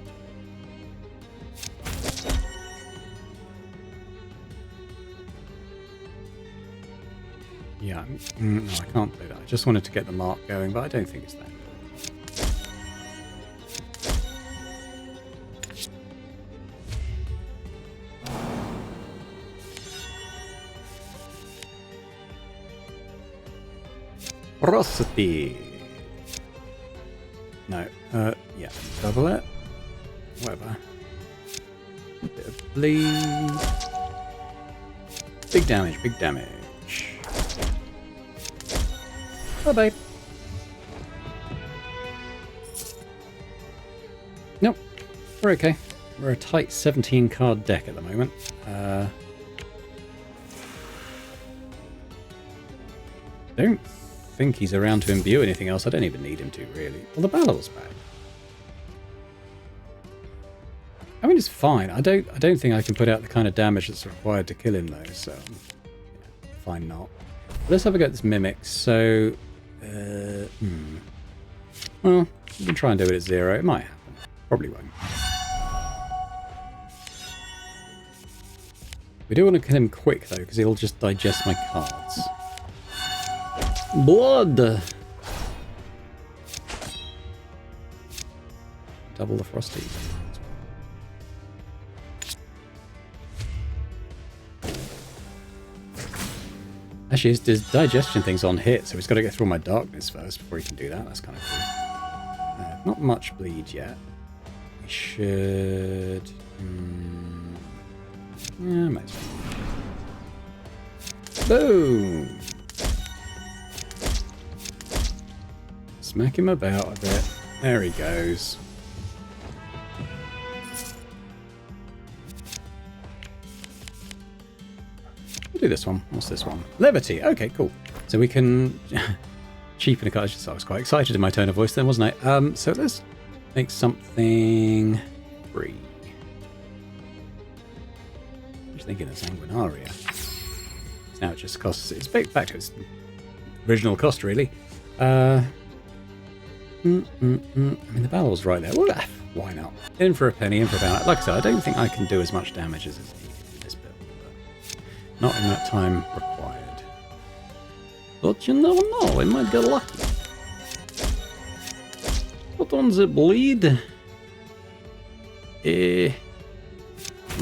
Yeah, no, I can't do that. I just wanted to get the mark going, but I don't think it's that. Monstrosity. No, yeah, double it. Whatever. Bit of bleed. Big damage, big damage. Bye bye. Nope, we're okay. We're a tight 17 card deck at the moment. Don't think he's around to imbue anything else. I don't even need him to, really. Well, the battle's back. I mean, it's fine. I don't think I can put out the kind of damage that's required to kill him, though. So, yeah, fine not. Let's have a go at this mimic. So, well, we can try and do it at 0. It might happen. Probably won't. We do want to kill him quick, though, because he'll just digest my cards. Blood! Double the frosty. Actually, his digestion thing's on hit, so he's got to get through my darkness first before he can do that. That's kind of cool. Not much bleed yet. We should... yeah, might as well. Boom! Smack him about a bit. There he goes. We'll do this one. What's this one? Levity. Okay, cool. So we can cheapen a card. I was quite excited in my tone of voice then, wasn't I? So let's make something free. I was thinking of Sanguinaria. So now it just costs... It's back to its original cost, really. I mean, the battle's right there. Well, why not? In for a penny, in for a pound. Like I said, I don't think I can do as much damage as is needed in this build, but not in that time required. But you never know, we might get lucky. Put on the bleed.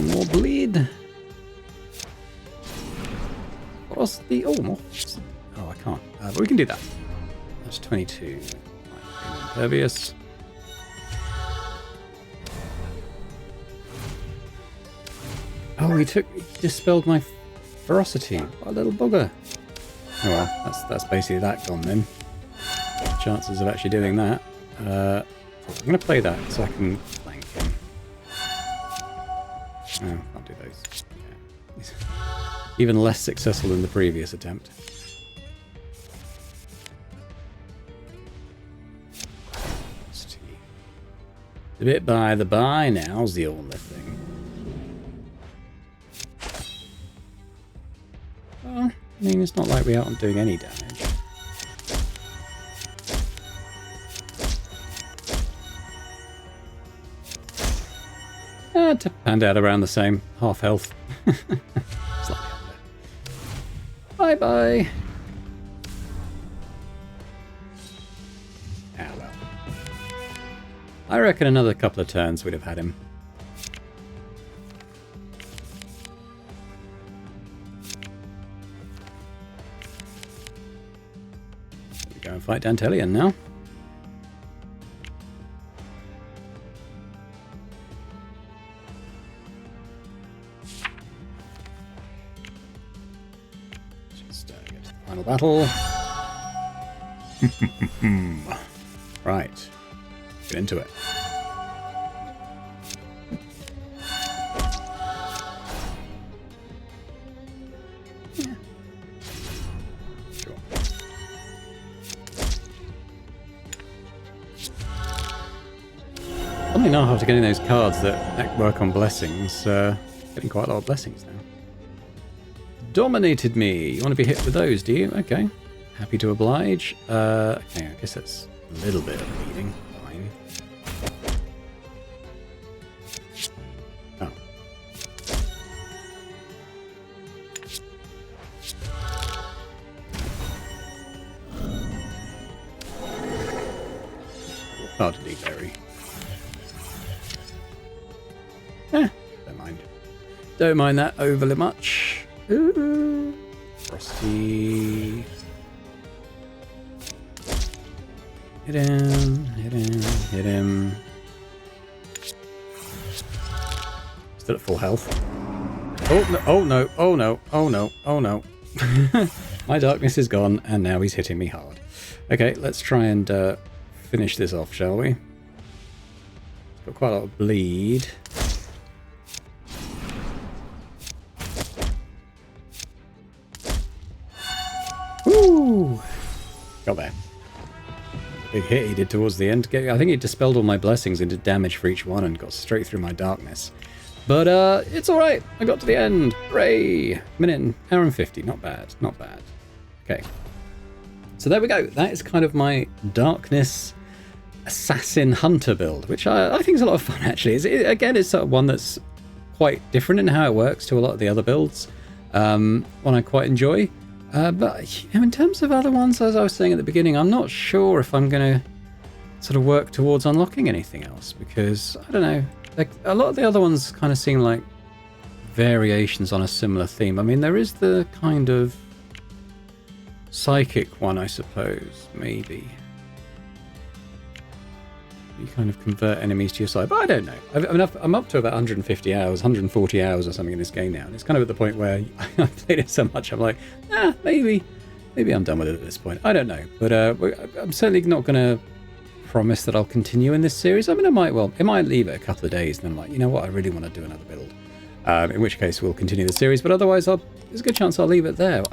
More bleed. What's the... Oh, more. Oh, I can't. But we can do that. That's 22. Impervious. Oh, he dispelled my ferocity. What a little bugger. Oh well, that's basically that gone then. Chances of actually doing that. I'm going to play that so I can flank him. Oh, can't do those. Yeah. Even less successful than the previous attempt. A bit by the by now's the only thing. Well, I mean, it's not like we aren't doing any damage. To panned out around the same, half health. Slightly under. Bye bye. Ah well. I reckon another couple of turns we'd have had him. We go and fight Dantelian now. Just get to the final battle. Right. Get into it. Yeah. Sure. Funnily enough, after getting those cards that work on blessings, getting quite a lot of blessings now. dominated me. You want to be hit with those, do you? Okay. Happy to oblige. Okay, I guess that's a little bit of bleeding. Fine. Oh. Hard to berry. Don't mind. Don't mind that overly much. Ooh. Frosty. Hit him, hit him, hit him. Still at full health. Oh no, oh no, oh no, oh no, oh no. My darkness is gone and now he's hitting me hard. Okay, let's try and finish this off, shall we? Got quite a lot of bleed. Woo! Got there. Big hit he did towards the end. I think he dispelled all my blessings and did damage for each one and got straight through my darkness. But it's alright. I got to the end. Hooray! Hour and 50. Not bad. Not bad. Okay. So there we go. That is kind of my darkness assassin hunter build, which I think is a lot of fun actually. Again, it's sort of one that's quite different in how it works to a lot of the other builds. One I quite enjoy. But you know, in terms of other ones, as I was saying at the beginning, I'm not sure if I'm going to sort of work towards unlocking anything else, because I don't know, like a lot of the other ones kind of seem like variations on a similar theme. I mean, there is the kind of psychic one, I suppose, maybe. You kind of convert enemies to your side, but I don't know. I'm up to about 150 hours, 140 hours or something in this game now, and it's kind of at the point where I've played it so much, I'm like, maybe I'm done with it at this point. I don't know, but I'm certainly not going to promise that I'll continue in this series. I mean, it might leave it a couple of days, and then I'm like, you know what, I really want to do another build. In which case we'll continue the series, but otherwise there's a good chance I'll leave it there.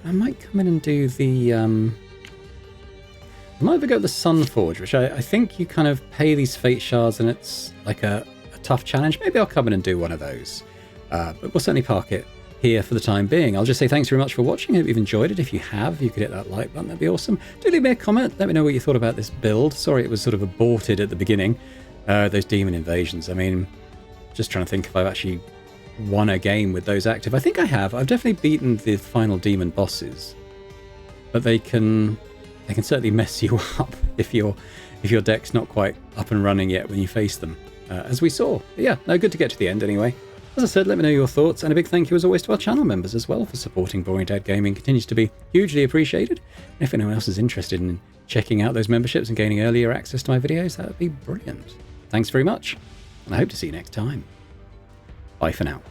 I might come in and do the... I might have a go at the Sunforge, which I think you kind of pay these fate shards and it's like a tough challenge. Maybe I'll come in and do one of those. But we'll certainly park it here for the time being. I'll just say thanks very much for watching. I hope you've enjoyed it. If you have, you could hit that like button. That'd be awesome. Do leave me a comment. Let me know what you thought about this build. Sorry it was sort of aborted at the beginning. Those demon invasions. I mean, just trying to think if I've actually won a game with those active. I think I have. I've definitely beaten the final demon bosses. But they can certainly mess you up if your deck's not quite up and running yet when you face them, as we saw. But yeah, no, good to get to the end anyway. As I said, let me know your thoughts, and a big thank you as always to our channel members as well for supporting Boring Dad Gaming. Continues to be hugely appreciated. And if anyone else is interested in checking out those memberships and gaining earlier access to my videos, that would be brilliant. Thanks very much, and I hope to see you next time. Bye for now.